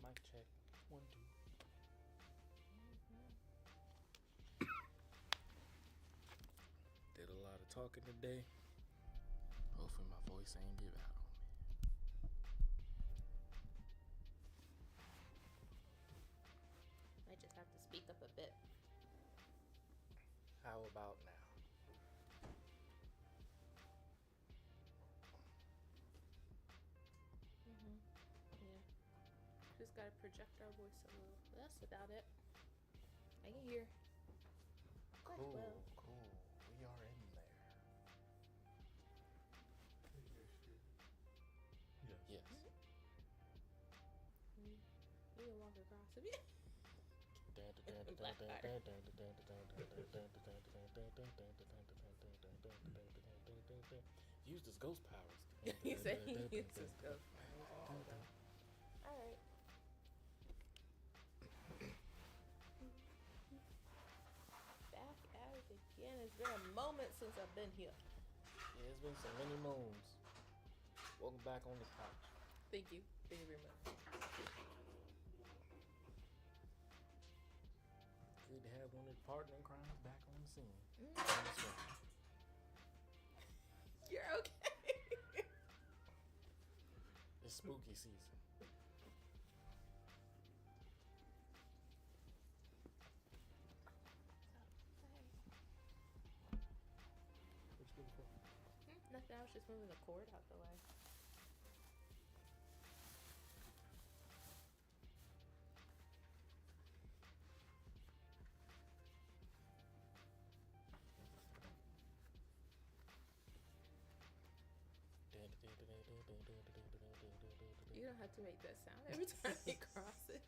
Mic check. 1, 2. Did a lot of talking today. Hopefully my voice ain't give out on me. I just have to speak up a bit. How about now? Yeah. Just gotta project our voice a little. That's about it. I can hear. Quite Cool, well. cool. We are in there. Yes. You can walk across a bit. Use his ghost powers. He said he uses ghost powers. Alright. Back at it again. It's been a moment since I've been here. Yeah, it's been so many moons. Welcome back on the couch. Thank you. Thank you very much. Good to have one of the partner in crime back on the scene. You're okay. It's spooky season. What you looking for? Nothing. I was just moving the cord out the way. You don't have to make that sound every time he crosses.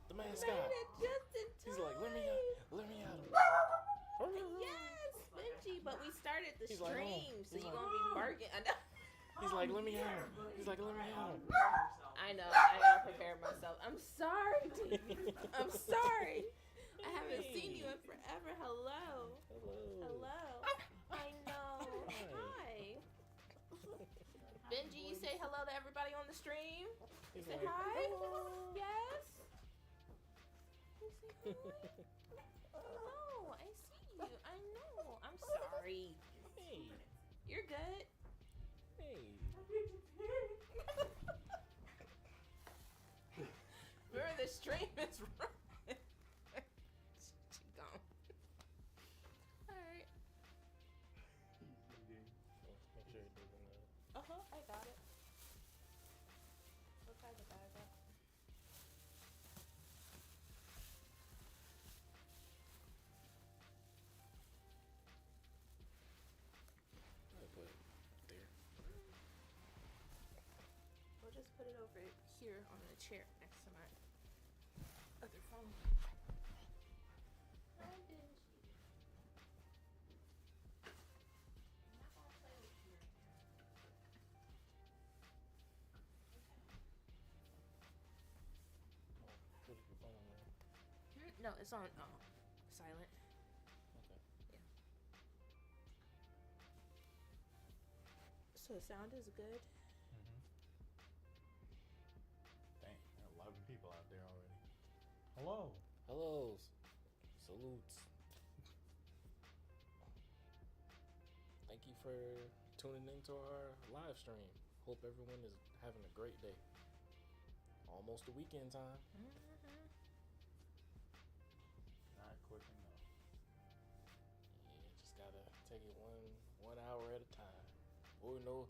The mascot. Just in time. He's like, let me out. Yes, Benji. But we started the He's like, stream, so he's you're like- gonna be barking. I know. He's like, let me out. He's like, let me out. I know. I gotta prepare myself. I'm sorry, Davey. I'm sorry. I haven't seen you in forever. Hello. Hello. I know. Hi. Benji, you say hello to everybody on the stream. He's Say like, hi. hello. Yes. You say hi. Hello. I see you. I know. I'm sorry. Hey. You're good. Hey. Remember, the stream is running. She gone. Alright. Make sure you're doing that. I got it. What kind of bag up? I'll put it there. We'll just put it over here on the chair next to my other phone. Hi, Benji. I'm not gonna play with you right now. Put your phone there. No, it's on silent. Okay. So the sound is good. Dang, there are 11 people out there already. Hello. Hellos. Salutes. Thank you for tuning into our live stream. Hope everyone is having a great day. Almost the weekend time. Not quick enough. Yeah, just gotta take it one hour at a time. Before we know,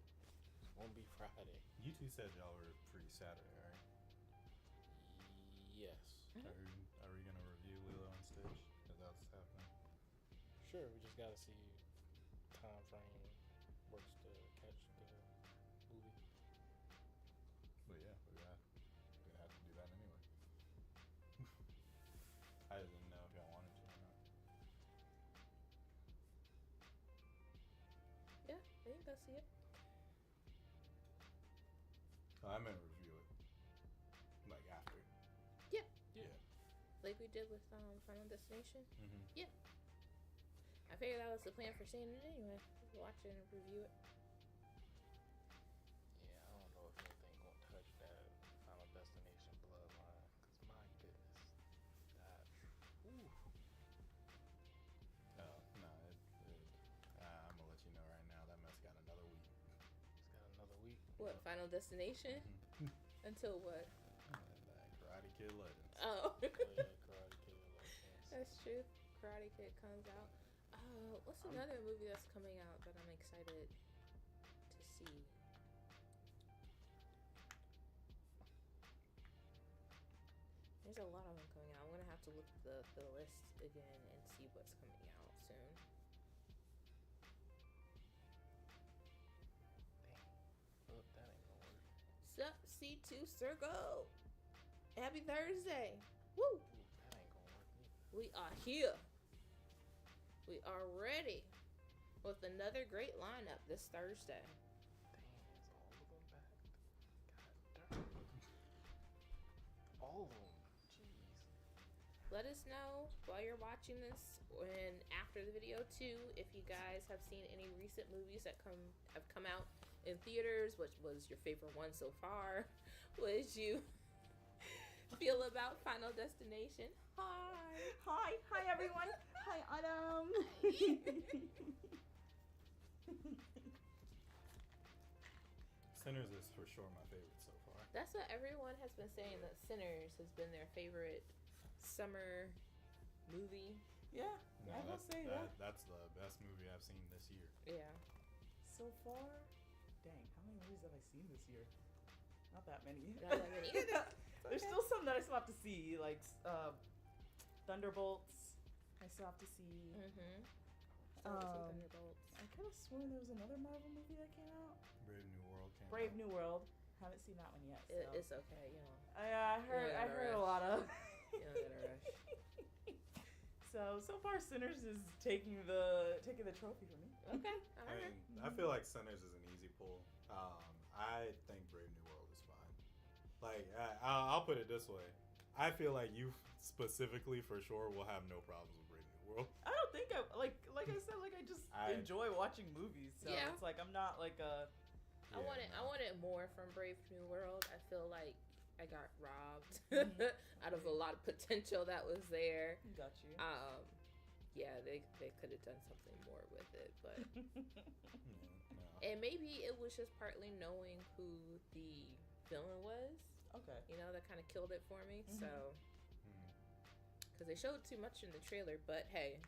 it's gonna be Friday. You two said y'all were free Saturday, right? Yes. Are we gonna review Lilo and Stitch? Because that's happening. Sure, we just gotta see time frame works to catch the movie. But yeah, we're gonna have to do that anyway. I just didn't know if y'all wanted to or not. Yeah, I think I see it. Oh, I meant review it. Like after. Yeah. Yeah. Like we did with Final Destination. Mm-hmm. I figured that was the plan for seeing it anyway. Watch it and review it. What, Final Destination? Until what? That Karate Kid Legends. Oh. Oh, yeah, Karate Kid Legends. That's true. Karate Kid comes out. What's another movie that's coming out that I'm excited to see? There's a lot of them coming out. I'm gonna have to look at the list again and see what's coming out soon. Dang. Look, that ain't gonna work. Sup, C2 Circle. Happy Thursday. Woo! Ooh, that ain't gonna work neither. We are here. We are ready with another great lineup this Thursday. Dang, is all of them back? God darn. All of them. Jeez. Let us know while you're watching this and after the video too if you guys have seen any recent movies that have come out in theaters. Which was your favorite one so far? What did you feel about Final Destination? Hi everyone. Hi Autumn. Sinners is for sure my favorite so far. That's what everyone has been saying, that Sinners has been their favorite summer movie. Yeah, No, I will say that. That's the best movie I've seen this year. Yeah. So far, dang, how many movies have I seen this year? Not that many. Not that many. There's still some that I still have to see, like Thunderbolts. I still have to see. Mm-hmm. Thunderbolts. I could have sworn there was another Marvel movie that came out. Brave New World came Brave out. New World. Haven't seen that one yet. So. It's okay, you know. I heard. Yeah, I heard a rush. lot of. You don't gotta rush. So far, Sinners is taking the trophy for me. Okay. I Alright. mean, I feel like Sinners is an easy pull. I think Brave New World is fine. Like, I'll put it this way. I feel like you specifically, for sure, will have no problems with Brave New World. I don't think I like I said, like I just enjoy watching movies. So Yeah. it's like I'm not like a. I wanted more from Brave New World. I feel like I got robbed out of a lot of potential that was there. Got you. Yeah, they could have done something more with it, but No. and maybe it was just partly knowing who the villain was. Okay. You know, that kind of killed it for me. Mhm. So, because they showed too much in the trailer, but hey,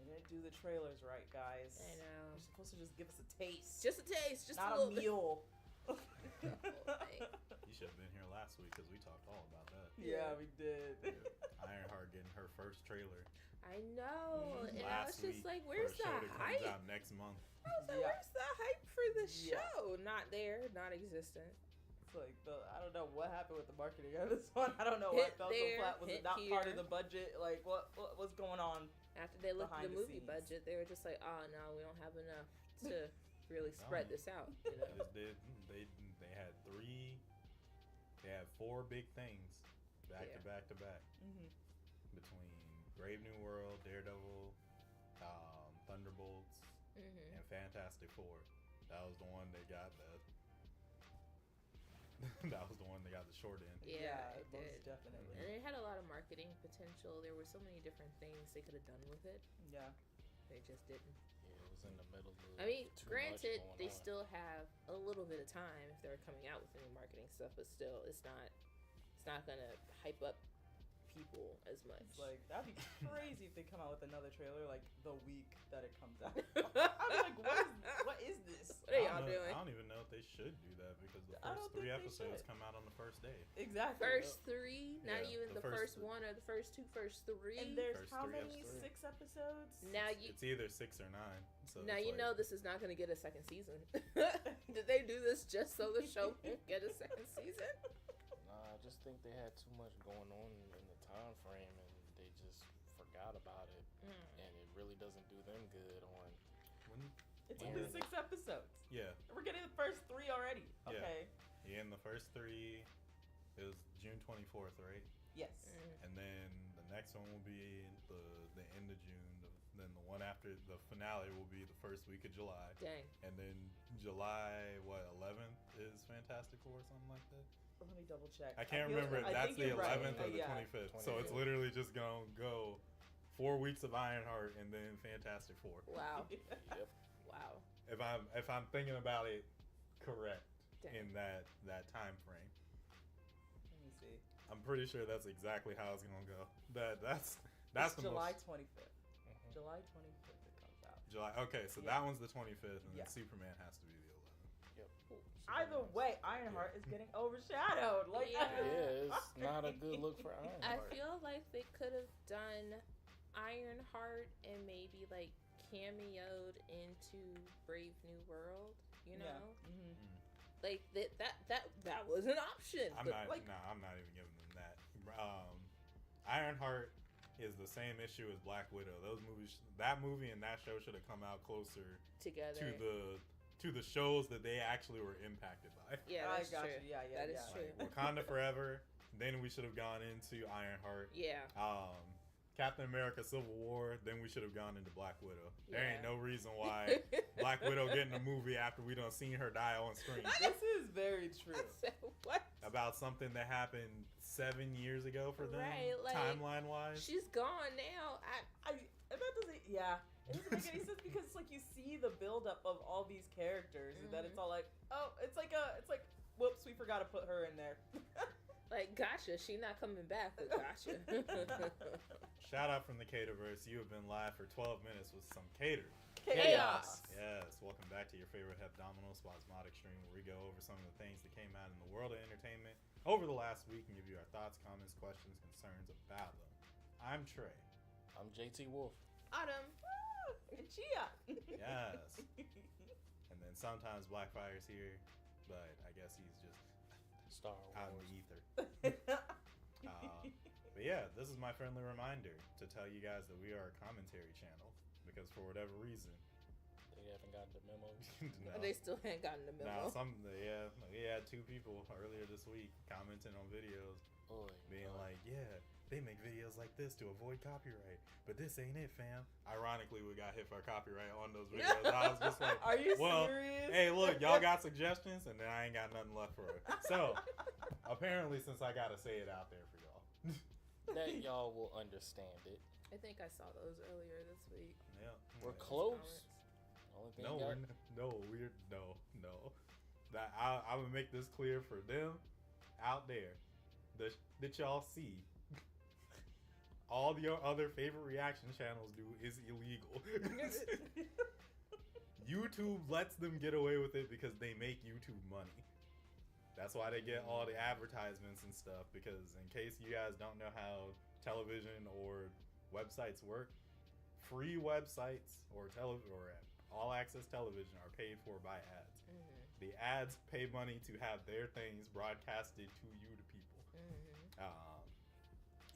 They didn't do the trailers right, guys. I know. You're supposed to just give us a taste. Just a taste, just not a little meal. You should have been here last week because we talked all about that. Yeah, we did. Ironheart getting her first trailer I know, and I was last just week like, for "Where's a the show that hype?" comes out next month. I was like, Yeah. "Where's the hype for the Yeah. show?" Not there, not existent. It's like I don't know what happened with the marketing of this one. I don't know why Hit it fell so there, flat. Was hit it not part here. of the budget? Like what was going on? After they looked at Behind the the movie scenes. budget, they were just like, "Oh no, we don't have enough to really spread this out." You They know? just did. They had three. They had four big things back Yeah. to back to back Mm-hmm. between Brave New World, Daredevil, Thunderbolts, Mm-hmm. and Fantastic Four. That was the one that got the. That was the one that got the short end. Yeah, it most did. definitely. And it had a lot of marketing potential. There were so many different things they could have done with it. Yeah. They just didn't. Yeah, it was in the middle of. I mean, too granted, much they going on. still have a little bit of time if they're coming out with any marketing stuff, but still, it's not gonna hype up people as much. It's like that'd be crazy if they come out with another trailer like the week that it comes out. I'm like, what is this? What are I y'all don't know- doing? I don't even know if they should do that because the I don't first three think they episodes should. come out on the first day. Exactly. First three, not Yeah, even the the first first one or the first two, first three. And there's First how three many? episodes. 6 episodes. Now you It's either 6 or 9. So now it's you like, know this is not gonna get a second season. Did they do this just so the show won't get a second season? Nah, I just think they had too much going on in the time frame, and they just forgot about it, and it really doesn't do them good on. When, It's Yeah. only 6 episodes. yeah, We're getting the first 3 already. Yeah. Okay. yeah. In the first 3, it was June 24th, right? Yes. And then the next one will be the end of June. Then the one after the finale will be the first week of July. Dang. And then July 11th is Fantastic Four or something like that. Let me double check. I can't feel- remember. I That's think the you're right. 11th or the Yeah. 25th. So it's 25th. literally just gonna go 4 weeks of Ironheart and then Fantastic Four. Wow. Yep. Wow. If I'm thinking about it correct. in that time frame. Let me see. I'm pretty sure that's exactly how it's gonna go. That's It's the July most 25th. July 25th it comes out. July. Okay, so Yeah. that one's the 25th, and Yeah. then Superman has to be the 11th. Yep. Either way, Ironheart is getting overshadowed. Like, Yeah. Yeah, it's not a good look for Ironheart. I feel like they could have done Ironheart and maybe like cameoed into Brave New World. You know, Yeah. like that was an option. I'm but not. like, No, I'm not even giving them that. Ironheart is the same issue as Black Widow. Those movies, that movie and that show should have come out closer together. to the shows that they actually were impacted by. Yeah, I that's got true. you. Yeah, That is yeah. true. Like Wakanda Forever. Then we should have gone into Ironheart. Yeah. Captain America: Civil War. Then we should have gone into Black Widow. There ain't Yeah. no reason why Black Widow getting a movie after we done seen her die on screen This is very true. I said, what? about something that happened 7 years ago for them, Right, like, timeline wise. She's gone now. And that doesn't. Yeah, it doesn't make any sense because it's like you see the buildup of all these characters, and then it's all like, oh, it's like whoops, we forgot to put her in there. Like, gotcha. She not coming back, but gotcha. Shout out from the Caterverse. You have been live for 12 minutes with some Catered Chaos. Yes, welcome back to your favorite Hebdominal Spasmodic stream where we go over some of the things that came out in the world of entertainment over the last week and give you our thoughts, comments, questions, concerns about them. I'm Trey. I'm JT Wolf. Autumn. And Chia. Yes. And then sometimes Blackfire's here, but I guess he's just Star Wars. out in the ether. But yeah, this is my friendly reminder to tell you guys that we are a commentary channel because for whatever reason, They haven't gotten the memo. no. They still ain't gotten the memo. We had 2 people earlier this week commenting on videos, Boy, being like, "Yeah, they make videos like this to avoid copyright, but this ain't it, fam." Ironically, we got hit for copyright on those videos. I was just like, Are you well, serious? hey, look, y'all got suggestions, and then I ain't got nothing left for it. So apparently, since I gotta say it out there for y'all, that y'all will understand it. I think I saw those earlier this week. yeah, We're yeah. close. Only thing No, got- no. That I would make this clear for them out there that y'all see. All your other favorite reaction channels do is illegal. YouTube lets them get away with it because they make YouTube money. That's why they get all the advertisements and stuff. Because in case you guys don't know how television or websites work, free websites or all access television are paid for by ads. The ads pay money to have their things broadcasted to you to people.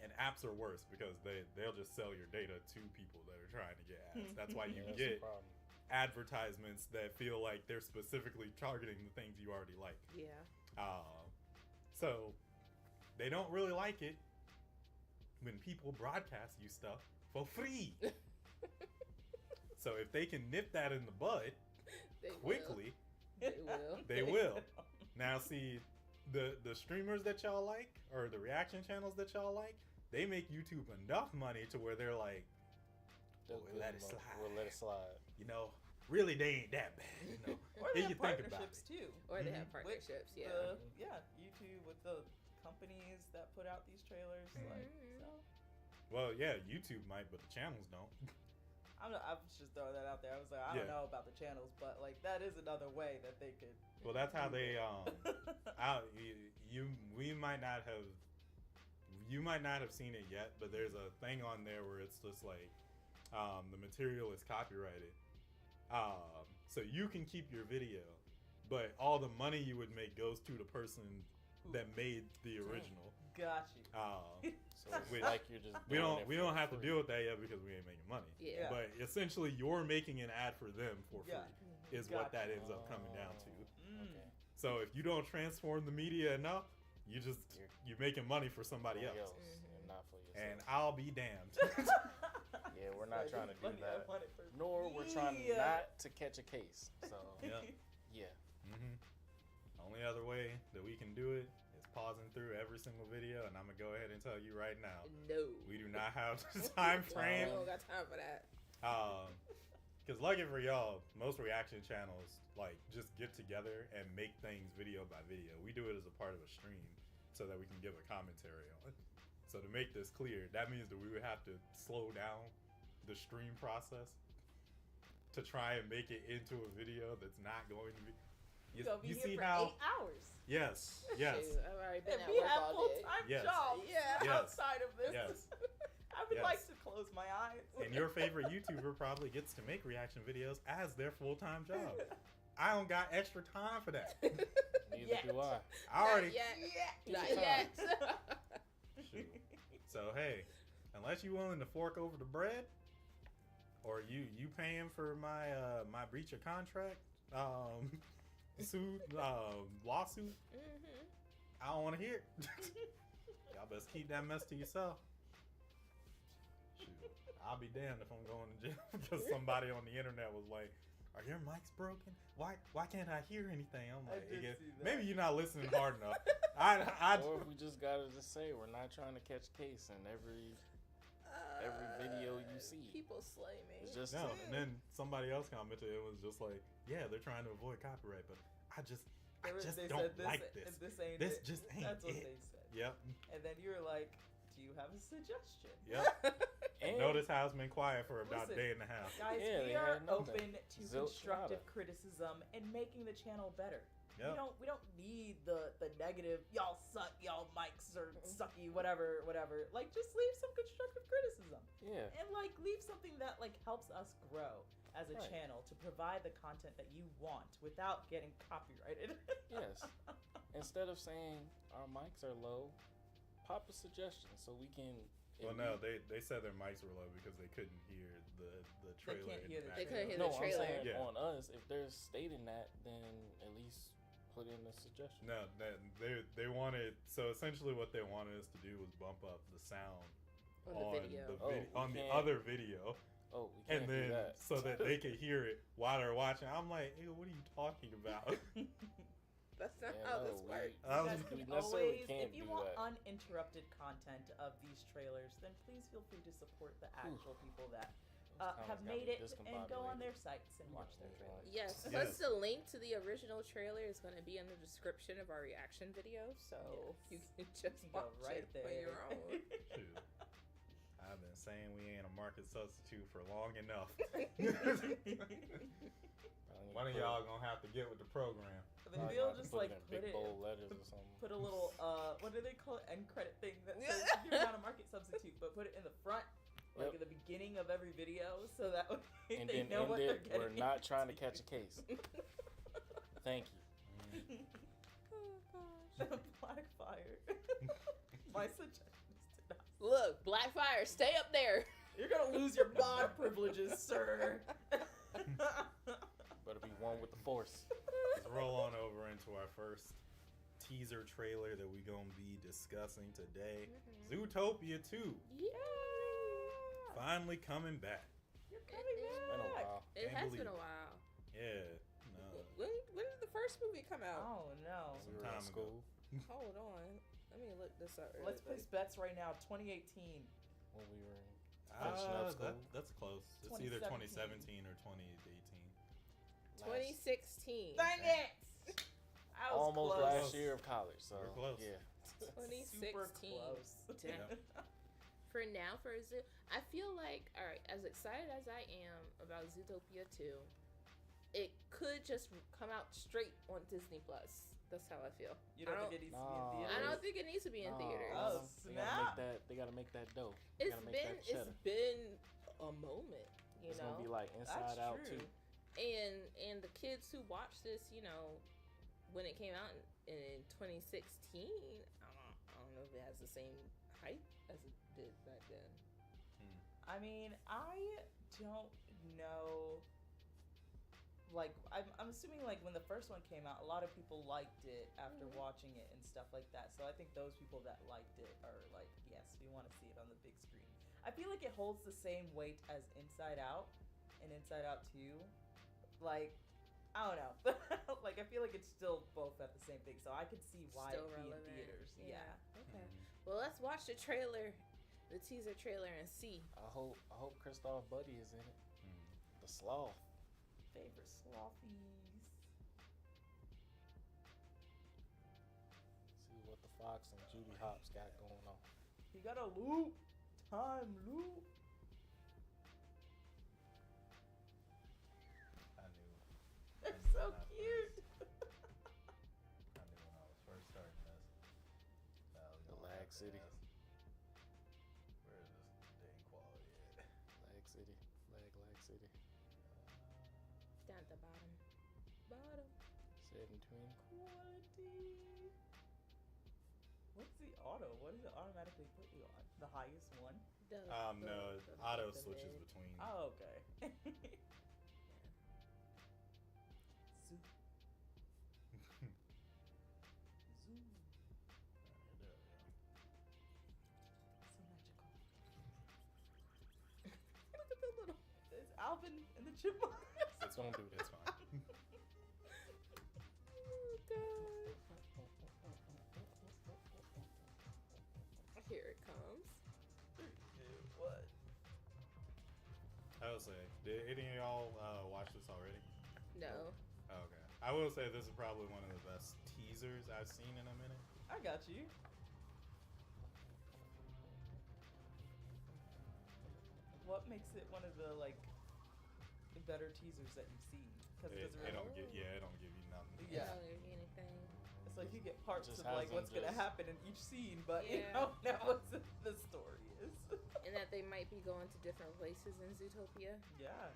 And apps are worse because they'll just sell your data to people that are trying to get ads. That's why you Yeah, that's get the problem. advertisements that feel like they're specifically targeting the things you already like. Yeah. So they don't really like it when people broadcast you stuff for free. So if they can nip that in the bud They quickly, will. they will. Now see, the streamers that y'all like or the reaction channels that y'all like, they make YouTube enough money to where they're like, They'll we'll give let it them a- slide. We'll let it slide. You know, really they ain't that bad. You know, Or they if you have think about partnerships it. too. Or they Mhm. have partnerships, With yeah. YouTube with the companies that put out these trailers. Like, so Well, yeah, YouTube might, but the channels don't. I was just throwing that out there. I was like, I don't Yeah. know about the channels, but like that is another way that they could. Well, that's how they you might not have seen it yet, but there's a thing on there where it's just like the material is copyrighted, so you can keep your video, but all the money you would make goes to the person that made the original. Got you. So it's like you're just We doing don't it we for don't have to free. deal with that yet because we ain't making money. Yeah. But essentially, you're making an ad for them for free. Yeah. Is what that Gotcha. ends up coming down to. Okay. So if you don't transform the media enough, you're making money for somebody Somebody else. and not for yourself. And I'll be damned. Yeah, we're not trying to do Funny, I that. want it for Nor we're trying me. not to catch a case. So Yeah. yeah. Only other way that we can do it is pausing through every single video, and I'm gonna go ahead and tell you right now, No. we do not have the time We frame. don't got time for that. Because lucky for y'all, most reaction channels like just get together and make things video by video. We do it as a part of a stream so that we can give a commentary on it. So to make this clear, that means that we would have to slow down the stream process to try and make it into a video that's not going to be. You see how 8 hours. Yes, yes. Shoot, I've already been And at we work have all day. full-time Yes. jobs Yeah. Yes. outside of this. Yes. I would Yes. like to close my eyes. And your favorite YouTuber probably gets to make reaction videos as their full-time job. I don't got extra time for that. Neither Yet. do I. I already. Not Time. yet. Shoot. So hey, unless you willing to fork over the bread, or you paying for my my breach of contract lawsuit, I don't want to hear it. Y'all best keep that mess to yourself. Shoot, I'll be damned if I'm going to jail because somebody on the internet was like, "Are your mics broken? Why can't I hear anything?" I'm like, did see that. maybe you're not listening hard enough. I Or if we just gotta just say we're not trying to catch case in every video you see. People slay me. It's just no, and then somebody else commented it was just like, yeah, they're trying to avoid copyright, but I just They don't said like this. This ain't This it. just ain't That's what it. they said. Yep. And then you were like, "Do you have a suggestion?" Yep. And Notice how it's been quiet for about a Listen. day and a half. Guys, Yeah, we they are had nothing. open to Zilch constructive nada. criticism and making the channel better. Yep. We don't need the negative y'all suck, y'all mics are sucky, whatever. Like just leave some constructive criticism. yeah. And like leave something that like helps us grow as a Right. channel to provide the content that you want without getting copyrighted. Yes. Instead of saying our mics are low, pop a suggestion so we can. Well, no, they said their mics were low because they couldn't hear the trailer. can't in hear the the They couldn't hear No, the I'm trailer. saying Yeah. on us. If they're stating that, then at least put in a suggestion. No, they wanted. So essentially, what they wanted us to do was bump up the sound On the video. Oh, we on the can't- other video, Oh, we can't and do then that. so that they could hear it while they're watching. I'm like, ew, what are you talking about? That's not Yeah, how no, this works. I was- You guys we can necessarily always, can't if you do want that. uninterrupted content of these trailers, then please feel free to support the actual people that Those comments have got made me it and go on discombobulated. their sites and watch their trailers. Yes, Yes. plus the link to the original trailer is going to be in the description of our reaction video, so Yes. you can just Go watch right it there. on your own. Shoot. I've been saying we ain't a market substitute for long enough. One of y'all gonna have to get with the program. Then Probably they'll gonna just put like it in put big it, bold letters or something. put a little what do they call it, end credit thing that says you're not a market substitute, but put it in the front, like Yep. at the beginning of every video, so that way And they then know what end they're it. getting. We're not trying to catch a case. Thank you. Oh, Blackfire. My suggestion is to not. Look, Blackfire, stay up there. You're gonna lose your mod privileges, sir. Better be one with the force. Let's roll on over into our first teaser trailer that we're gonna be discussing today. Zootopia 2 Yeah. finally coming back. You're coming It is. Been a back. while. It Can't has believe been a it. while. Yeah, no, When did the first movie come out? Oh no. We were time in ago. school Hold on. Let me look this up. Let's really place bets right now. 2018. when we were in finishing up school. that's close. It's either 2017 2017 or 2018. quick. 2016. Dang it! I was Almost close. last year of college. So We're close. yeah. 2016. Super close. Damn. For now, for Zoo, I feel like, all right, as excited as I am about Zootopia 2, it could just come out straight on Disney Plus. That's how I feel. You don't I think it needs to be Nah. in theaters? I don't think it needs to be in No, theaters. Oh, They gotta snap. make that. They gotta make that dough. They It's gotta make that cheddar. been a moment, you It's know. gonna be like Inside That's Out true. too. And the kids who watched this, you know, when it came out in 2016, I don't know if it has the same hype as it did back then. I mean, I don't know. Like, I'm assuming like when the first one came out, a lot of people liked it after watching it and stuff like that. So I think those people that liked it are like, yes, we want to see it on the big screen. I feel like it holds the same weight as Inside Out and Inside Out 2. Like, I don't know. Like, I feel like it's still both at the same thing. So I could see why Still it'd be in relevant. theaters. Yeah. Okay. Well, let's watch the trailer, the teaser trailer, and see. I hope Christoph Buddy is in it. The sloth. Favorite slothies. See what the Fox and Judy Hopps got going on. You got a loop. Time loop. I knew. They're I knew so when I cute. I knew when I was first starting this. That I was The gonna Lag have to City. ask, where is this dang quality at? Lag City. Lag City. Down at the bottom. Bottom. Set in between. Quality. What's the auto? What does it automatically put you on? The highest one? No, auto switches mid. between. Oh, okay. Zoo. Zoo. Alright, there we go. So magical. Look at the little. It's Alvin and the Chipmunks. It's gonna do this fine. Oh god. Here it comes. What? I will say, did any of y'all watch this already? No. Oh, okay. I will say this is probably one of the best teasers I've seen in a minute. I got you. What makes it one of the better teasers that you've seen? Because it doesn't It really. don't give, it don't give you nothing. Yeah. I don't give you anything. It's like you get parts Just of has what's them gonna just- happen in each scene, but you Yeah. don't know what the story is. And that they might be going to different places in Zootopia. Yeah.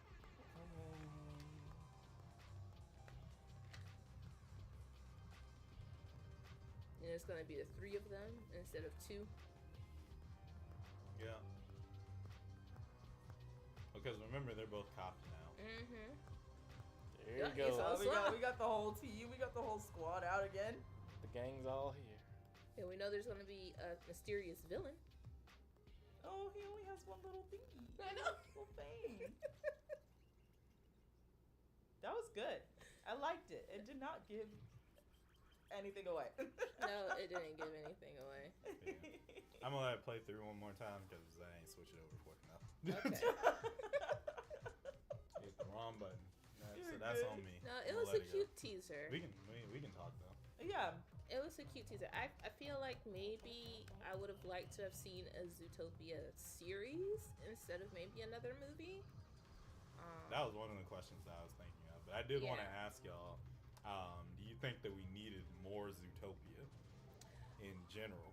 And it's gonna be the 3 of them instead of 2. Yeah. Because remember, they're both cops now. Mm-hmm. There Yeah, you go. it's We got the whole team. We got the whole squad out again. The gang's all here. And we know there's gonna be a mysterious villain. Oh, he only has one little thingy. I know. Little thing. That was good. I liked it. It did not give anything away. No, it didn't give anything away. Yeah. I'm gonna let it play through one more time because I ain't switch it over quick enough. Okay. Hit the wrong button. So You're that's good. on me. No, I'm it gonna was let a it go. cute teaser. We can talk though. Yeah. It was a cute teaser. I feel like maybe I would have liked to have seen a Zootopia series instead of maybe another movie. That was one of the questions that I was thinking of. But I did want to Yeah. ask y'all, do you think that we needed more Zootopia in general?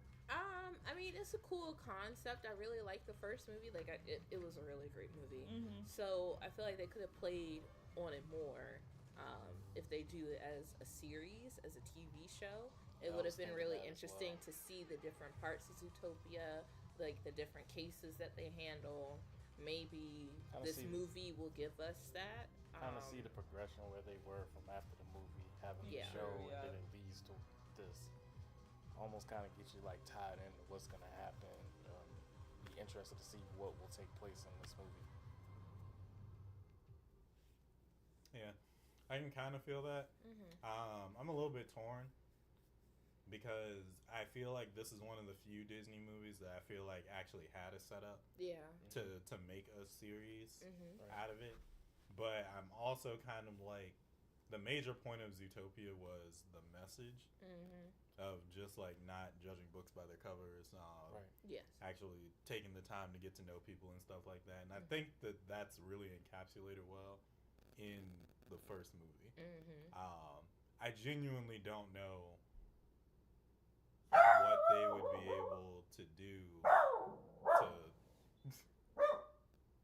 I mean, it's a cool concept. I really like the first movie. Like, it was a really great movie. Mm-hmm. So I feel like they could have played on it more if they do it as a series, as a TV show. It I would was have been thinking really that as interesting well. to see the different parts of Zootopia, like the different cases that they handle. Maybe Kinda this see- movie will give us that. Kind of see the progression where they were from after the movie, having Yeah. the show, Yeah. and then it leads to this. Almost kind of gets you like tied into what's gonna happen. Be interested to see what will take place in this movie. Yeah, I can kind of feel that. I'm a little bit torn because I feel like this is one of the few Disney movies that I feel like actually had a setup Yeah. to make a series Mm-hmm. out of it. But I'm also kind of like, the major point of Zootopia was the message Mm-hmm. of just like not judging books by their covers, Right. Yes. actually taking the time to get to know people and stuff like that. And I think that that's really encapsulated well in the first movie. Mm-hmm. I genuinely don't know what they would be able to do to.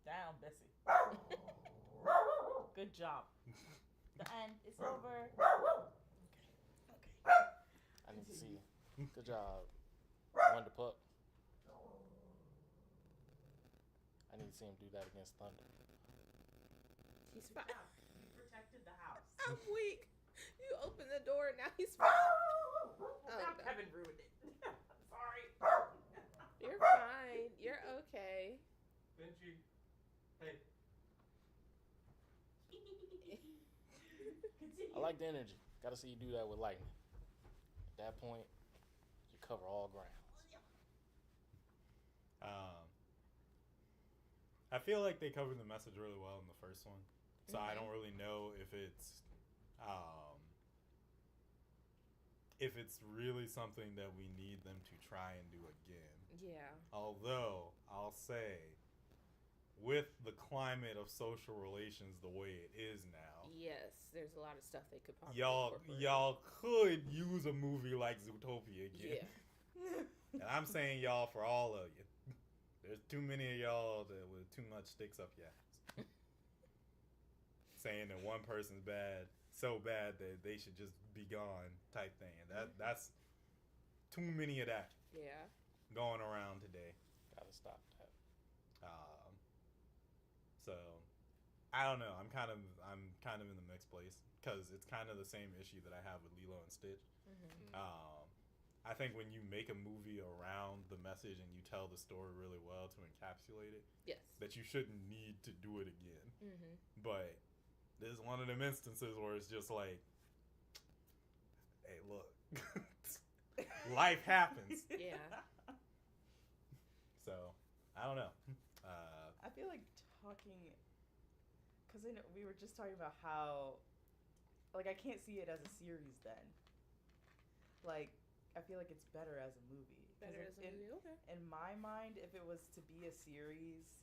Down, Bessie. Good job. The end is over. Okay. I need to see. Good job, Wonder Pup. I need to see him do that against Thunder. He's fine. You protected the house. I'm weak. You opened the door and now he's fine. Now no. Kevin ruined it. I'm sorry. You're fine. You're okay. Benji, hey. I like the energy. Got to see you do that with lightning. At that point, you cover all grounds. I feel like they covered the message really well in the first one. So I don't really know if it's really something that we need them to try and do again. Yeah. Although I'll say, with the climate of social relations the way it is now, Yes, there's a lot of stuff they could probably y'all could use a movie like Zootopia again. Yeah. And I'm saying y'all for all of you. There's too many of y'all with too much sticks up your ass. Saying that one person's bad, so bad that they should just be gone type thing. That's too many of that. Yeah. Going around today. Gotta stop that. So I don't know. I'm kind of in the mixed place because it's kind of the same issue that I have with Lilo and Stitch. I think when you make a movie around the message and you tell the story really well to encapsulate it, Yes. that you shouldn't need to do it again. But there's one of them instances where it's just like, hey, look, life happens. Yeah. So I don't know. I feel like talking, because we were just talking about how, like, I can't see it as a series then. Like, I feel like it's better as a movie. Better as a movie, okay. In my mind, if it was to be a series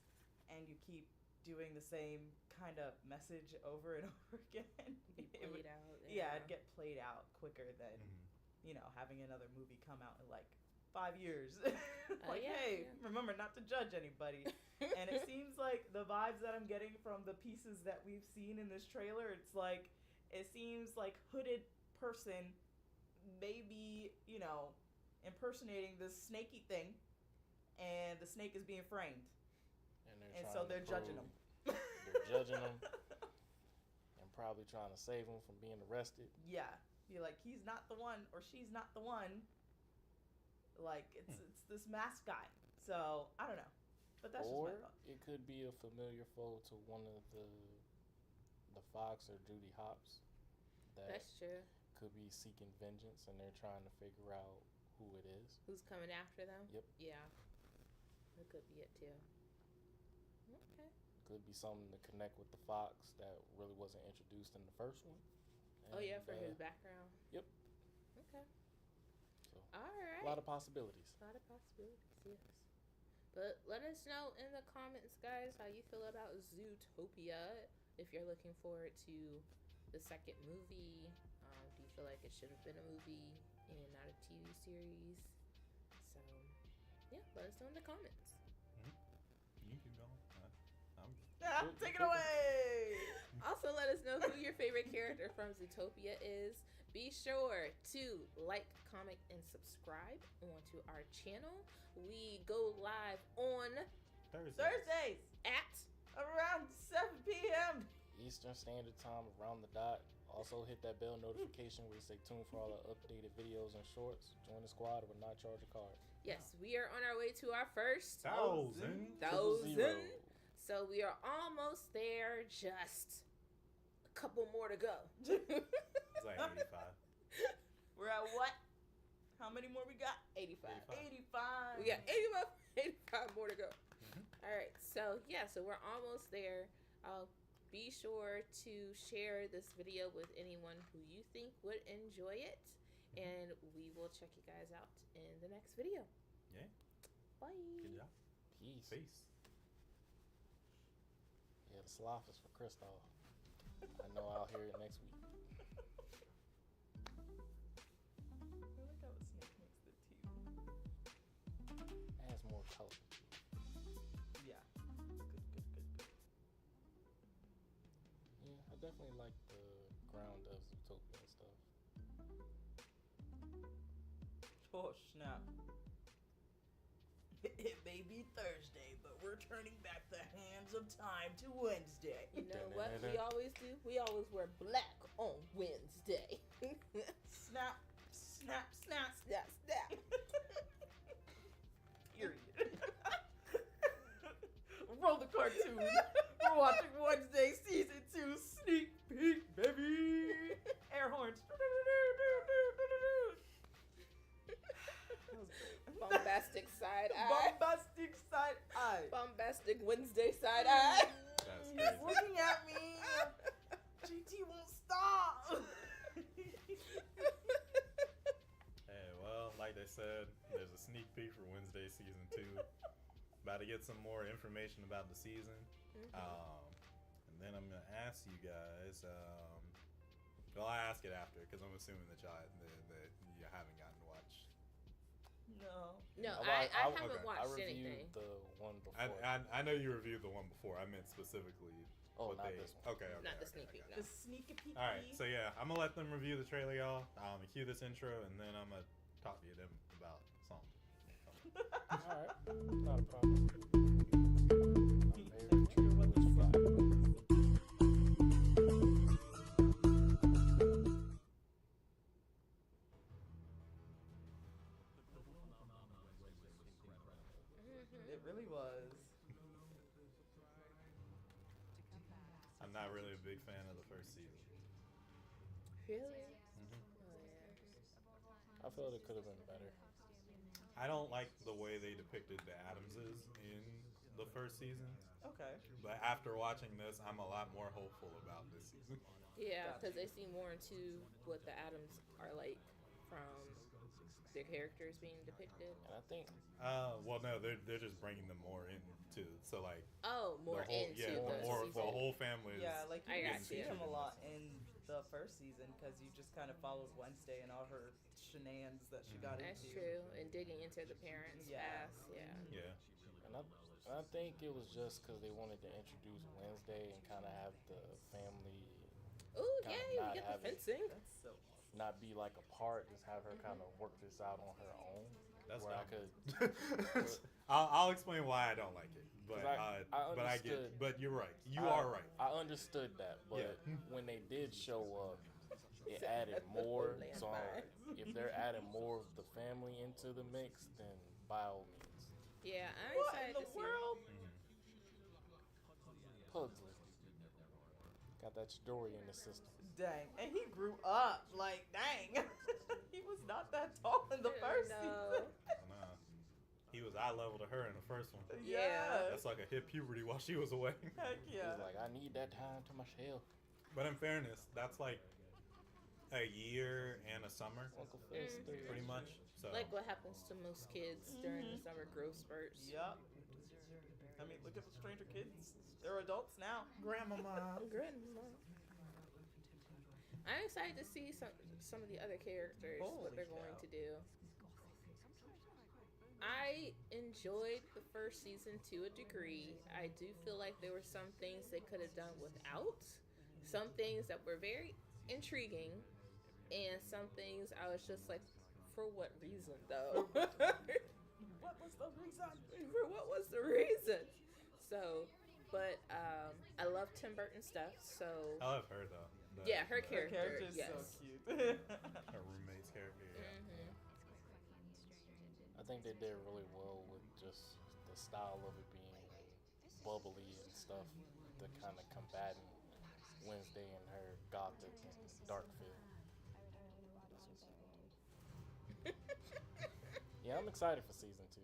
and you keep doing the same kind of message over and over again, It would out. Yeah, it'd get played out quicker than, having another movie come out in like 5 years. Remember not to judge anybody. And it seems like the vibes that I'm getting from the pieces that we've seen in this trailer, it seems like hooded person maybe, impersonating this snaky thing, and the snake is being framed. And so they're judging him. They're judging him and probably trying to save him from being arrested. Yeah. You're like, he's not the one, or she's not the one. Like, it's this masked guy. So, I don't know. But that's just my thought. It could be a familiar foe to one of the Fox or Judy Hopps. That's true. Could be seeking vengeance, and they're trying to figure out who it is. Who's coming after them? Yep. Yeah. That could be it too. Okay. Could be something to connect with the Fox that really wasn't introduced in the first one. And, for his background. Yep. Okay. So, all right. A lot of possibilities. Yes. But let us know in the comments, guys, how you feel about Zootopia. If you're looking forward to the second movie. Do you feel like it should have been a movie and not a TV series? So, yeah, let us know in the comments. You can keep going. Take it away! Also, let us know who your favorite character from Zootopia is. Be sure to like, comment, and subscribe onto our channel. We go live on Thursdays at around 7 p.m. Eastern Standard Time, around the dot. Also hit that bell notification where you stay tuned for all the updated videos and shorts. Join the squad or not charge a card. Yes, we are on our way to our first 1,000. So we are almost there. Just a couple more to go. It's like 85. We're at what? How many more we got? 85. 85. We got 85 more to go. All right. So we're almost there. Be sure to share this video with anyone who you think would enjoy it. And we will check you guys out in the next video. Yeah. Bye. Good job. Peace. Yeah, the sloth is for Kristoff. I know I'll hear it next week. I like how a snake makes the teeth. Adds more color. Yeah. Good. Yeah, I definitely like the ground of Zootopia and stuff. Oh, snap. It may be Thursday, but we're turning back the hands of time to Wednesday. You know what we always do? We always wear black on Wednesday. Snap. Period. Roll the cartoon. We're watching Wednesday season 2 sneak peek, baby. Air horns. Bombastic side eye. Bombastic side eye. Bombastic Wednesday side eye. That's He's looking at me. said, there's a sneak peek for Wednesday season 2. About to get some more information about the season. And then I'm gonna ask you guys. Well, I ask it after because I'm assuming that that you haven't gotten to watch. No, I haven't okay. watched I reviewed anything. the one before. I know you reviewed the one before. I meant specifically. Not this one. Okay. Not the sneak peek. The No. sneaky peek. All right, so yeah, I'm gonna let them review the trailer, y'all. Cue this intro, and then I'm gonna talk to you them about something. All right, not a problem. I'm very intrigued what you got. It really was. I'm not really a big fan of the first season. Really? Mhm. Oh yeah. I feel it could have been better. I don't like the way they depicted the Adamses in the first season, Okay. but after watching this, I'm a lot more hopeful about this season. Yeah, Gotcha. because they seem more into what the Adams are like from their characters being depicted. And I think Well, no, they're just bringing them more into so like More the whole, into yeah, the more season. the whole family. Is, Yeah, like I you got didn't see you. him a lot in the first season because you just kind of followed Wednesday and all her shenanigans that she got That's into. true. And digging into the parents' Yeah. past. Yeah. Yeah. And I think it was just because they wanted to introduce Wednesday and kind of have the family Ooh, Kinda yay! We not get the have it. fencing. That's so. not be like a part, just have her kind of work this out on her own. That's where I dumb. could, I'll explain why I don't like it, but 'Cause but I get. understood- But you're right. You are right. I understood that, but Yeah. when they did show up, it added That's the more. whole So landmine. if they're adding more of the family into the mix, then by all means, Yeah, I'm What excited in the to see. world? Pugsley got that Chidori in the system. Dang. And he grew up. Like, dang. He was not that tall in the first No. season. Nah. He was eye level to her in the first one. Yeah. That's like a hit puberty while she was away. Heck He yeah. was like, I need that time to myself. But in fairness, that's like a year and a summer, Uncle Phil's Mhm. theory. pretty much. So Like what happens to most kids during the summer growth spurts. Yup. I mean, look at the Stranger Kids. They're adults now. grandmama. Grandma. I'm excited to see some of the other characters, Holy what they're going cow. to do. I enjoyed the first season to a degree. I do feel like there were some things they could have done without. Some things that were very intriguing, and some things I was just like, for what reason though? What was the reason? For what was the reason? So, but I love Tim Burton stuff. So I love her though. yeah, her the- Her character. character's Yes. so cute. Her roommate's character. Yeah. Mhm. I think they did really well with just the style of it being bubbly and stuff, the kind of combating Wednesday and her gothic and dark feel. Yeah, I'm excited for season 2.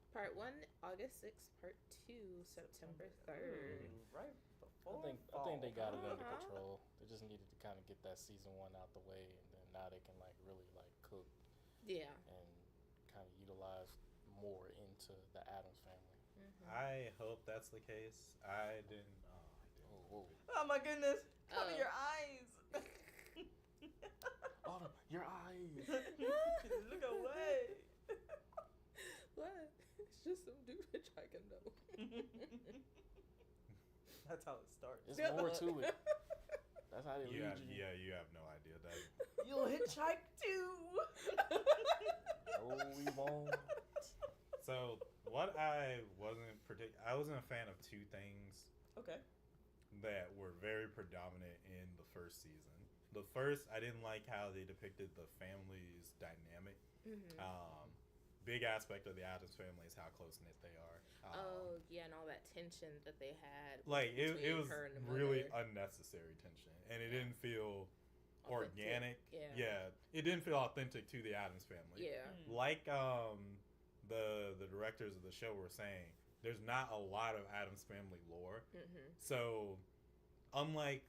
Part 1, August 6th. Part 2, September 3rd. Right before I think they got it under Uh-huh. control. They just needed to kind of get that season 1 out the way, and then now they can like really like cook Yeah. and kind of utilize more into the Addams family. I hope that's the case. I didn't. Oh, whoa. Oh my goodness. Cover Oh. your eyes. Autumn, your eyes. Look away. What? It's just some dude hitchhiking though. That's how it starts. There's more to it. That's how they lead you. You have no idea that. You'll hitchhike too. No, we won't. So what I wasn't a fan of two things Okay. that were very predominant in the first season. The first, I didn't like how they depicted the family's dynamic. Big aspect of the Addams family is how close knit they are. Oh yeah, and all that tension that they had. Like it between was her and the really mother. unnecessary tension, and it didn't feel Authentic. organic. Yeah. It didn't feel authentic to the Addams family. Yeah. Like the directors of the show were saying, there's not a lot of Addams family lore. Mm-hmm. So unlike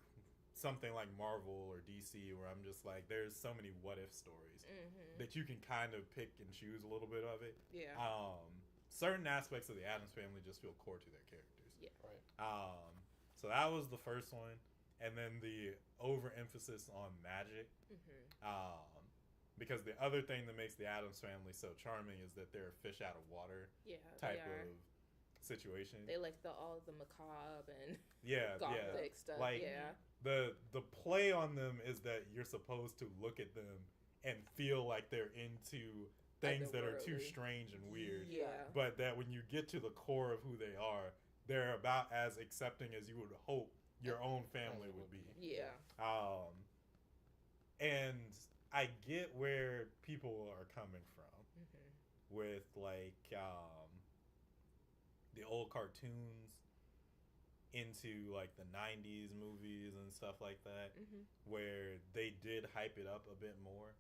something like Marvel or DC, where I'm just like, there's so many what if stories that you can kind of pick and choose a little bit of it. Yeah. Certain aspects of the Addams Family just feel core to their characters. Yeah. Right. So that was the first one, and then the overemphasis on magic. Because the other thing that makes the Addams Family so charming is that they're a fish out of water type of situation. They like all the macabre and gothic stuff. Like, the play on them is that you're supposed to look at them and feel like they're into things that are too strange and weird. But that when you get to the core of who they are, they're about as accepting as you would hope your own family would be. And I get where people are coming from with like the old cartoons into like the 90s movies and stuff like that, where they did hype it up a bit more,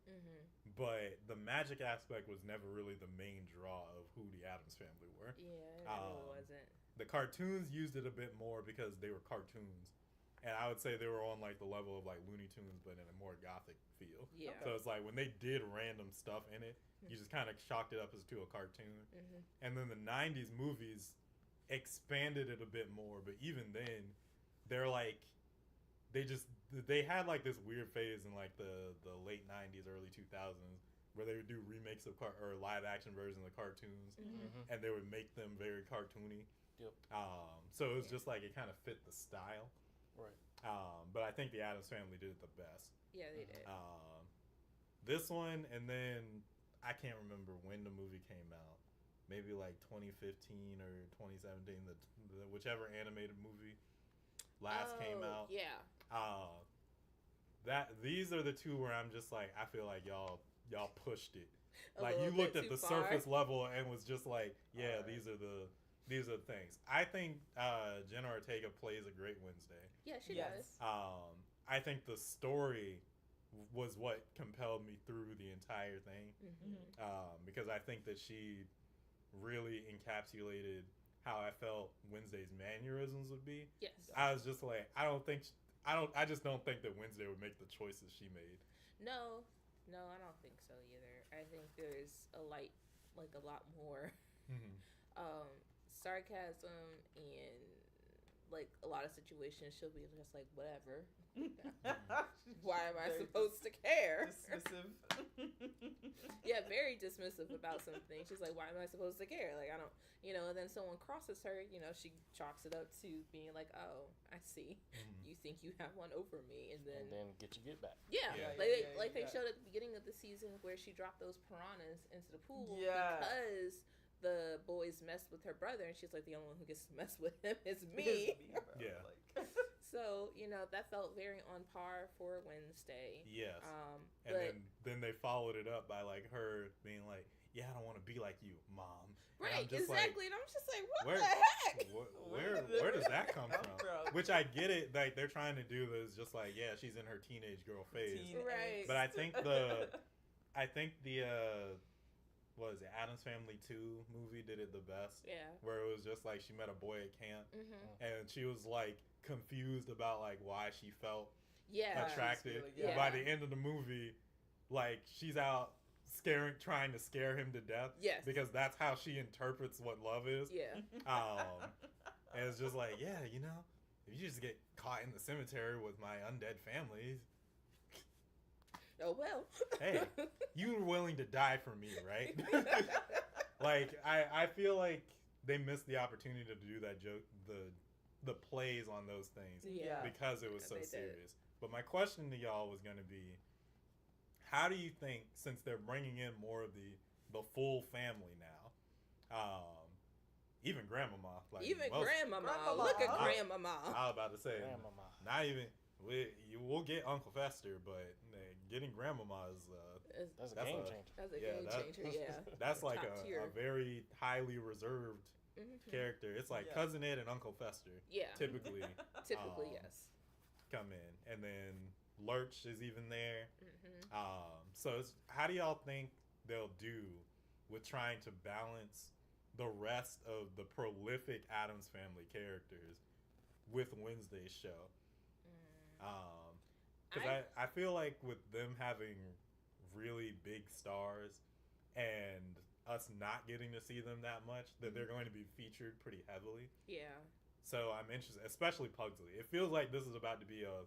but the magic aspect was never really the main draw of who the Addams Family were. It really wasn't. The cartoons used it a bit more because they were cartoons, and I would say they were on like the level of like Looney Tunes, but in a more gothic feel. So it's like when they did random stuff in it, you just kind of chalked it up as to a cartoon. And then the 90s movies expanded it a bit more, but even then, they're like, they had like this weird phase in like the late 90s, early 2000s, where they would do remakes of or live action versions of cartoons, and they would make them very cartoony. So it was just like it kind of fit the style. Right. But I think the Addams Family did it the best. Yeah, they did. This one, and then I can't remember when the movie came out. Maybe like 2015 or 2017, the whichever animated movie came out. Yeah. These are the two where I'm just like, I feel like y'all pushed it. Like you looked at the far. surface level and was just like, yeah, these are the things. I think Jenna Ortega plays a great Wednesday. Yeah, she does. I think the story was what compelled me through the entire thing, because I think that she really encapsulated how I felt Wednesday's mannerisms would be. Yes. I was just like, I just don't think that Wednesday would make the choices she made. No, I don't think so either. I think there's a lot more sarcasm, and like a lot of situations she'll be just like, whatever. Why am I supposed to care? Dismissive. Yeah, very dismissive about something. She's like, why am I supposed to care? Like, I don't, and then someone crosses her, she chalks it up to being like, oh, I see. You think you have one over me, and then get back. Yeah, Yeah. they showed at the beginning of the season where she dropped those piranhas into the pool Yeah. because the boys messed with her brother, and she's like, the only one who gets to mess with him is me. Yeah. So, that felt very on par for Wednesday. Yes. But then they followed it up by like her being like, yeah, I don't want to be like you, Mom. right, exactly. Like, and I'm just like, what where- the heck? Where does that come from? Which I get it, like they're trying to do is just like, yeah, she's in her teenage girl phase. Right. But I think the what is it, Addams Family 2 movie did it the best. Yeah. Where it was just like she met a boy at camp, Mm-hmm. and she was like confused about like why she felt Yeah. attracted. Yeah. By the end of the movie, like she's out trying to scare him to death. Yes. Because that's how she interprets what love is. Yeah. And it's just like, yeah, if you just get caught in the cemetery with my undead family, Oh, well. hey, you were willing to die for me, right? Like, I feel like they missed the opportunity to do that joke, the plays on those things, Yeah. because it was so They did. serious. But my question to y'all was going to be, how do you think, since they're bringing in more of the full family now, even grandmama, like Even most, grandmama. Look at grandmama. I was about to say, Grandmama. not even. We'll get Uncle Fester, but getting grandmama is That's a That's game a- changer. That's a yeah, game changer, yeah. that's like Top a tier. very highly reserved Mhm. character. It's like Yeah. Cousin Ed and Uncle Fester Yeah. typically Typically, um, yes. come in, and then Lurch is even there. Mm-hmm. So how do y'all think they'll do with trying to balance the rest of the prolific Addams Family characters with Wednesday's show? Because I feel like with them having really big stars and us not getting to see them that much, that they're going to be featured pretty heavily. Yeah. So I'm interested, especially Pugsley. It feels like this is about to be a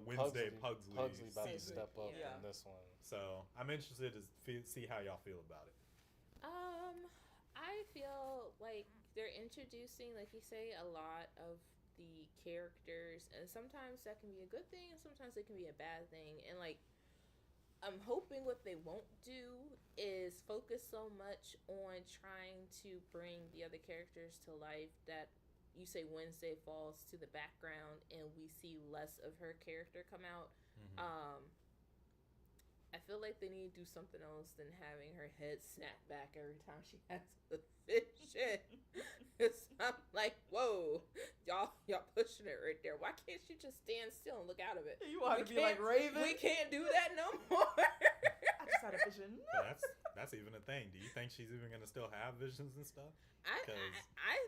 Wednesday Pugsley about to season. step up Yeah. in this one. So I'm interested to see how y'all feel about it. I feel like they're introducing, like you say, a lot of the characters, and sometimes that can be a good thing, and sometimes it can be a bad thing. And like, I'm hoping what they won't do is focus so much on trying to bring the other characters to life that you say Wednesday falls to the background and we see less of her character come out. I feel like they need to do something else than having her head snap back every time she has a vision. Cause I'm like, whoa, y'all pushing it right there. Why can't she just stand still and look out of it? You want to be like Raven? We can't do that no more. I just had a vision. But that's even a thing. Do you think she's even gonna still have visions and stuff? I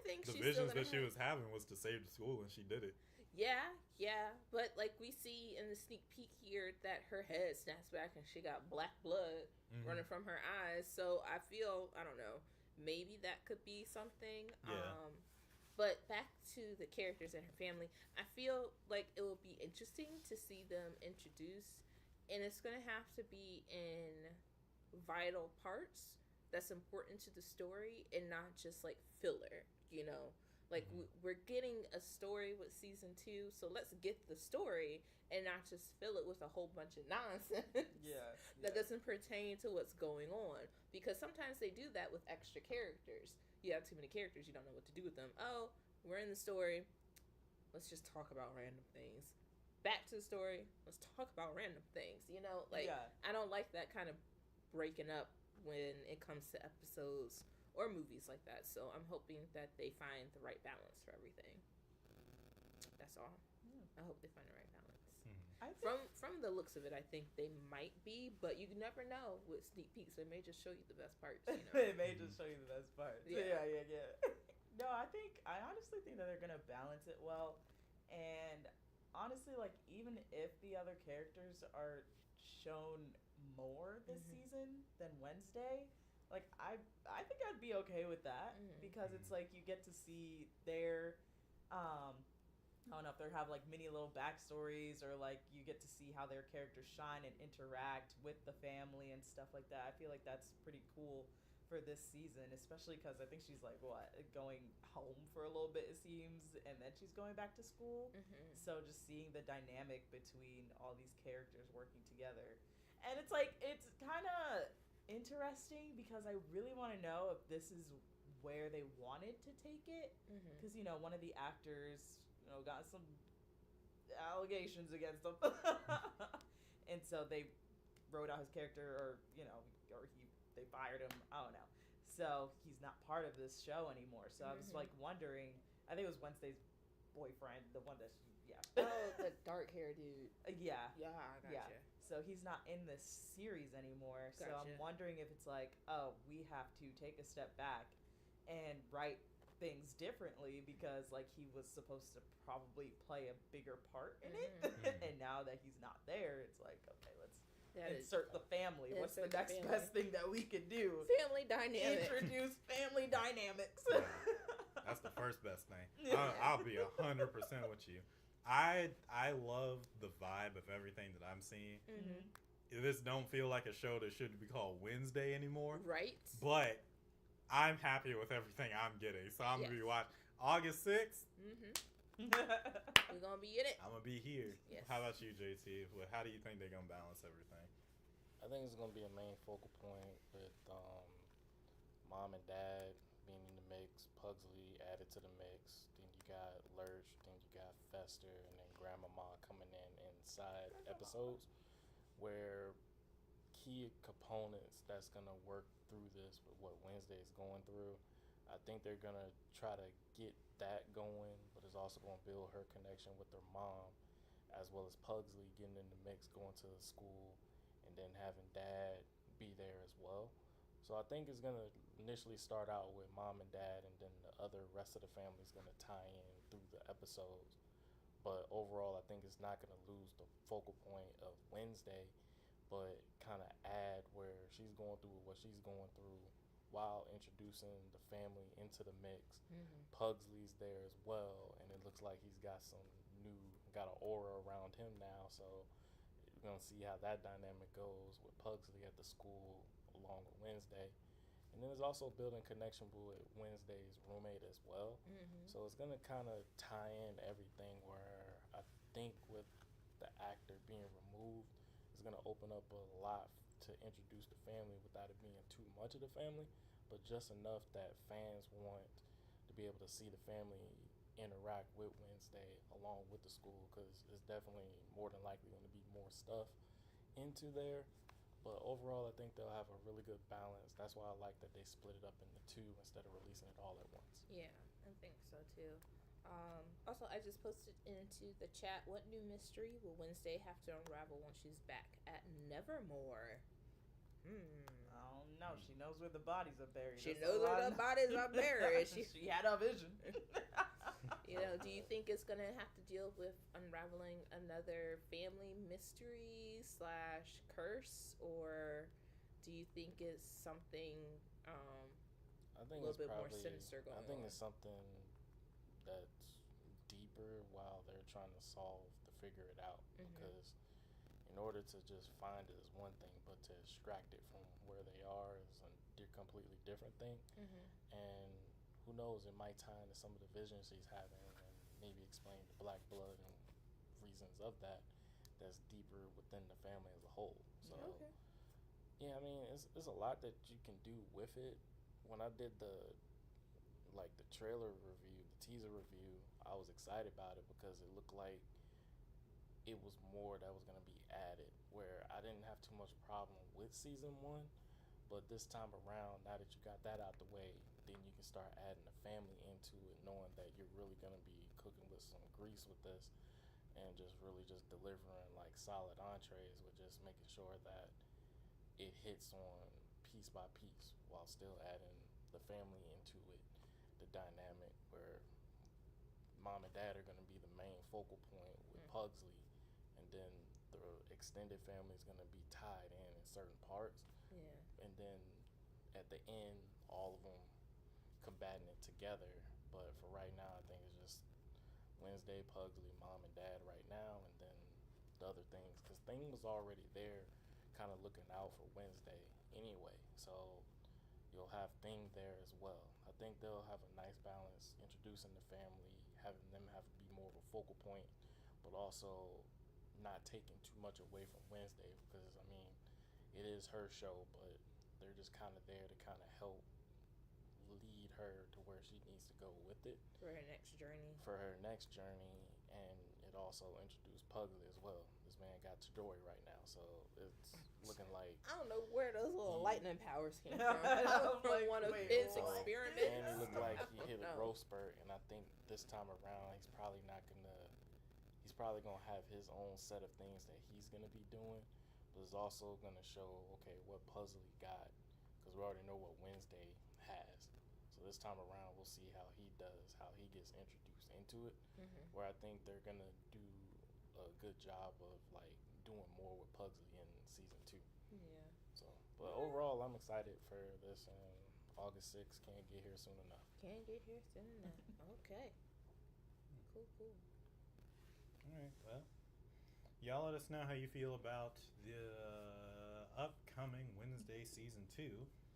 think the she's visions still that she was having was to save the school, and she did it. Yeah, but like we see in the sneak peek here that her head snaps back and she got black blood running from her eyes. So I feel, I don't know, maybe that could be something. Yeah. But back to the characters and her family, I feel like it will be interesting to see them introduced, and it's gonna have to be in vital parts that's important to the story and not just like filler, you know. Like, we're getting a story with season 2, so let's get the story and not just fill it with a whole bunch of nonsense that doesn't pertain to what's going on. Because sometimes they do that with extra characters. You have too many characters, you don't know what to do with them. Oh, we're in the story, let's just talk about random things. Back to the story, let's talk about random things, you know? Like, I don't like that kind of breaking up when it comes to episodes or movies like that. So I'm hoping that they find the right balance for everything. That's all. I hope they find the right balance. From the looks of it, I think they might be, but you never know with sneak peeks. They may just show you the best parts. You know? They may just show you the best parts. Yeah. No, I honestly think that they're gonna balance it well, and honestly, like, even if the other characters are shown more this season than Wednesday, like, I think I'd be okay with that, because it's like you get to see their, I don't know if they have like mini little backstories, or like you get to see how their characters shine and interact with the family and stuff like that. I feel like that's pretty cool for this season, especially because I think she's like going home for a little bit, it seems, and then she's going back to school. So just seeing the dynamic between all these characters working together, and it's like, it's kind of interesting because I really want to know if this is where they wanted to take it, because you know, one of the actors, you know, got some allegations against him and so they wrote out his character, or you know, they fired him, I don't know, so he's not part of this show anymore. So I was like wondering, I think it was Wednesday's boyfriend, the one that oh, the dark hair dude. I Gotcha. So he's not in this series anymore. So I'm wondering if it's like, oh, we have to take a step back and write things differently, because like he was supposed to probably play a bigger part in it. And now that he's not there, it's like, okay, let's insert the family. What's the next best thing that we could do? Family dynamics. Introduce family dynamics. That's the first best thing. I'll be 100% with you. I love the vibe of everything that I'm seeing. This don't feel like a show that should be called Wednesday anymore. Right. But I'm happy with everything I'm getting. So I'm going to be watching August 6th. We're going to be in it. I'm going to be here. Yes. How about you, JT? How do you think they're going to balance everything? I think it's going to be a main focal point with mom and dad being in the mix, Pugsley added to the mix, then you got Lurch, then you got Fester, and then Grandmama coming in side episodes, where key components that's going to work through this with what Wednesday is going through. I think they're going to try to get that going, but it's also going to build her connection with her mom, as well as Pugsley getting in the mix, going to the school, and then having dad be there as well. So I think it's going to initially start out with mom and dad, and then the rest of the family is going to tie in through the episodes. But overall, I think it's not going to lose the focal point of Wednesday, but kind of add where she's going through what she's going through while introducing the family into the mix. Pugsley's there as well, and it looks like he's got got an aura around him now. So we're gonna see how that dynamic goes with Pugsley at the school along with Wednesday. And then there's also building connection with Wednesday's roommate as well. So it's gonna kind of tie in everything where I think with the actor being removed, it's gonna open up a lot to introduce the family without it being too much of the family, but just enough that fans want to be able to see the family interact with Wednesday along with the school, because it's definitely more than likely going to be more stuff into there. But overall, I think they'll have a really good balance. That's why I like that they split it up into two instead of releasing it all at once. Yeah, I think so too. Also, I just posted into the chat, what new mystery will Wednesday have to unravel when she's back at Nevermore? I don't know. She knows where the bodies are buried. She knows where the bodies are buried. She had a vision. Do you think it's gonna have to deal with unraveling another family mystery / curse, or do you think it's something I think a little it's bit more probably, sinister going on? I think it's something that's deeper while they're trying to figure it out. Because in order to just find it is one thing, but to extract it from where they are is a completely different thing. And who knows, it might tie into some of the visions she's having and maybe explain the black blood and reasons of that that's deeper within the family as a whole. So yeah, I mean, it's a lot that you can do with it. When I did the trailer review, the teaser review, I was excited about it because it looked like it was more that was going to be added, where I didn't have too much problem with season 1, but this time around, now that you got that out the way, then you can start adding the family into it, knowing that you're really going to be cooking with some grease with this, and just really just delivering like solid entrees with just making sure that it hits on piece by piece while still adding the family into it, the dynamic where mom and dad are going to be the main focal point with Pugsley, and then the extended family is going to be tied in certain parts, and then at the end all of them combating it together. But for right now, I think it's just Wednesday, Pugsley, mom and dad right now, and then the other things, because Thing was already there kind of looking out for Wednesday anyway, so you'll have Thing there as well. I think they'll have a nice balance introducing the family, having them have to be more of a focal point, but also not taking too much away from Wednesday, because I mean, it is her show, but they're just kind of there to kind of help lead her to where she needs to go with it for her next journey. And it also introduced Pugsley as well. This man got Joy right now, so it's looking like I don't know where those little lightning powers came from one of his experiments. And it looked like he hit a growth spurt, and I think this time around he's probably gonna have his own set of things that he's gonna be doing, but it's also gonna show what Pugsley got, because we already know what Wednesday has. So this time around we'll see how he does, how he gets introduced into it, where I think they're gonna do a good job of like doing more with Pugsley in season 2. Yeah. So, but overall, I'm excited for this, and August 6th can't get here soon enough. Can't get here soon enough. Okay. Cool. Alright, well, y'all let us know how you feel about the upcoming Wednesday season 2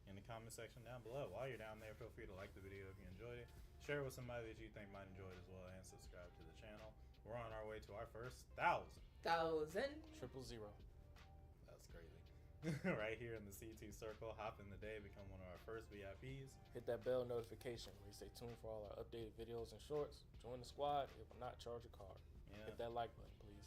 in the comment section down below. While you're down there, feel free to like the video if you enjoyed it, share it with somebody that you think might enjoy it as well, and subscribe to the channel. We're on our way to our first 1,000. 1,000. 000. That's crazy. Right here in the C2 circle, hop in the day, become one of our first VIPs. Hit that bell notification where you stay tuned for all our updated videos and shorts. Join the squad. It will not charge a card. Yeah. Hit that like button, please.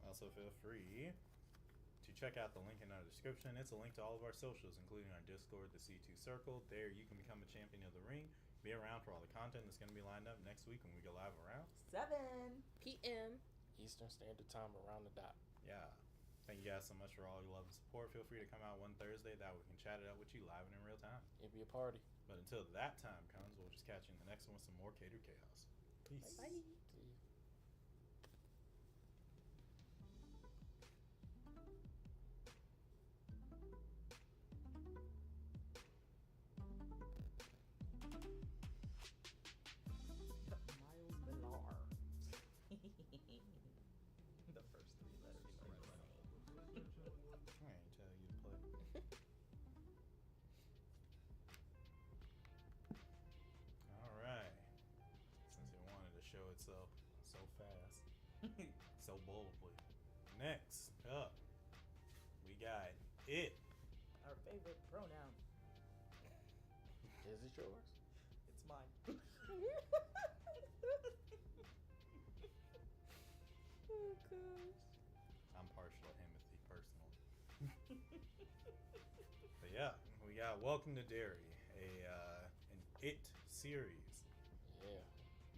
Also, feel free to check out the link in our description. It's a link to all of our socials, including our Discord, the C2 Circle. There you can become a champion of the ring. Be around for all the content that's going to be lined up next week when we go live around 7 p.m. Eastern Standard Time around the dot. Yeah. Thank you guys so much for all your love and support. Feel free to come out one Thursday. That we can chat it up with you live and in real time. It'd be a party. But until that time comes, we'll just catch you in the next one with some more Catered Chaos. Peace. Bye. See you. itself so fast, so boldly. Next up, we got it. Our favorite pronoun. Is it yours? It's mine. Oh gosh. I'm partial to Timothy personally. But yeah, we got Welcome to Derry, an It series. Yeah.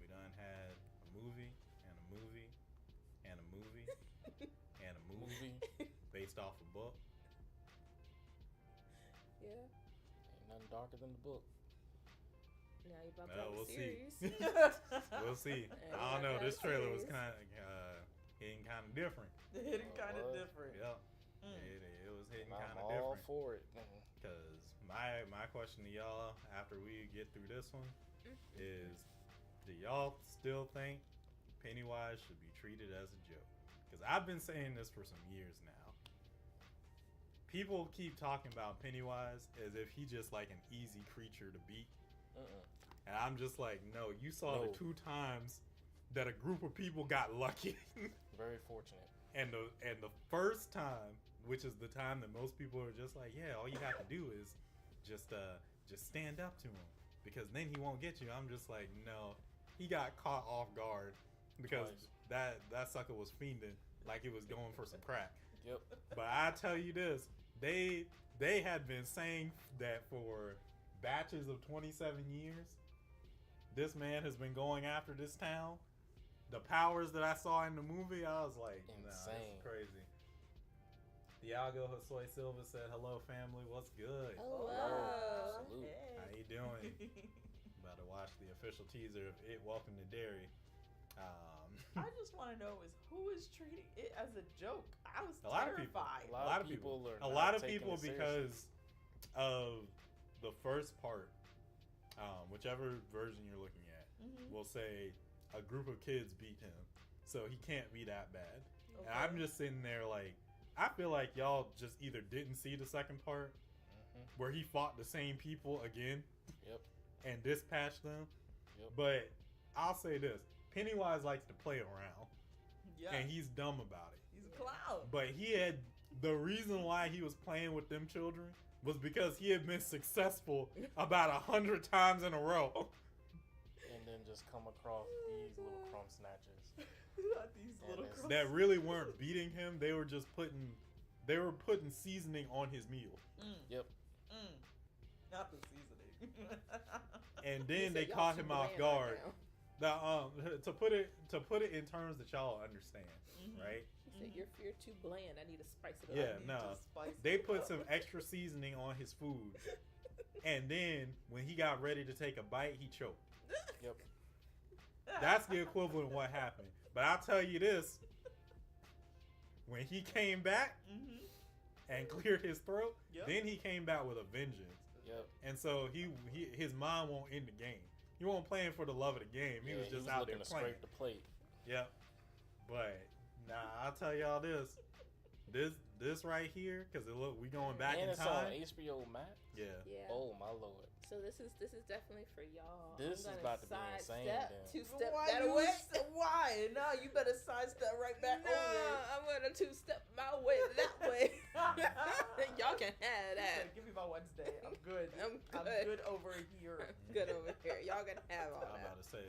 We done had a movie and a movie and a movie and a movie based off a book. Yeah. Ain't nothing darker than the book. Now you about to Well, have a we'll see. series. We'll see. And I don't know. that This trailer was series. kind of hitting kind of different. Hitting kind of what? different. Yep. Mm. It was hitting And kind I'm of all different. for it. Because my question to y'all after we get through this one is, do y'all still think Pennywise should be treated as a joke? Because I've been saying this for some years now. People keep talking about Pennywise as if he just like an easy creature to beat. And I'm just like, no, you saw the 2 times that a group of people got lucky. Very fortunate. And the first time, which is the time that most people are just like, yeah, all you have to do is just stand up to him, because then he won't get you. I'm just like, no, he got caught off guard because that sucker was fiending like it was going for some crack. Yep. But I tell you this, they had been saying that for batches of 27 years. This man has been going after this town. The powers that I saw in the movie, I was like, nah, this Insane. is crazy. Diago Josue Silva said, hello family, what's good? Hello. Salute. Hey. How you doing? About to watch the official teaser of It Welcome to Derry. I just want to know who is treating it as a joke. I was A lot of people. terrified. A lot of people are A not lot of taking people it seriously. because of the first part, whichever version you're looking at, will say a group of kids beat him, so he can't be that bad. Okay. And I'm just sitting there like, I feel like y'all just either didn't see the second part where he fought the same people again Yep. and dispatched them. Yep. But I'll say this, Pennywise likes to play around, Yeah. and he's dumb about it. He's a clown. But he had, the reason why he was playing with them children was because he had been successful about 100 times in a row. And then just come across these little crumb snatchers. Not these Yeah, little that's- crumbs. That really weren't beating him. They were just putting seasoning on his meal. Yep. Not the seasoning. And He then said, they "Y'all caught too him off bland guard. right now." Now, to put it in terms that y'all understand, right? He said, you're too bland. I need to spice it up. Yeah, need no. to spice They it put up. some extra seasoning on his food, and then when he got ready to take a bite, he choked. Yep. That's the equivalent of what happened. But I'll tell you this: when he came back and cleared his throat, Yep. then he came back with a vengeance. Yep. And so his mind won't end the game. He wasn't playing for the love of the game. He Yeah, was just out there looking to playing. scrape the plate. Yep. But I'll tell y'all this right here, because we going back And in it's time. on HBO Max. Yeah. Yeah. Oh my lord. So this is definitely for y'all. This I'm is gonna about to be insane sidestep, then. two-step Why that you away. Why? No, you better sidestep right back No, over I'm gonna two-step my way that way. Y'all can have there. that. Give me my Wednesday. I'm good. I'm I'm good. good over here. Good over here. Y'all can have all I'm that. about to say,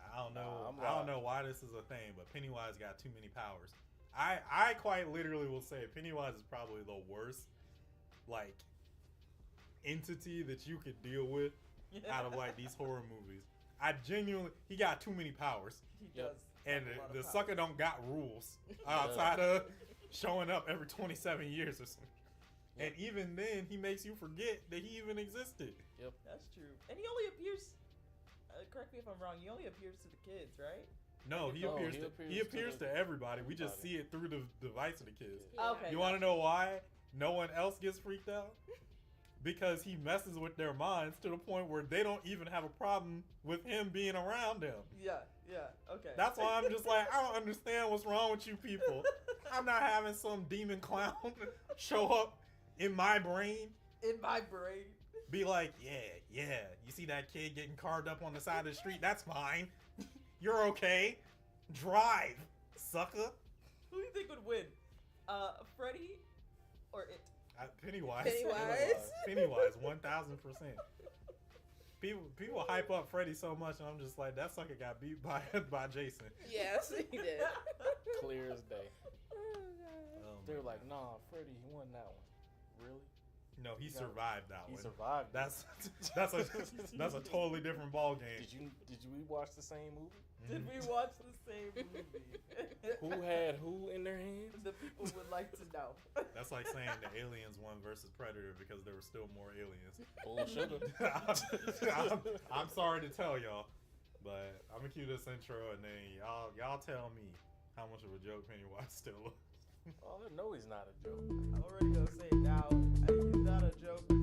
I don't know. I'm I don't right. know why this is a thing, but Pennywise got too many powers. I quite literally will say Pennywise is probably the worst, like, entity that you could deal with out of like these horror movies. He got too many powers, He Yep. does. and have a lot of the power. sucker don't got rules outside of showing up every 27 years or something. And even then, he makes you forget that he even existed. That's true. And he only appears. Correct me if I'm wrong. He only appears to the kids, right? No, he No, appears. he He appears appears to to everybody. We just everybody. see it through the device of the kids. Yeah. Okay. You want to know why no one else gets freaked out? Because he messes with their minds to the point where they don't even have a problem with him being around them. Yeah. Okay. That's why I'm just like, I don't understand what's wrong with you people. I'm not having some demon clown show up in my brain, in my brain. be like, yeah, you see that kid getting carved up on the side of the street? That's fine. You're okay. Drive, sucker. Who do you think would win? Freddy or it? Pennywise. Pennywise. Pennywise, 1000%. People hype up Freddy so much, and I'm just like, that sucker got beat by Jason. Yes, he did. Clear as day. Oh, God. They were like, nah, Freddy, he won that one. Really? No, he survived that He one. survived. That's a totally different ball game. Did you watch the same movie? Did we watch the same movie? Who had who in their hands? The people would like to know. That's like saying the aliens won versus Predator because there were still more aliens. Bullshit. I'm sorry to tell y'all, but I'm gonna cue this intro and then y'all tell me how much of a joke Pennywise still was. Oh, no, he's not a joke. I'm already gonna say it now. He's not a joke. I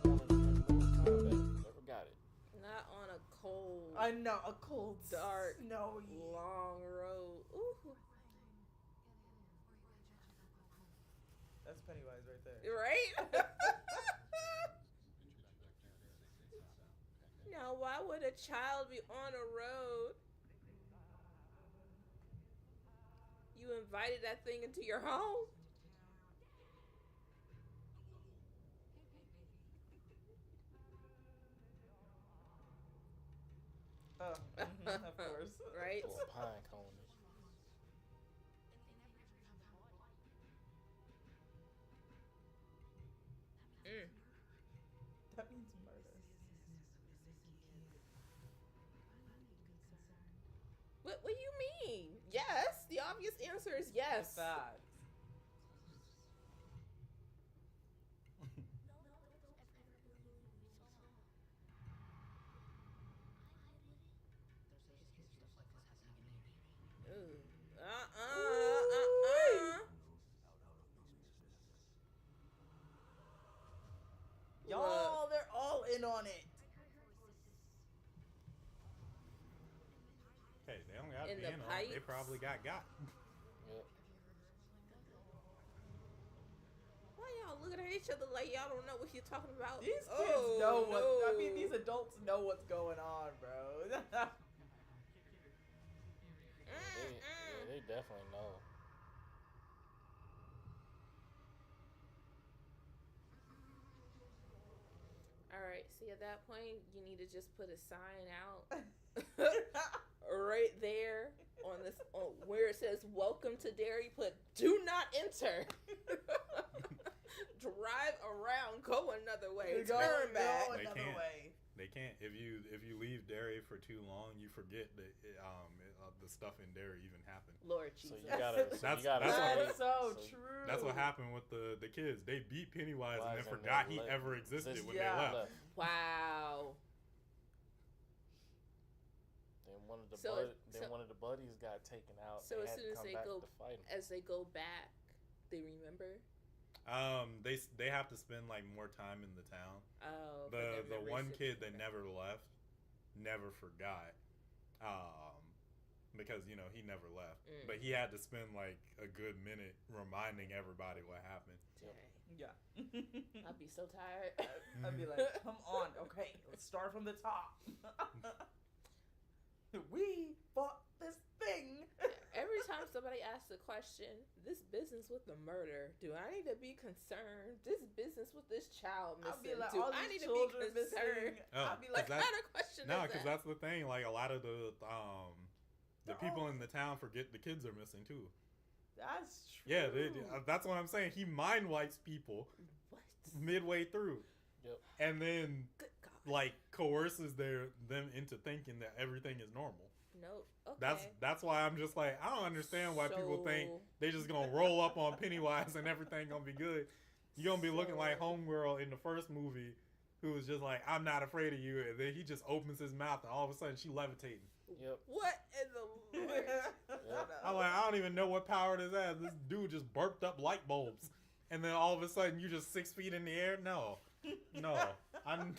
wanted to win Mortal Kombat. Never got it. Not on a cold, I know, a cold, dark, snowy. long road. Ooh. That's Pennywise right there. Right? Now, why would a child be on a road? You invited that thing into your home? Of course. Right? Or a pine cone. Mm. That means murder. What do you mean? Yes. The obvious answer is yes. Facts. Ooh. Y'all, they're all in on it. Hey, they don't got to In be the in on it. They pipes. probably got. Yep. Why y'all looking at each other like y'all don't know what you're talking about? These kids know what. I no. mean, these adults know what's going on, bro. They definitely know. Alright, see at that point, you need to just put a sign out right there on this where it says welcome to Derry, put do not enter. Drive around, go another way, turn back. They can't. They can't. If you leave Derry for too long, you forget that the stuff in Derry even happened. Lord So Jesus. you gotta. That's so true. That's what happened with the kids. They beat Pennywise and then And forgot then he ever existed when Yeah. they left. Wow. Then one of the So- one of the buddies got taken out. So They as had soon to as come they back go to fight him. as they go back, they remember. They have to spend like more time in the town. Oh, The one kid that never left, never forgot, because he never left. Mm. But he had to spend like a good minute reminding everybody what happened. Yeah. I'd be so tired. I'd be like, come on, okay, let's start from the top. We fought this thing. Every time somebody asks a question, this business with the murder, do I need to be concerned? This business with this child I'll missing, be like, do all I these need to be children concerned? missing. Oh, I'll be What like, that- kind of question No, is because that? that's the thing. Like a lot of the They're people all- in the town forget the kids are missing too. that's true. Yeah, that's what I'm saying. He mind wipes people What? midway through, Yep. and then Good God. like coerces them into thinking that everything is normal. No. Okay. That's why I'm just like, I don't understand why people think So- they just gonna roll up on Pennywise and everything gonna be good. You're gonna be looking like So- Homegirl in the first movie, who was just like, I'm not afraid of you, and then he just opens his mouth and all of a sudden she levitating. Yep. What in the Lord? I'm like, I don't even know what power this has. This dude just burped up light bulbs, and then all of a sudden you just 6 feet in the air. No, I'm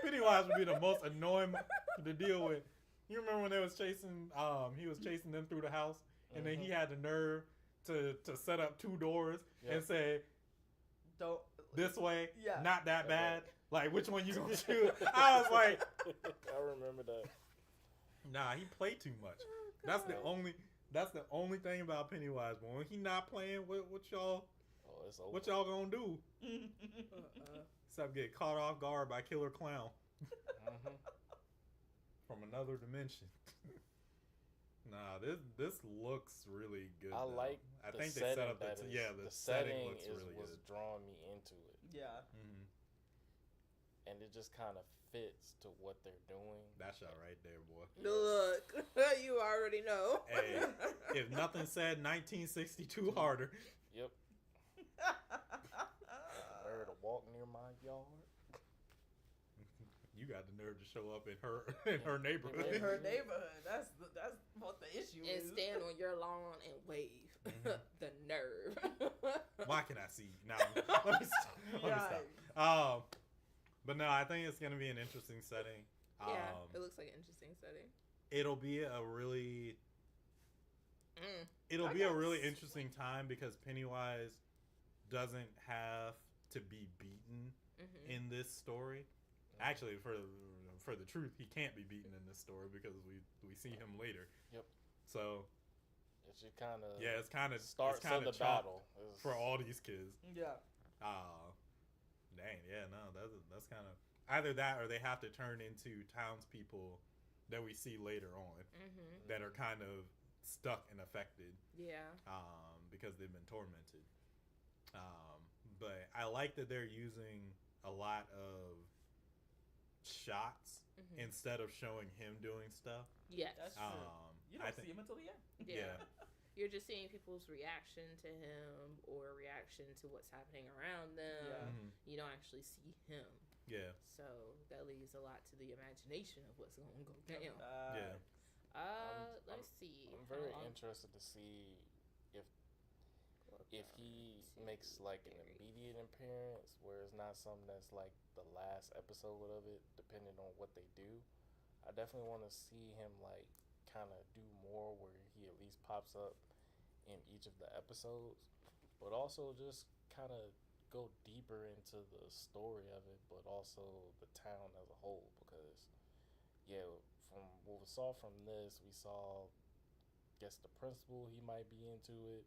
Pennywise would be the most annoying to deal with. You remember when they was chasing? He was chasing them through the house, and then he had the nerve to set up 2 doors Yep. and say, Don't. "This way, Yeah. not that bad." Like, which one you gonna choose? I was like, I remember that. nah, he played too much. That's the only thing about Pennywise. But when he not playing, what y'all? Oh, it's over. What y'all gonna do? Uh-uh. Except get caught off guard by Killer Clown Mm-hmm. from another dimension. Nah, this looks really good. I though. like. I The think they setting set up that the is- yeah the setting looks really was good. drawing me into it, Yeah. Mm-hmm. and it just kind of fits to what they're doing. That shot right there, boy. Look, you already know. Hey, if nothing said 1962 harder. Yep. Her to walk near my yard. You got the nerve to show up in her neighborhood. In her neighborhood. That's what the issue And is. stand on your lawn and wave. Mhm. The nerve. Why can I see? Now let me stop. But no, I think it's gonna be an interesting setting. Yeah, it looks like an interesting setting. It'll be a really Mm. it'll I be a got really s- interesting time because Pennywise doesn't have to be beaten Mm-hmm. in this story. Actually, for the truth, he can't be beaten in this story because we see him later. Yep. So It should kind of yeah, starts it's kind of of the battle It's- for all these kids. Yeah. Dang, yeah, no, that's kind of either that or they have to turn into townspeople that we see later on Mm-hmm. that are kind of stuck and affected Yeah. because they've been tormented. But I like that they're using a lot of shots Mm-hmm. instead of showing him doing stuff. Yes. That's true. You I don't think see him until the end. Yeah. You're just seeing people's reaction to him or reaction to what's happening around them. Yeah. Mhm. You don't actually see him. Yeah. So that leaves a lot to the imagination of what's going to go down. Yeah. Let's see. I'm very How long- interested to see if he makes like an immediate appearance where it's not something that's like the last episode of it, depending on what they do. I definitely want to see him like kind of do more where he at least pops up in each of the episodes, but also just kind of go deeper into the story of it, but also the town as a whole. Because yeah, from what we saw from this, we saw, guess the principal, he might be into it.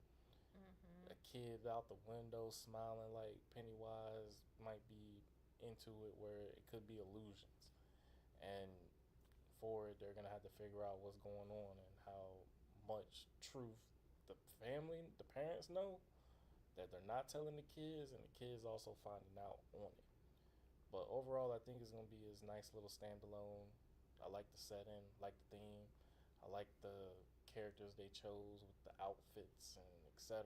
Mhm. A kid out the window smiling like Pennywise might be into it, where it could be illusions. And for it, they're gonna have to figure out what's going on and how much truth the parents know that they're not telling the kids, and the kids also finding out on it. But overall, I think it's gonna be his nice little standalone. I like the setting, like the theme. I like the characters they chose with the outfits and etc.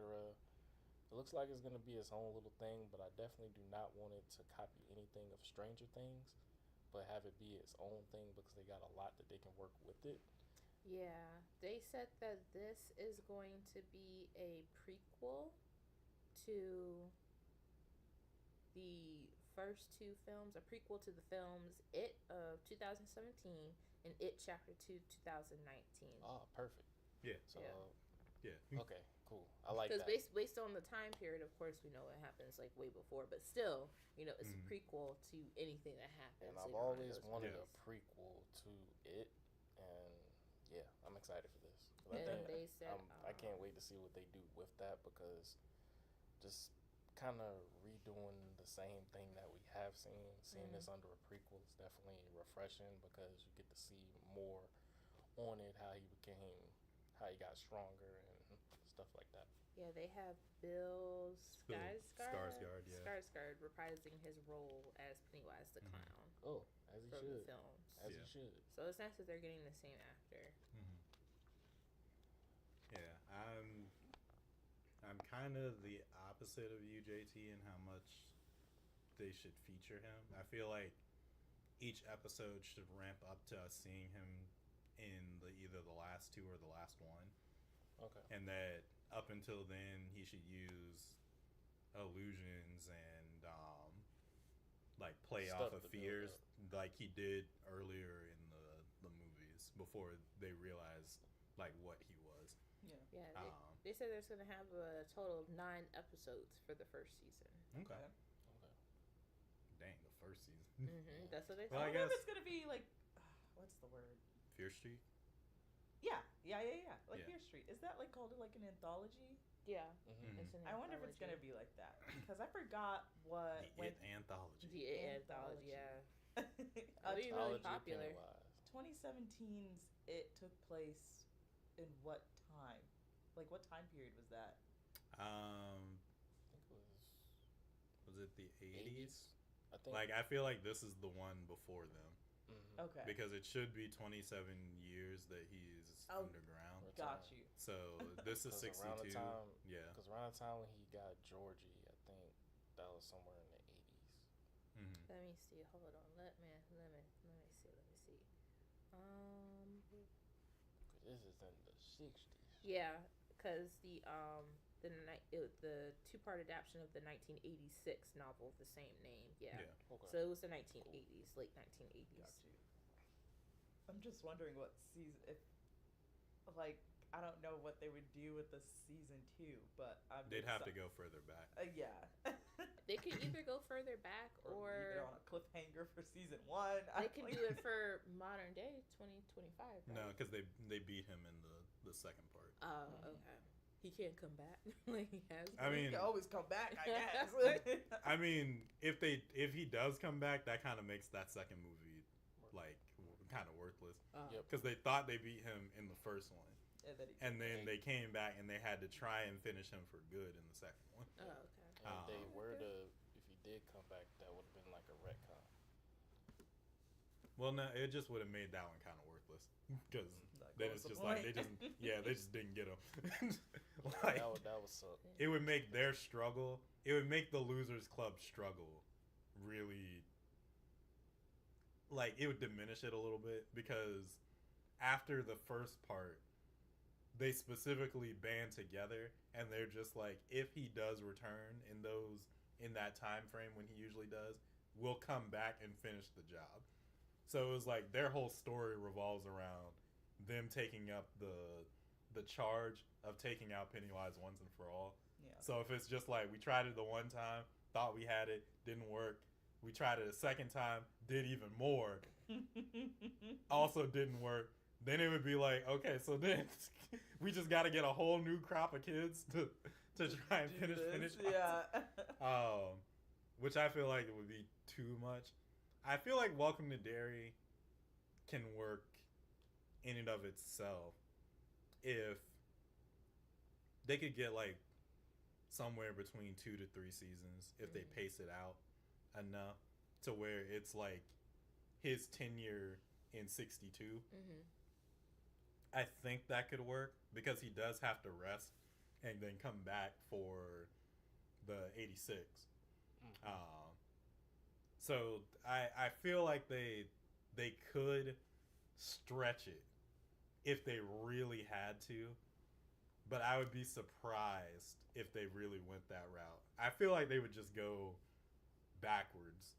It looks like it's gonna be its own little thing, but I definitely do not want it to copy anything of Stranger Things, but have it be its own thing because they got a lot that they can work with it. Yeah, they said that this is going to be a prequel to the first two films, a prequel to the films It of 2017 and It Chapter 2 2019. Ah, perfect. Yeah. So Yeah. okay, cool. I like Because that. based on the time period, of course, we know it happens like way before, but still, it's Mhm. a prequel to anything that happens. And I've in one of always those wanted movies. a prequel to it, and yeah, I'm excited for this. 'Cause And they said, I can't wait to see what they do with that, because just kind of redoing the same thing that we have seeing this under a prequel is definitely refreshing, because you get to see more on it, how he got stronger and stuff like that. Yeah, they have Bill Skarsgård, yeah. Skarsgård reprising his role as Pennywise the Mhm. Clown Oh, as he from the should, films. as Yeah. he should. So it's nice that they're getting the same actor. Yeah, I'm kind of the opposite of you, JT, in how much they should feature him. I feel like each episode should ramp up to us seeing him in either the last two or the last one, Okay. and that up until then he should use illusions and like play Stuff off of to build fears up. like he did earlier in the movies before they realized like what he was. Yeah. Yeah, Um, they said there's going to have a total of 9 episodes for the first season. Okay. Okay. Dang, the first season. That's what they Well, said. I I wonder if guess- it's gonna be like, what's the word? Fear Street. Yeah. Like Yeah. Fear Street. Is that like called like an anthology? Yeah. Mhm. It's an I wonder if it's gonna anthology. be like that because I forgot what The It Anthology. The anthology, yeah. Uh, It'd be really Anthology popular. Pennywise. 2017's It took place in what time? Like what time period was that? I think it Was it the 80s? I think. Like, I feel like this is the one before them Okay. because it should be 27 years that he's Oh. underground. Got you. So this is 'Cause around the 62. time- Yeah. Because around the time when he got Georgie, I think that was somewhere in the 80s. Let me see. Hold on. Let me see. Because this is in the 60s. Yeah, because the two-part adaptation of the 1986 novel of the same name. Yeah. Okay. So it was the 1980s, late 1980s. Got you. I'm just wondering what season if like I don't know what they would do with the season 2, but They'd have to go further back. Yeah. They could either go further back or leave it or on a cliffhanger for season 1. they can do it for modern day 2025. Right? No, because they beat him in the second part. Oh, okay. He can't come back. Like he has. I mean, he can always come back, I guess. I mean, if he does come back, that kind of makes that second movie like kind of worthless Yep. because they thought they beat him in the first one, and then and then they came back and they had to try and finish him for good in the second one. Oh, okay. And if they Um, were to, if he did come back, that would have been like a retcon. Well, no, it just would have made that one kind of worthless because Like, then what's it's the just like they point? just didn't get him. Like, That was so. it would make their struggle. It would make the Losers Club struggle really. Like, it would diminish it a little bit because after the first part, they specifically band together and they're just like, if he does return in that time frame when he usually does, we'll come back and finish the job. So it was like their whole story revolves around them taking up the charge of taking out Pennywise once and for all. yeah. So if it's just like we tried it the one time, thought we had it, didn't work. We tried it a second time, did even more, also didn't work. Then it would be like, okay, so then we just got to get a whole new crop of kids to try and Do finish. this, yeah. Which I feel like it would be too much. I feel like Welcome to Derry can work in and of itself if they could get like somewhere between 2 to 3 seasons if they pace it out enough to where it's like his tenure in 62. I think that could work because he does have to rest and then come back for the 86. So I feel like they could stretch it if they really had to, but I would be surprised if they really went that route. I feel like they would just go backwards,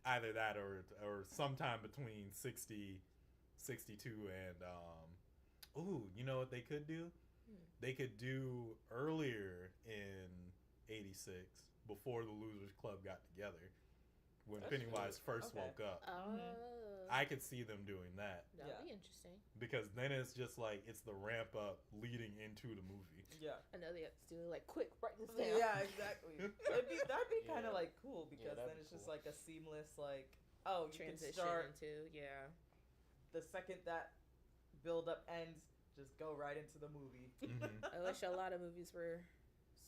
either that or sometime between 60, 62 and you know what they could do? They could do earlier in 86 before the Losers Club got together when That's Pennywise true. first Okay. woke up. Oh. I could see them doing that That'd Yeah. be interesting. because then it's just like it's the ramp up leading into the movie. Yeah. I know they have to do like quick write this down. Yeah, exactly. that'd be kind of Yeah. like cool because that'd then be it's just cool. like a seamless like you can Transition start into the second that build up ends, just go right into the movie. I wish a lot of movies were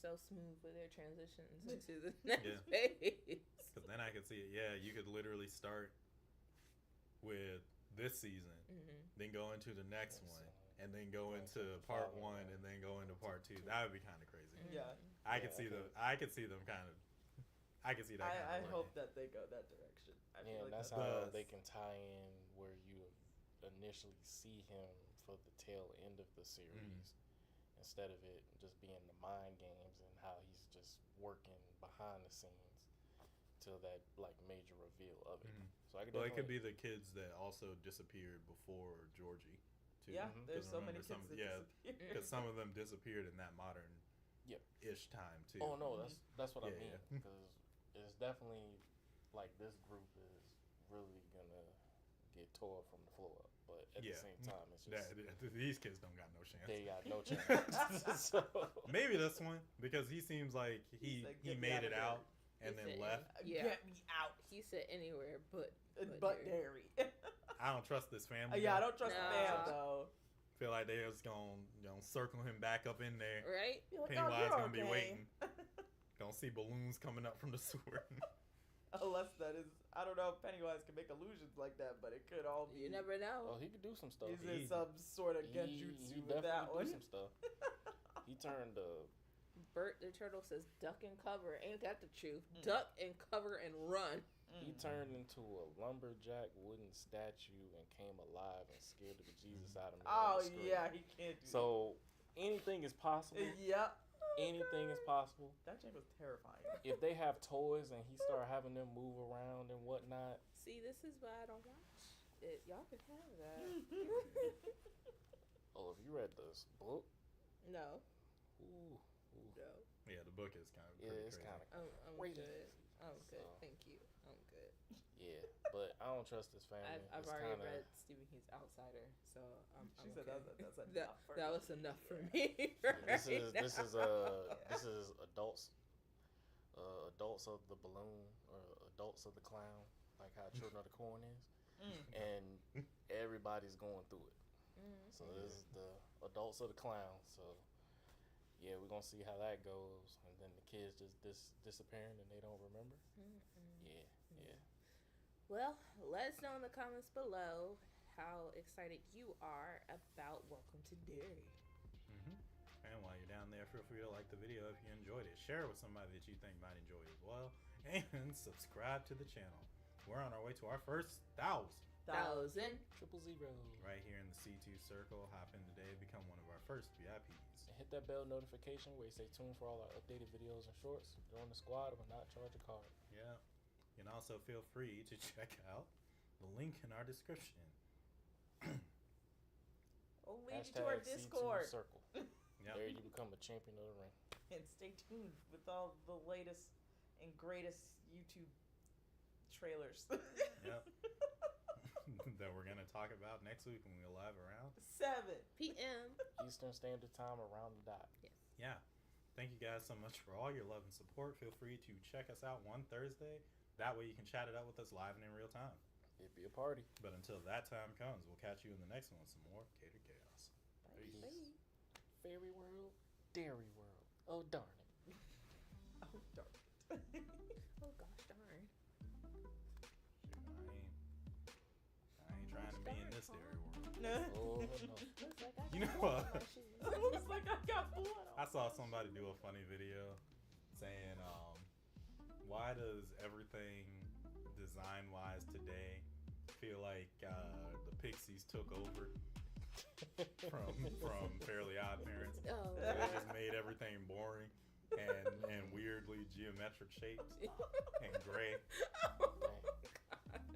so smooth with their transitions into the next phase. Because then I could see it. Yeah, you could literally start with this season, then go into the next one, and then go into part 1, and then go into part 2. That would be kind of crazy. Yeah. I could see them. I could see them kind of. I could see that. I kind of hope that they go that direction. I Yeah, feel and like that's that how does. they can tie in where you initially see him for the tail end of the series, instead of it just being the mind games and how he's just working behind the scenes till that like major reveal of it. So I could Well, it could definitely- be the kids that also disappeared before Georgie, too. Yeah, there's 'Cause so many remember kids that disappear. because some of them disappeared in that modern Yep. ish time too. Oh no, that's what I Yeah, mean yeah. because it's definitely like this group is really gonna get tore from the floor up. But at the same time, it's just these kids don't got no chance. they got no chance. So Maybe this one because he seems like he made it out and then left. Yeah. Get me out. He said anywhere but Dairy. I don't trust this family. Yeah, I don't trust the Nah. fam though. Feel like they're just gonna circle him back up in there. right. You're like, Pennywise you're gonna be okay. waiting. Gonna see balloons coming up from the sewer. Unless that is, I don't know if Pennywise can make illusions like that, but it could all be. You never know. he could do some stuff. He's in some sort of genjutsu with that definitely one. do some stuff. He turned Bert the turtle says duck and cover. Ain't that the truth? Duck and cover and run. he turned into a lumberjack wooden statue and came alive and scared the bejesus out of me. Oh on the screen. yeah, he can't do So anything is possible. that. Yep. Anything is possible. That chick was terrifying. If they have toys and he start having them move around and whatnot, See, this is why I don't watch it. Y'all can have that. oh, if you read this book, No. ooh, No. Yeah, the book is kind of yeah, it's kind of I'm crazy. good. I'm good. So- Thank you. I'm good. yeah, but I don't trust this family. I've It's already kinda, read Stephen King's Outsider, so I'm She said okay. that's enough. for That her. was enough for me. This right is now. this is adults of the balloon or adults of the clown, like how Children of the Corn is, and everybody's going through it. So this is the adults of the clown. So yeah, we're gonna see how that goes, and then the kids just disappearing and they don't remember. Yeah. Well, let us know in the comments below how excited you are about Welcome to Derry. And while you're down there, feel free to like the video if you enjoyed it. Share it with somebody that you think might enjoy it as well. And subscribe to the channel. We're on our way to our first 1,000. 1,000. 000. Right here in the C2 circle. Hop in today, become one of our first VIPs. And hit that bell notification where you stay tuned for all our updated videos and shorts. Join the squad and will not charge a card. Yeah. And also feel free to check out the link in our description. We'll lead you to our Hashtag Discord. C2 circle. Yep. There you become a champion of the ring. And stay tuned with all the latest and greatest YouTube trailers. Yep. That we're going to talk about next week when we're live around 7 PM. Eastern Standard Time around the dot. Yes. Yeah. Thank you guys so much for all your love and support. Feel free to check us out one Thursday. That way you can chat it up with us live and in real time. It'd be a party. But until that time comes, we'll catch you in the next one with some more Catered Chaos. Peace. Bye. Fairy world, dairy world. Oh darn it. Oh, darn. Oh gosh darn. Shoot, I ain't trying to be in this dairy world. Oh no. Looks like I You know got blood what? on my shoes. It looks like I got blood on. I saw somebody do a funny video saying, why does everything design-wise today feel like the Pixies took over from Fairly Odd Parents? Oh. They just made everything boring and weirdly geometric shapes and gray.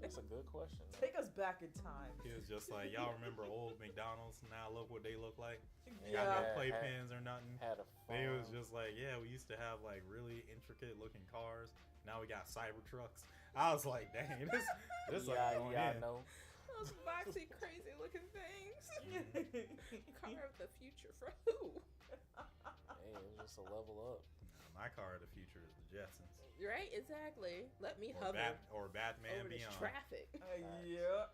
That's a good question. Man. Take us back in time. He was just like, y'all remember old McDonald's? Now look what they look like. Yeah. Got no Yeah. playpens or nothing. Had a They was farm. just like, yeah, we used to have like really intricate looking cars. Now we got Cybertrucks. I was like, dang, this like going I in. know. Those boxy, crazy looking things. Car of the future for who? Hey, it was just a level up. My car of the future is the Jetsons. Right? Exactly. Let me Or, hover or Batman over this Beyond. traffic. Yep.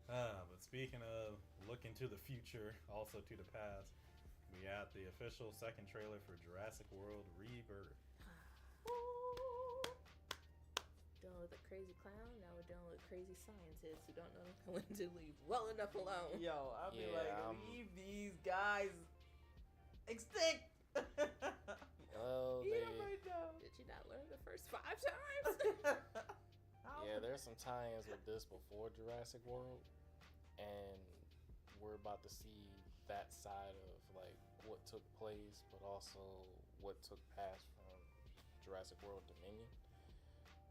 But speaking of looking to the future, also to the past, we got the official second trailer for Jurassic World Rebirth. Dealing with a crazy clown, now we're dealing with crazy scientists who don't know when to leave well enough alone. Yo, I'll be Yeah, like, leave these guys extinct. Well, Eat they, 'em right now. Did you not learn the first 5 times? yeah, there's some tie-ins with this before Jurassic World, and we're about to see that side of like what took place, but also what took past from Jurassic World Dominion.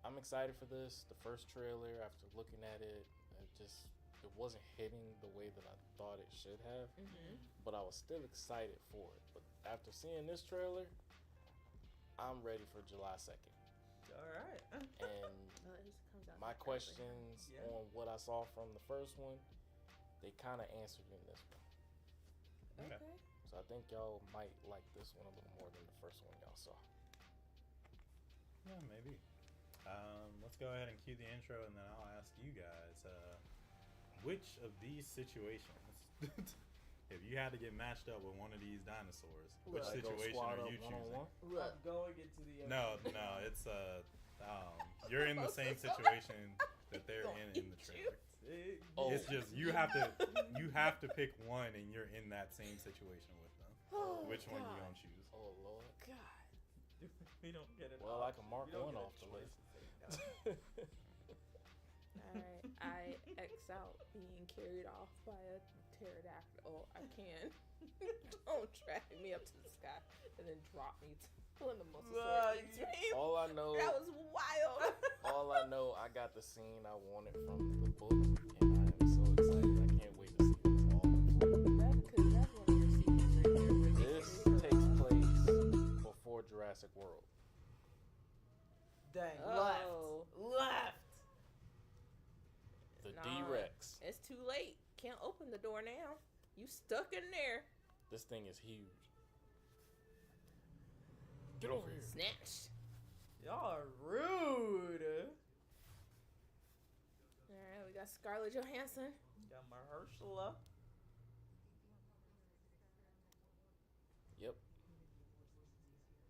I'm excited for this. The first trailer, after looking at it, it wasn't hitting the way that I thought it should have, but I was still excited for it. But after seeing this trailer, I'm ready for July 2nd. All right. And Well, it just comes out my to questions Yeah. on what I saw from the first one, they kind of answered in this one. Okay. So I think y'all might like this one a little more than the first one y'all saw. Yeah, maybe. Let's go ahead and cue the intro, and then I'll ask you guys, which of these situations, if you had to get matched up with one of these dinosaurs, which Look. situation are you choosing? Look. I'm going into the. No, it's you're in the same situation that they're in the trailer. Oh. It's just you have to pick one, and you're in that same situation with them. Oh, Which one you God. gonna choose? Oh Lord. God. We don't get it. Well, I can mark one off the list. Alright, I X out being carried off by a pterodactyl. I can. Don't drag me up to the sky and then drop me to the mosasaur eats me. All I know, That was wild. all I know, I got the scene I wanted from the book, and I am so excited. I can't wait to see this all unfold. Because that's one of your secrets right there. where they This say- takes place before Jurassic World. Dang, Oh. left. The Nah. D-Rex. It's too late. Can't open the door now. You stuck in there. This thing is huge. Get over here. Snatched. Y'all are rude. Alright, we got Scarlett Johansson. Got Mahershala. Yep.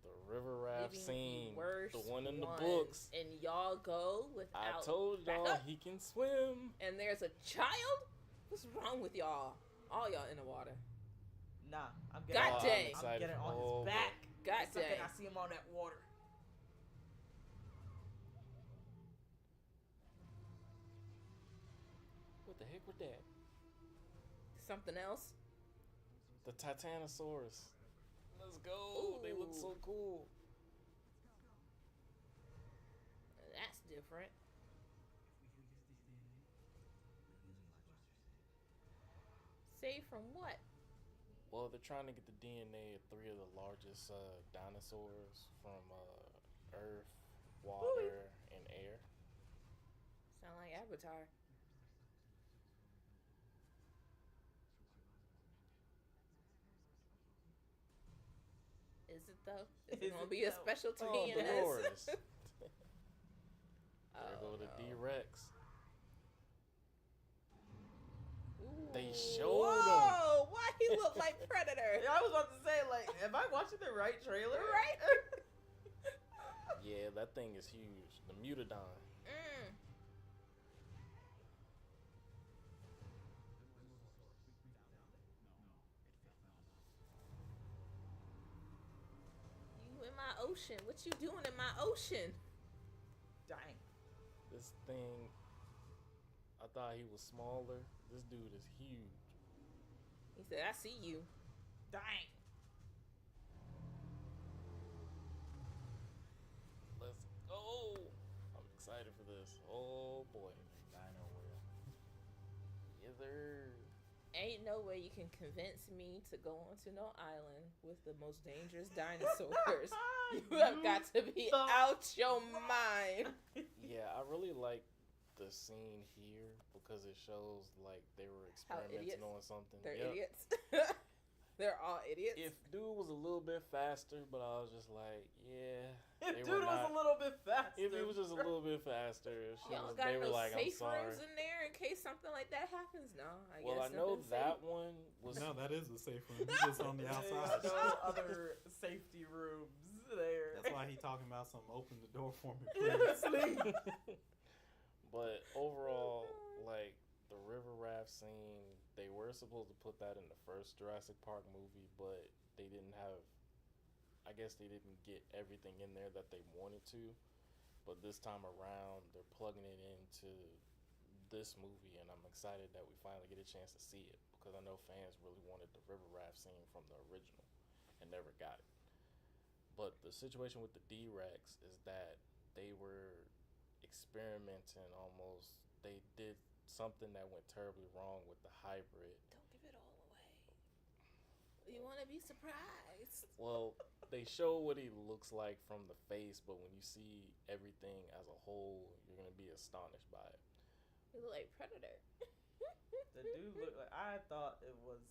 The river raft Maybe scene. worst The one in the one. books. And y'all go without I told y'all backup. he can swim. And there's a child? What's wrong with y'all? All y'all in the water. Nah, I'm getting. God I'm dang. I'm excited getting for on all his back. God The second dang. I see him on that water. What the heck with that? Something else? The Titanosaurus. Let's go. They look so cool. That's different. Save from what? Well, they're trying to get the DNA of 3 of the largest dinosaurs from Earth, water, and air. Sound like Avatar. Is it though? Is Is it gonna it be a though? specialty Oh, in this? Dolores. There Oh, go the no. D-Rex. They Ooh. showed him. Whoa! Why he look like Predator? I was about to say, like, am I watching the right trailer? Right? Yeah, that thing is huge. The Mutodon. Mm. You in my ocean? What you doing in my ocean? Dang. This thing, I thought he was smaller. This dude is huge. He said, "I see you." Dang. Let's go. I'm excited for this. Oh boy. Dino World. Yes, sir. Ain't no way you can convince me to go onto no island with the most dangerous dinosaurs. You have got to be thought out your mind. Yeah, I really like the scene here because it shows like they were How experimenting idiots. on something. They're Yep. idiots. They're all idiots. If dude was a little bit faster, but I was just like, yeah. If they dude were was not- a little bit faster. If he was just a little bit faster, Y'all they got were no like, I'm safe sorry. rooms in there in case something like that happens? No, I Well, I guess know nothing's that safe. one was. No, that is the safe room. He's just on the outside. There's no other safety rooms there. That's why he talking about some open the door for me, please. But overall, like the river raft scene, they were supposed to put that in the first Jurassic Park movie, but they didn't have. I guess they didn't get everything in there that they wanted to. But this time around, they're plugging it into this movie, and I'm excited that we finally get a chance to see it because I know fans really wanted the river raft scene from the original and never got it. But the situation with the D-Rex is that they were experimenting almost. They did something that went terribly wrong with the hybrid. Don't give it all away. You want to be surprised. Well, they show what he looks like from the face, but when you see everything as a whole, you're gonna be astonished by it. You look like Predator. The dude looked like, I thought it was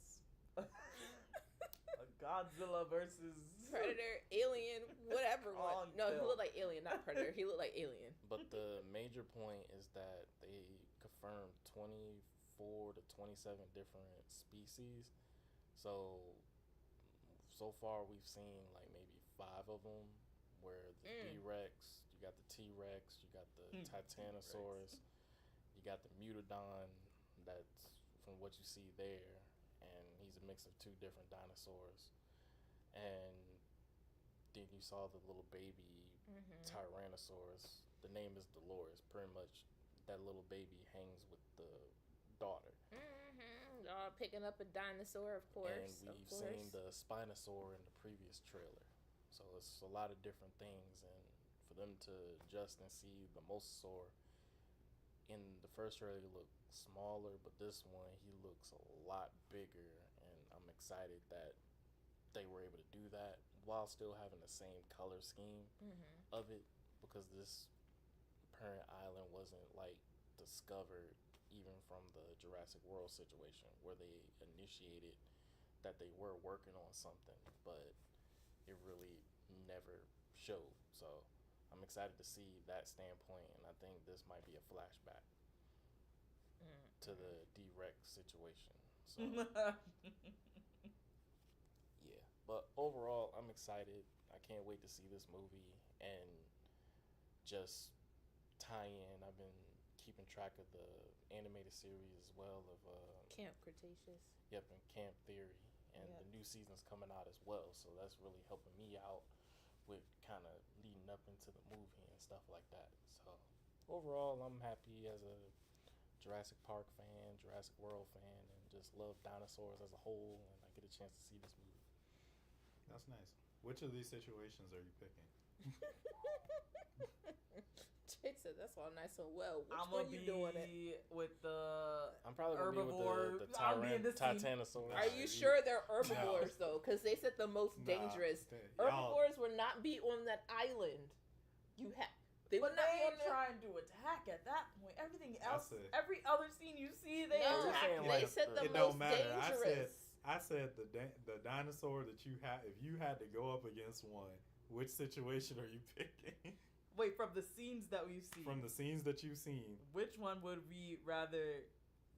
a Godzilla versus Predator, Alien, whatever one. On No, he film. looked like Alien, not Predator. He looked like Alien. But the major point is that they confirmed 24 to 27 different species. So far we've seen like maybe 5 of them. Where the D-Rex, you got the T-Rex, you got the Titanosaurus, you got the Mutodon. That's from what you see there, and he's a mix of 2 different dinosaurs. And then you saw the little baby Tyrannosaurus. The name is Dolores. Pretty much, that little baby hangs with the daughter. Picking up a dinosaur, of course. And we've seen the Spinosaur in the previous trailer. So it's a lot of different things, and for them to adjust and see the Mosasaur in the first trailer, he looked smaller, but this one he looks a lot bigger, and I'm excited that they were able to do that while still having the same color scheme of it, because this parent island wasn't like discovered even from the Jurassic World situation where they initiated that they were working on something, but it really never showed. So I'm excited to see that standpoint, and I think this might be a flashback to the D-Rex situation. So yeah, but overall, I'm excited. I can't wait to see this movie and just tie in. I've been keeping track of the animated series as well of Camp Cretaceous. Yep, and Camp Theory, and the new season's coming out as well. So that's really helping me out with kind of leading up into the movie and stuff like that. So overall, I'm happy as a Jurassic Park fan, Jurassic World fan, and just love dinosaurs as a whole, and I get a chance to see this movie. That's nice. Which of these situations are you picking? Jake said that's all nice and well. Which I'm one gonna you be doing it? with the I'm probably gonna herbivore. be with I'll be in the scene. Titanosaurus. Are you sure they're herbivores though? Because they said the most dangerous. Herbivores will not be on that island. You have. They would But not they be on ain't the. trying to attack at that point. Everything else, it. every other scene you see, they No, attack. saying, they like, said the it most don't matter. dangerous. I said the dinosaur that you had. If you had to go up against one, which situation are you picking? Wait, from the scenes that we've seen. From the scenes that you've seen, which one would we rather?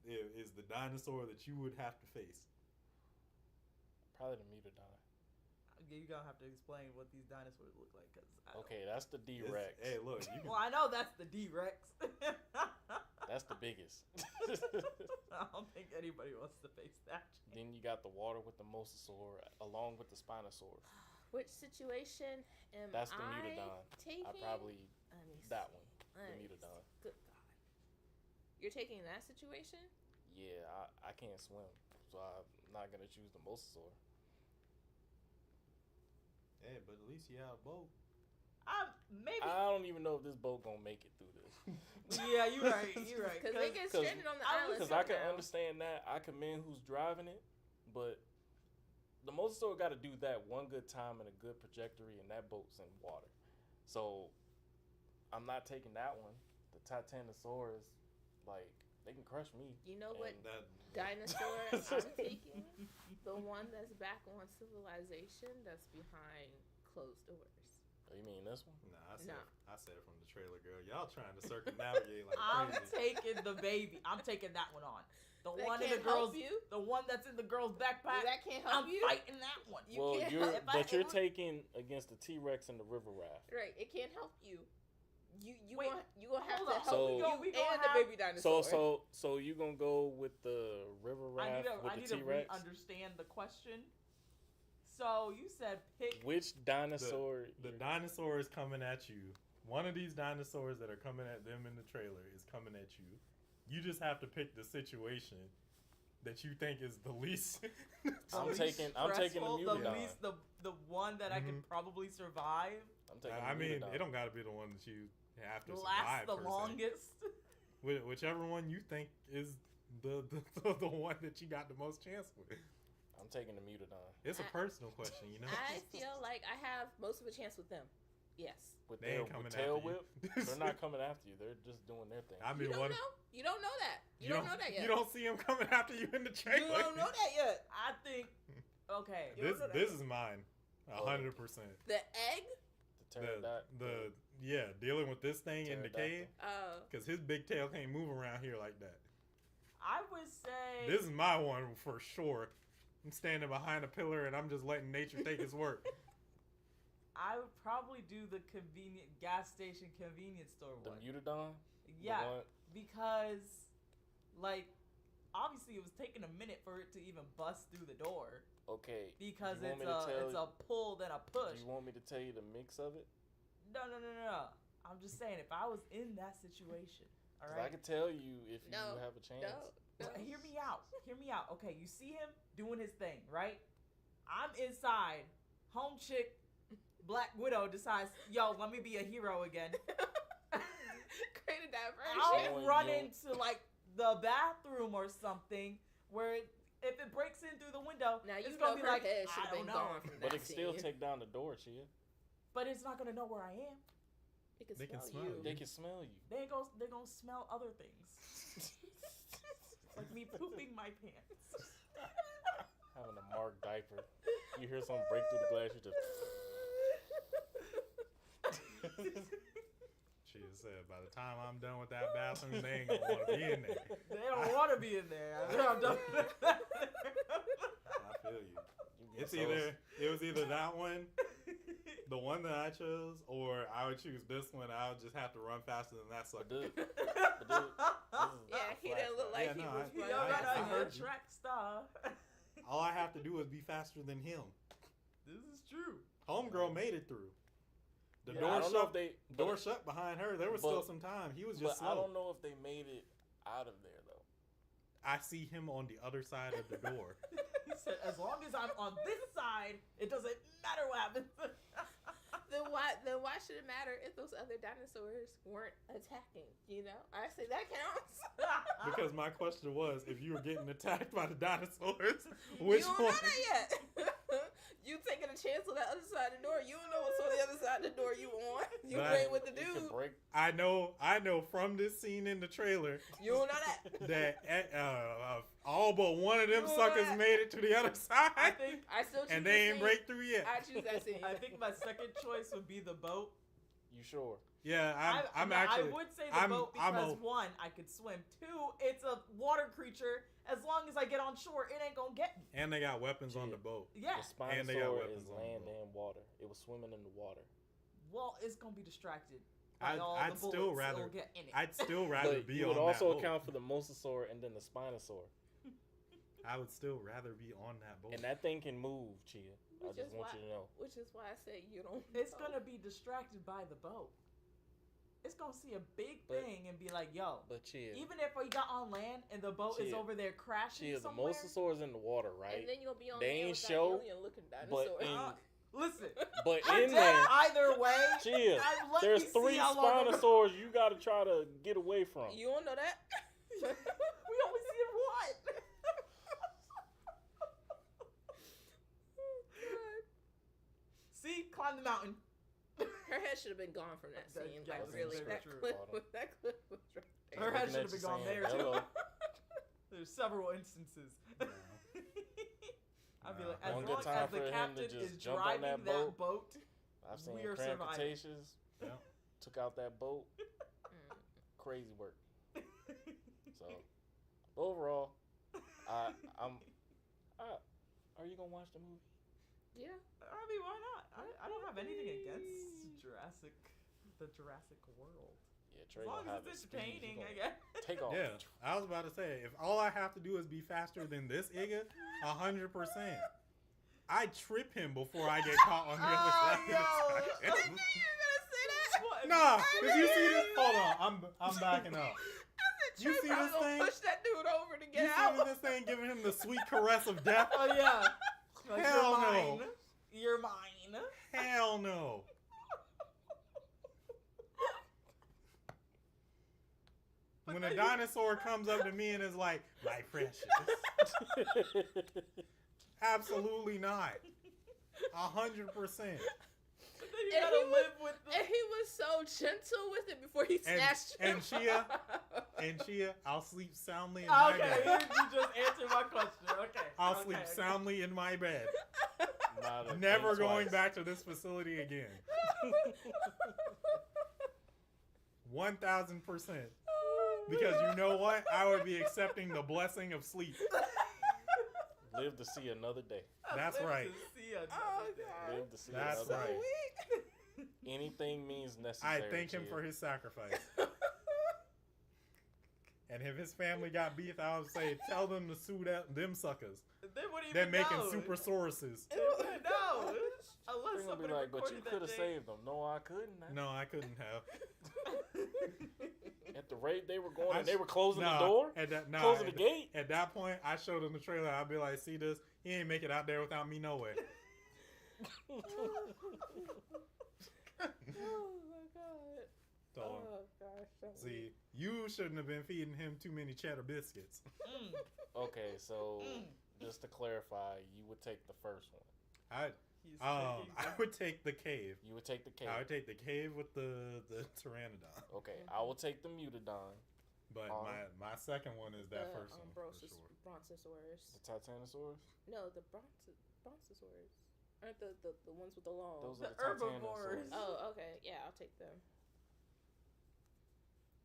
is the dinosaur that you would have to face? Probably the Mutodon. You're gonna have to explain what these dinosaurs look like, cause Okay, that's the D-Rex. Hey, look. You can, well, I know that's the D-Rex. That's the biggest. I don't think anybody wants to face that. Then you got the water with the Mosasaur along with the Spinosaurus. Which situation am That's the I Mutodon. taking? I probably Let me that see. one, the Let me Mutodon. see. Good God. You're taking that situation? Yeah, I can't swim, so I'm not gonna choose the Mosasaur. hey, but at least you have a boat. Maybe. I don't even know if this boat gonna make it through this. Yeah, you're right. You're right. Because they get stranded on the I island. Because I can somehow. understand that. I commend who's driving it, but the Mosasaur got to do that one good time in a good trajectory, and that boat's in water. So I'm not taking that one. The Titanosaurus, like, they can crush me. You know what And dinosaur I'm taking? The one that's back on civilization that's behind closed doors. Oh, you mean this one? Nah, No. I said it from the trailer, girl. Y'all trying to circumnavigate like I'm crazy. taking the baby. I'm taking that one on. The That one in can't the girl's. help you? The one that's in the girl's backpack. That can't help I'm you? fighting that one. You Well, can't you're help- but you're taking against the T-Rex and the river raft. Right, it can't help you. You Wait, gonna have hold to on. help So- you We gonna and have- the baby dinosaur. So you gonna go with the river raft I with need the to T-Rex? understand the question. So you said pick. Which dinosaur? The dinosaur is coming at you. One of these dinosaurs that are coming at them in the trailer is coming at you. You just have to pick the situation that you think is the least. I'm least taking the stressful, Mutodon. The least, the one that I can probably survive. I'm taking I the mean, Mutodon. it don't got to be the one that you have to Last survive. the per se. longest. Whichever one you think is the one that you got the most chance with. I'm taking the Mutadon. It's a personal question, you know. I feel like I have most of a chance with them. Yes. With They their ain't coming with tail after you. whip, they're not coming after you. They're just doing their thing. I You mean, don't what? know. You don't know that. You don't know that yet. You don't see him coming after you in the trailer. You don't know that yet. I think. Okay. You don't know that This yet. is mine, 100%. The egg. Dealing with this thing in the cave, Oh. because his big tail can't move around here like that. I would say. This is my one for sure. I'm standing behind a pillar and I'm just letting nature take its work. I would probably do the convenient gas station convenience store The one. Mutadon. Yeah, The one, because like obviously it was taking a minute for it to even bust through the door okay. because You want it's me to tell it's a pull then a push. Do you want me to tell you the mix of it? No. I'm just saying if I was in that situation, all 'Cause I right. can tell you if you No, have a chance. No. Hear me out. Okay, you see him doing his thing, right? I'm inside. Home chick, Black Widow decides, yo, let me be a hero again. Create a diversion. I'll run into like the bathroom or something where if it breaks in through the window, Now you it's know gonna be her like, head should I have been don't know. gone from But that it still scene. take down the door, Chia. But it's not gonna know where I am. It They can can smell smell you. you. They can smell you. They're gonna smell other things. Like me pooping my pants. Having a marked diaper. You hear something break through the glass, you just. She just said, by the time I'm done with that bathroom, they ain't gonna want to be in there. They don't want to be in there. I'm done with that. I feel you. You It's get either it was either that one, the one that I chose, or I would choose this one. I would just have to run faster than that But sucker. dude, this is Yeah, a he didn't look flashback. like Yeah, he no, was I- You running. don't I gotta heard be a you. track star. All I have to do is be faster than him. This is true. Homegirl made it through. The Yeah, I door don't know if shut. they Door shut behind her. There was still but- some time. He was But just slow. I don't know if they made it out of there though. I see him on the other side of the door. He said, as long as I'm on this side, it doesn't matter what happens. Then why should it matter if those other dinosaurs weren't attacking? You know, I say that counts. Because my question was, if you were getting attacked by the dinosaurs, You which don't one? know that yet. You taking a chance on the other side of the door. You don't know what's on the other side of the door you on. You But ain't with the It could dude. break. I know from this scene in the trailer You don't know that. that all but one of them You suckers what? made it to the other side, I think I still choose and the they ain't scene. break through yet. I choose that scene. I think my second choice would be the boat. You sure? Yeah, I'm I actually. would say the I'm- boat I'm because a- one, I could swim. Two, it's a water creature. As long as I get on shore, it ain't gonna get me. And they got weapons on the boat. Yeah. The And they got Spinosaur weapons is on the land boat. and water. It was swimming in the water. Well, it's gonna be distracted by all I'd the still bullets rather. it'll get in it. I'd still rather But be you on would also that boat. account for the Mosasaur and then the Spinosaur. I would still rather be on that boat. And that thing can move, Chia. I Which just is want why- you to know. Which is why I say you don't. It's know. gonna be distracted by the boat. It's gonna see a big But- thing and be like, "Yo." But Chia, Even if we got on land and the boat is Chia, over there crashing Chia, the somewhere. Mosasaur's in the water, right? And then you'll be on They there ain't with show, that alien-looking but dinosaur. in- Listen, But I'm in dead there, either way. Chia, Let there's me see 3 how long I'm- Spinosaurs you gotta try to get away from. You don't know that? We only see one. See, climb the mountain. Her head should have been gone from that That- scene. yeah, Like that's really, very that true. clip was right there. Her head Looking should at have been you gone saying, there too. "Hello." There's several instances. I'd be like, as One good long time as the for him to captain just is jump on driving that that boat. boat, I've seen We are Cram surviving. Cretaceous, Yeah. took out that boat. Mm. Crazy work. So, overall, are you gonna watch the movie? Yeah. I mean, why not? I don't have anything against the Jurassic World. Yeah, As Trey long gonna have as his it's speed, he entertaining, gonna I guess. Take off. Yeah, I was about to say, if all I have to do is be faster than this Iga, 100%. I trip him before I get caught on the other side of the yo. I tire. knew you were gonna say that. What? Nah, cause you see this. Hold on, I'm backing up. I said You Trey see probably this gonna thing? push that dude over to You get see out. this thing giving him the sweet caress of death? Oh yeah. Like, Hell you're no. mine. You're mine. Hell no. When a dinosaur comes up to me and is like, "My precious," Absolutely not. 100%. But then you gotta live with the... And he was so gentle with it before he snatched you. And Chia, I'll sleep soundly in my Okay, bed. you just answered my question. Okay. I'll sleep soundly in my bed. Not a Never thing going twice. back to this facility again. 1,000%. Because you know what? I would be accepting the blessing of sleep. Live to see another day. That's Live right. to see another day. God. Live to see That's another right. day. Anything means necessary. I thank him Chia. for his sacrifice. And if his family got beef, I would say, tell them to sue them suckers. They wouldn't even They're making know. super sauruses. They wouldn't know. Unless They're gonna somebody be like, but you recorded that could have day. saved them. No, I couldn't. No, I couldn't have. At the rate they were going, I and they sh- were closing Nah, the door, At that, nah, closing the at, gate. at that point, I showed him the trailer. I'd be like, see this? He ain't make it out there without me nowhere. Oh my god. So, Oh gosh. That see, you shouldn't have been feeding him too many cheddar biscuits. Mm. Okay, so just to clarify, you would take the first one. He's I taking would take the cave. You would take the cave. I would take the cave with the pteranodon. Okay, I will take the Mutodon, But Oh. my second one is that first one for Brontosaurus. sure. Brontosaurus. the Titanosaurus. No, the Brontosaurus. Aren't the ones with the long? Those The are the herbivores. Titanosaurus. Oh, okay. Yeah, I'll take them.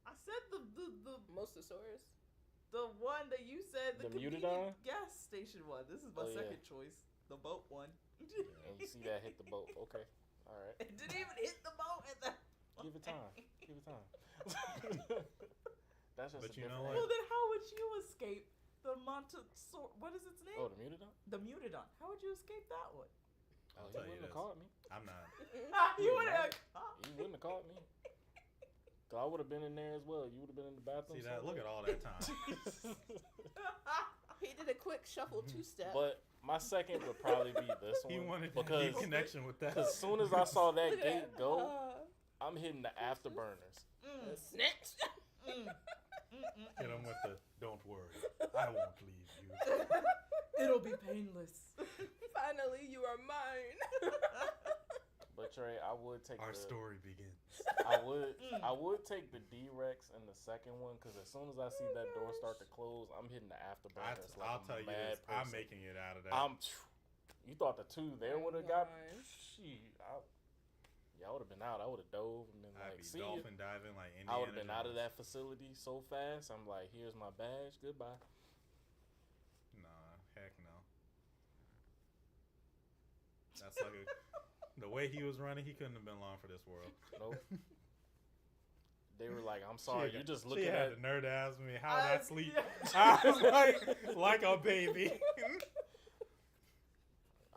I said the Mosasaurus. one that you said The convenient Mutodon? gas station one. This is my Oh, yeah. second choice. The boat one. And you see that hit the boat. Okay, all right. It didn't even hit the boat at that Give it time. Give it time. That's just But a you know different what? Well, name. then how would you escape the Montasaur? What is its name? Oh, the Mutodon. The Mutodon. How would you escape that one? Oh, I'll he tell you wouldn't have this. caught me. I'm not. You would have. You wouldn't have caught me. So I would have been in there as well. You would have been in the bathroom. See that? Look at somewhere. all that time. He did a quick shuffle two-step. But my second would probably be this one. He wanted that because deep connection with that. as soon as I saw that Look at gate that. go, I'm hitting the afterburners. Snatched. Hit him with the, don't worry, I won't leave you. It'll be painless. Finally, you are mine. But Trey, I would take Our the story begins. I would take the D-Rex in the second one because as soon as I see that door start to close, I'm hitting the afterburners. I'll tell you this, I'm making it out of that. You thought the two there would have got? Shit, y'all would have been out. I would have dove and been I'd like, be see ya. dolphin diving like Indiana I would have been out of Jones. that facility so fast. I'm like, here's my badge. Goodbye. Nah, heck no. That's like the way he was running, he couldn't have been long for this world. Nope. They were like, I'm sorry, you just She looking had at. the nerd ask me how would I sleep. Yeah. I was like a baby.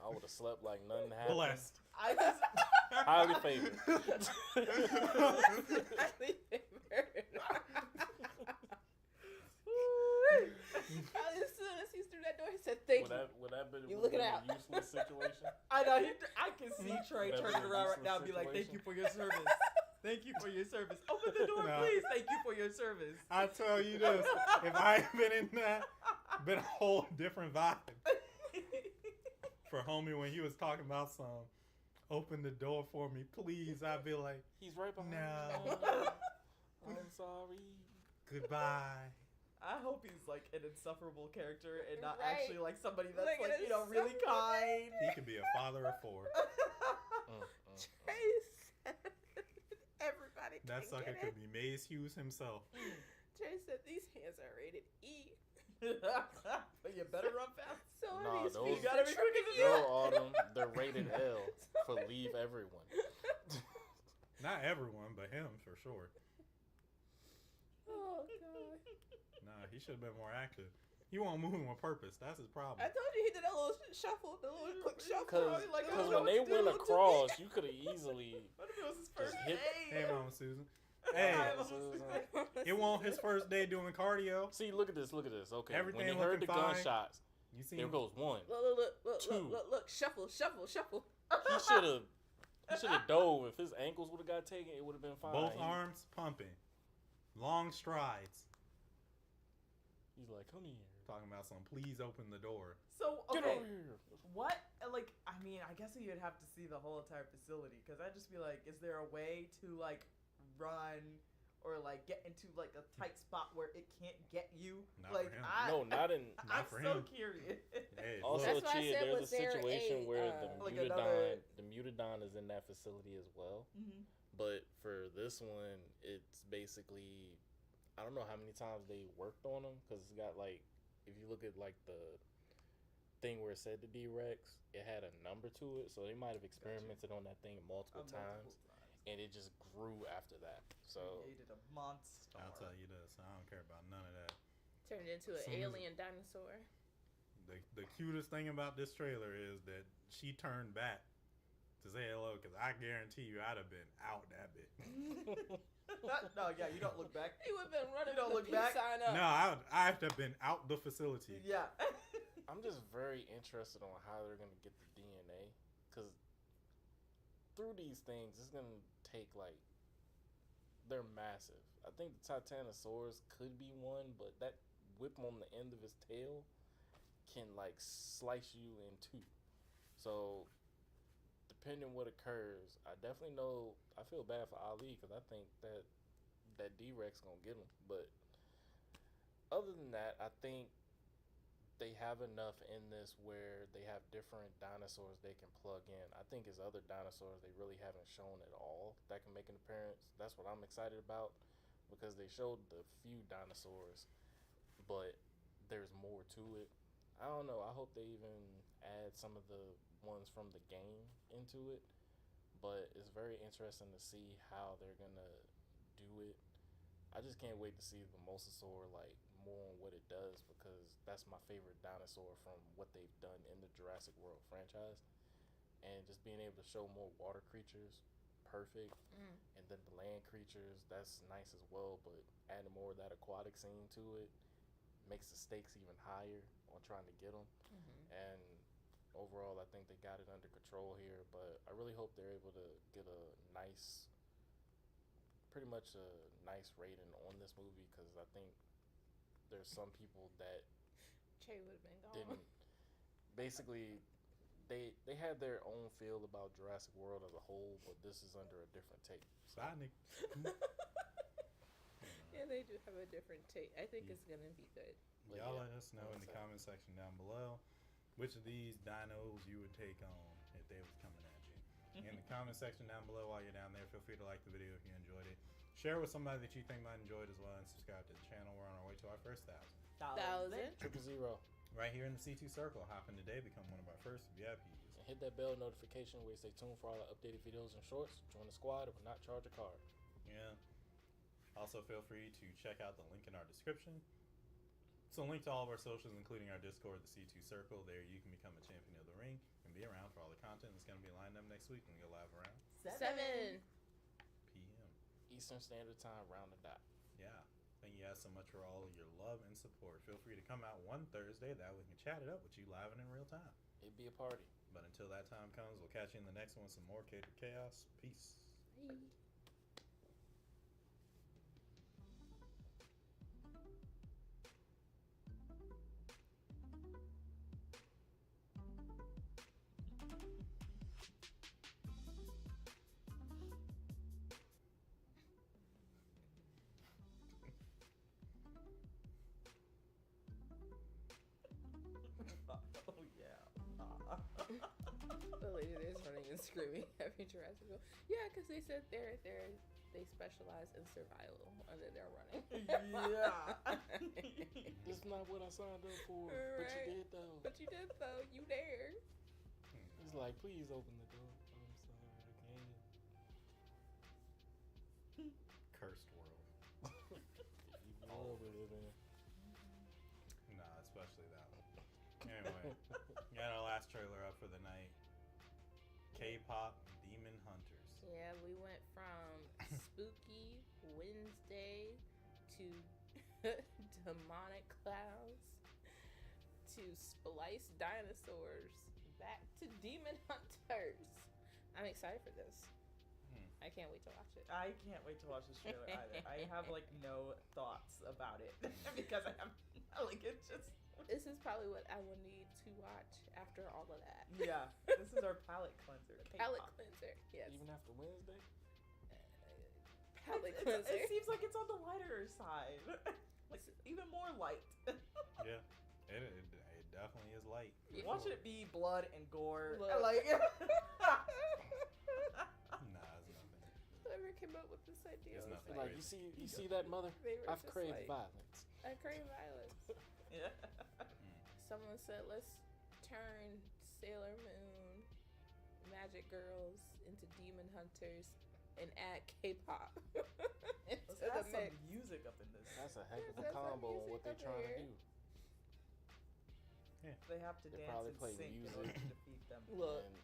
I would have slept like nothing happened. Blessed. I just. Highly favored. Highly favored. As soon as he threw that door, he said, "Thank you." Would that been You would've looking been out. a useless situation? I know. I can see Trey That turning was a around right now and be useless like, "Thank situation. you for your service. Thank you for your service. Open the door, No. please. Thank you for your service." I tell you this, if I had been in that, been a whole different vibe. For homie when he was talking about some, open the door for me, please. I'd be like, He's right behind No. me. I'm sorry. goodbye. I hope he's like an insufferable character and not Right. actually like somebody that's Like an like, you know, really insufferable kind. He could be a father of four. Trace. Everybody That can sucker get could it. be Maze Hughes himself. Trace said these hands are rated E. But you better run fast. So are Nah, these those- feet You gotta be for quicker than tripping No, you up? Autumn, they're rated L for leave everyone. Not everyone, but him for sure. Oh god! Nah, he should have been more active. He won't move with purpose. That's his problem. I told you he did that little shuffle, the little quick shuffle. Because Like, I when don't know they what to went do, what to do. across, you could have easily. What if it was his first hit- day? Hey, Mama Susan. Hey, it won't his first day doing cardio. See, look at this. Look at this. Okay, Everything when he heard the looking fine. gunshots, You see there him? goes one. Look, Two. look, shuffle, shuffle, shuffle. He should have. He should have dove. If his ankles would have got taken, it would have been fine. Both He- arms pumping. Long strides. He's like, come here. Talking about some, please open the door. So, Get okay, over here. what, like, I mean, I guess you'd have to see the whole entire facility, because I'd just be like, is there a way to, like, run or, like, get into, like, a tight spot where it can't get you? Not like, for him. No, not in. Not I'm for so him. curious. Hey, Also, That's why I Chia, said, there's was a there situation where like another- the mutadon is in that facility as well. Mm-hmm. But for this one, it's basically, I don't know how many times they worked on them, because it's got, like, if you look at, like, the thing where it said the D-Rex, it had a number to it, so they might have experimented on that thing multiple times, and it just grew after that. So Created a monster. I'll tell you this, I don't care about none of that. Turned into an Soon as- alien dinosaur. The cutest thing about this trailer is that she turned back to say hello, because I guarantee you I'd have been out that bit. No, yeah, you don't look back. He would have been running You don't with look the back? peace sign up. No, I'd have been out the facility. Yeah. I'm just very interested on how they're going to get the DNA, because through these things, it's going to take, like, they're massive. I think the Titanosaurus could be one, but that whip on the end of his tail can, like, slice you in two. So, depending what occurs, I definitely know, I feel bad for Ali, because I think that D-Rex going to get him. But other than that, I think they have enough in this where they have different dinosaurs they can plug in. I think it's other dinosaurs they really haven't shown at all that can make an appearance. That's what I'm excited about, because they showed the few dinosaurs, but there's more to it. I don't know. I hope they even add some of the ones from the game into it, but it's very interesting to see how they're gonna do it. I just can't wait to see the Mosasaur, like, more on what it does, because that's my favorite dinosaur from what they've done in the Jurassic World franchise. And just being able to show more water creatures, perfect. And then the land creatures, that's nice as well, but adding more of that aquatic scene to it makes the stakes even higher on trying to get them. And overall, I think they got it under control here, but I really hope they're able to get a nice, pretty much a nice rating on this movie, because I think there's some people that Che would have been gone. didn't, basically, they had their own feel about Jurassic World as a whole, but this is under a different take. So, Bye, Nick. Yeah, they do have a different take. I think it's gonna be good. But Y'all yeah, let us know I'm in the excited. comment section down below which of these dinos you would take on if they was coming at you. In the comment section down below while you're down there, feel free to like the video if you enjoyed it. Share with somebody that you think might enjoy it as well, and subscribe to the channel. We're on our way to our first 1,000. 1,000. 000. Right here in the C2 circle. Hop in today, become one of our first VIPs. And hit that bell notification where you stay tuned for all the updated videos and shorts. Join the squad. It will not charge a card. Yeah. Also, feel free to check out the link in our description. It's a link to all of our socials, including our Discord, the C2 Circle. There you can become a champion of the ring and be around for all the content that's going to be lined up next week when we go live around 7. p.m. Eastern Standard Time, round the dot. Yeah. Thank you guys so much for all of your love and support. Feel free to come out one Thursday. That way we can chat it up with you live and in real time. It'd be a party. But until that time comes, we'll catch you in the next one. Some more Catered Chaos. Peace. Bye. Oh yeah. The lady there's running and screaming every Jurassic World. Yeah, because they said they specialize in survival and then they're running. Yeah. This is not what I signed up for. But you Right. did, though. But you did though. You there. It's like, please open the door. I'm sorry, I can't. Cursed world. Even though we live in it. Nah, especially that one. Anyway, got our last trailer up for the night. K-pop Demon Hunters. Yeah, we went from spooky Wednesday to demonic clouds to spliced dinosaurs back to demon hunters. I'm excited for this. I can't wait to watch it. I can't wait to watch this trailer either. I have like no thoughts about it because I have like This is probably what I will need to watch after all of that. Yeah, this is our palate cleanser. Palate K-pop. cleanser. Yes. Even after Wednesday? Palate It cleanser. seems like it's on the lighter side. Like, even more light. Yeah, it definitely is light. Yeah. Watching it be blood and gore. Blood. Like, Nah, it's nothing. Whoever came up with this idea It's was nothing like, Like, you see that, mother? they were I've just craved like, violence. I crave violence. yeah. Someone said, let's turn Sailor Moon, Magic Girls into Demon Hunters and add K-pop into Let's the add some mix. music up in this. That's a heck of That's a some combo on music what they're up trying to there. do. They have to They dance probably in play sync in music. order to defeat them. Look. And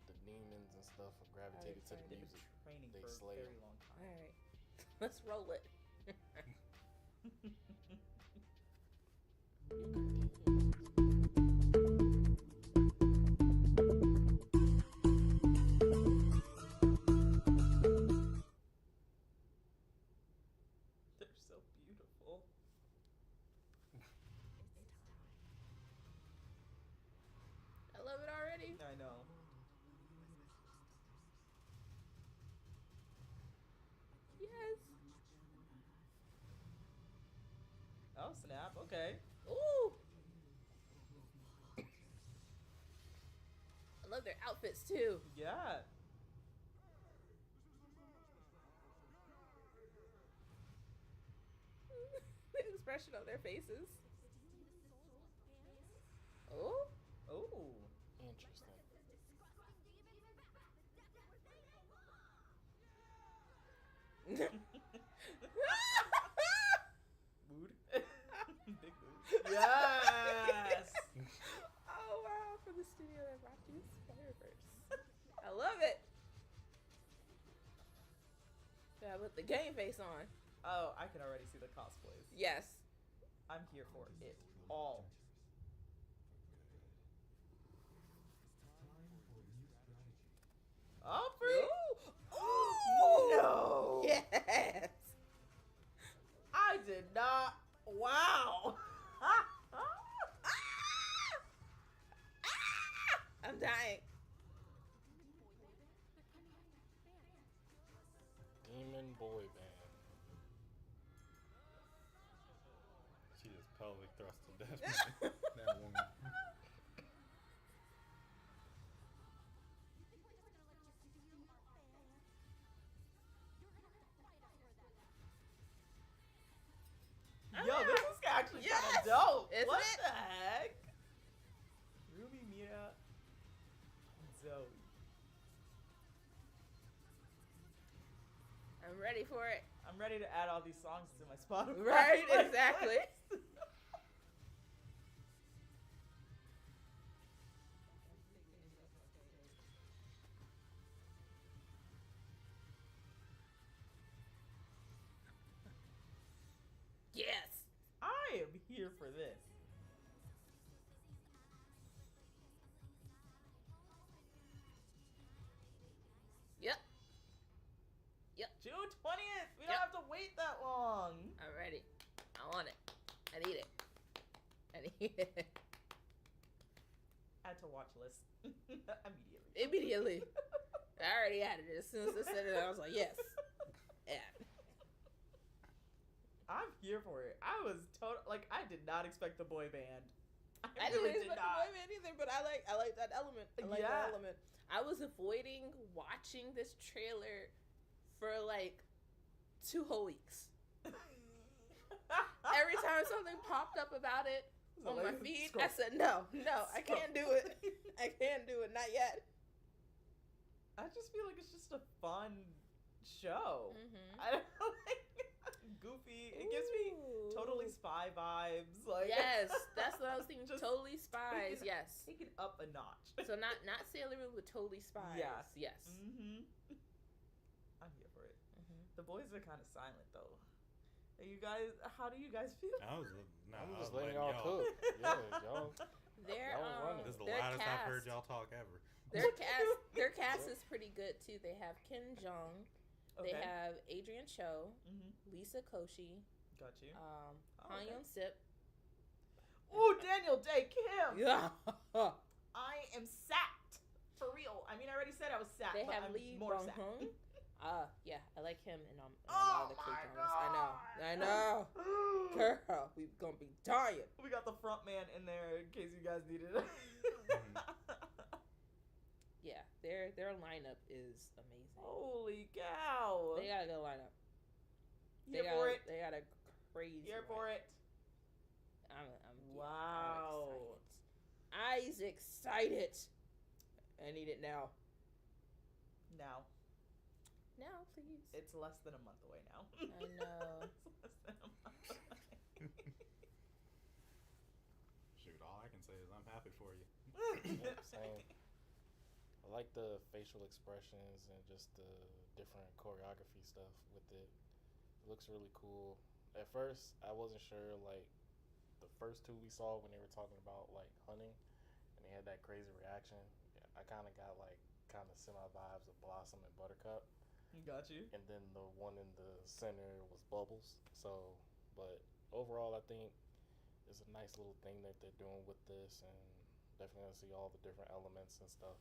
the demons and stuff are gravitated to the Alright, They've been music. training They for a slay very 'em. long time. Alright, let's roll it. They're so beautiful. I love it already. I know. Yes. Oh, snap. Okay. Ooh. I love their outfits too. Yeah. The expression of their faces. Oh. Oh. Interesting. Mood. Big mood. Yes. Oh wow! For the studio that brought you Spider-Verse. I love it. Yeah, with the game face on. Oh, I can already see the cosplays. Yes. I'm here for it all. Oh, free. Ooh. No. Yes. I did not. Wow. I'm dying. Demon boy band. She just pelvic thrust to death. That woman. Yo, this is actually kind Yes. of dope. Isn't What it? the heck? Ruby, Mira, and Zoe. I'm ready for it. I'm ready to add all these songs to my Spotify. Right, exactly. Yes. I am here for this. Yep. Yep. June 20th. We Yep. don't have to wait that long. I'm ready. I want it. I need it. I need it. Add to watch list immediately. Immediately. I already added it. As soon as I said it, I was like, yes. Yeah. I'm here for it. I was I did not expect the boy band. I really didn't expect the boy band either, but I like that element. I like that Yeah. element. I was avoiding watching this trailer for like 2 whole weeks. Every time something popped up about it So, on my like, feed, scroll. I said, no, I can't do it. I can't do it. Not yet. I just feel like it's just a fun show. Mm-hmm. I don't know, like, goofy. It gives me totally Spy vibes. Like Yes, that's what I was thinking. Just Totally Spies. take it- Yes. Take it up a notch. So not Sailor Moon with Totally Spies. Yeah. Yes. Mm-hmm. I'm here for it. Mm-hmm. The boys are kind of silent though. Are you guys? How do you guys feel? I'm I'm just letting y'all cook. Yeah, y'all. Their Y'all running. This is the their loudest cast, I've heard y'all talk ever. Their cast is pretty good too. They have Kim Jong. Okay. They have Adrian Cho, Mm-hmm. Lisa Koshy, Got you. Han okay. Yeon Sip. Oh Daniel Day Kim. Yeah. I am sacked. For real. I mean, I already said I was sacked. They but have I'm Lee more Bong sacked. Hung. Yeah, I like him in Oh all the my K-dramas. I God. know. Girl, we gonna be dying. We got the front man in there in case you guys needed it. Yeah, their lineup is amazing. Holy cow. They got a good lineup. Here for it. They got a crazy. Here for it. Wow. I'm excited. I need it now. Now. Now, please. It's less than a month away now. I know. It's less than a month away. Shoot, all I can say is I'm happy for you. Yeah, same. I like the facial expressions and just the different choreography stuff with it. It looks really cool. At first, I wasn't sure, like, the first two we saw when they were talking about, like, hunting, and they had that crazy reaction. I kind of got, like, kind of semi vibes of Blossom and Buttercup. Got you. And then the one in the center was Bubbles. So, but overall, I think it's a nice little thing that they're doing with this, and definitely gonna see all the different elements and stuff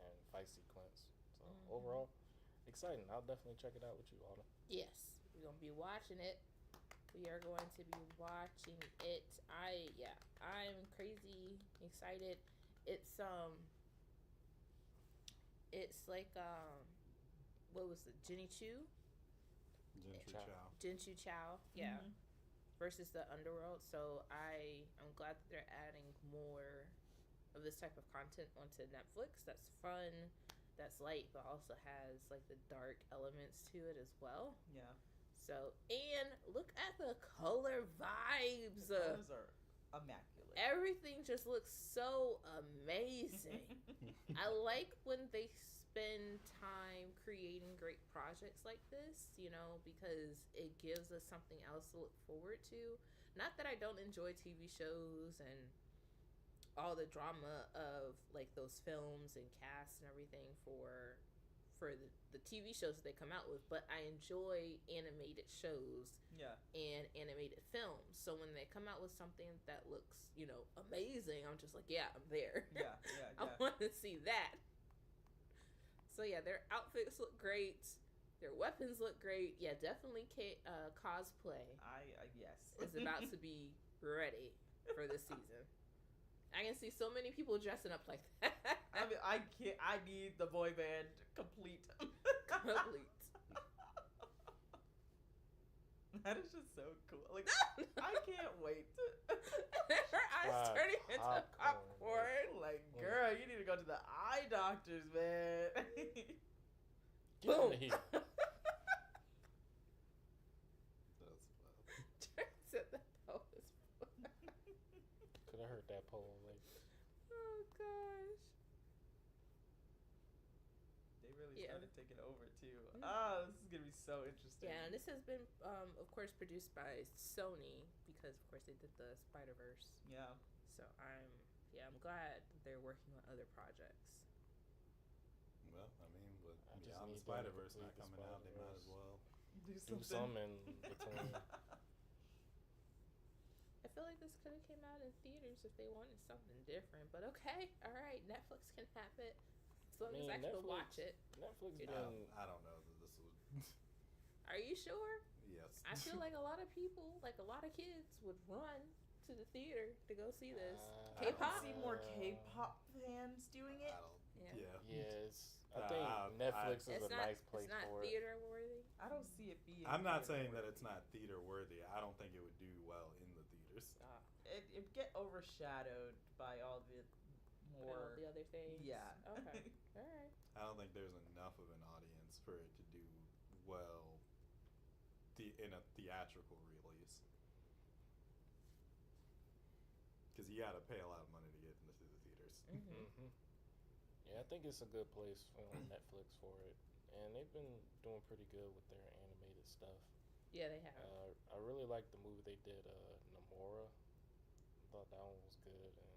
and fight sequence. So overall, exciting. I'll definitely check it out with you, Autumn. Yes, we're gonna be watching it. We are going to be watching it. I'm crazy excited. It's like what was it? Jinchu Chow. Yeah. Mhm. Versus the underworld. So I'm glad that they're adding more of this type of content onto Netflix. That's fun, that's light, but also has like the dark elements to it as well. Yeah. So, and look at the color vibes. The colors are immaculate. Everything just looks so amazing. I like when they spend time creating great projects like this, because it gives us something else to look forward to. Not that I don't enjoy TV shows and all the drama of like those films and casts and everything for the TV shows that they come out with, but I enjoy animated shows and animated films. So when they come out with something that looks, amazing, I'm just like, yeah, I'm there. Yeah. I want to see that. So yeah, their outfits look great. Their weapons look great. Yeah, definitely cosplay. Yes. Is about to be ready for this season. I can see so many people dressing up like that. I mean, I can't. I need the boy band complete. Complete. That is just so cool. Like, I can't wait. Her eyes turning into popcorn. Like, girl, you need to go to the eye doctors, man. Get out of here. Could have heard that pole. Like, oh gosh. They really started taking over too. Mm-hmm. This is gonna be so interesting. Yeah, and this has been, of course, produced by Sony because, of course, they did the Spider-Verse. Yeah. So I'm glad that they're working on other projects. Well, I mean, but I just beyond the need them to Spider-Verse not complete the coming out, they might as Spider-Verse. well. do something in between. I feel like this could have came out in theaters if they wanted something different, but okay, all right, Netflix can have it as long as I can watch it. Netflix You been. I don't know that this would. Are you sure? Yes. I feel like a lot of people, like a lot of kids, would run to the theater to go see this. I K-pop? see more K-pop fans doing it. Yeah. Yes, I think Netflix is a nice place it's not for it. theater worthy. I don't see it being. I'm not theater saying that worthy. it's not theater worthy. I don't think it would do well in the theaters. It get overshadowed by all the more. All the other things. Yeah. Okay. All right. I don't think there's enough of an audience for it to do well in a theatrical release. Because you got to pay a lot of money to get into the theaters. Mm-hmm. Yeah, I think it's a good place for Netflix for it, and they've been doing pretty good with their animated stuff. Yeah, they have. I really liked the movie they did, Namora. Thought that one was good. And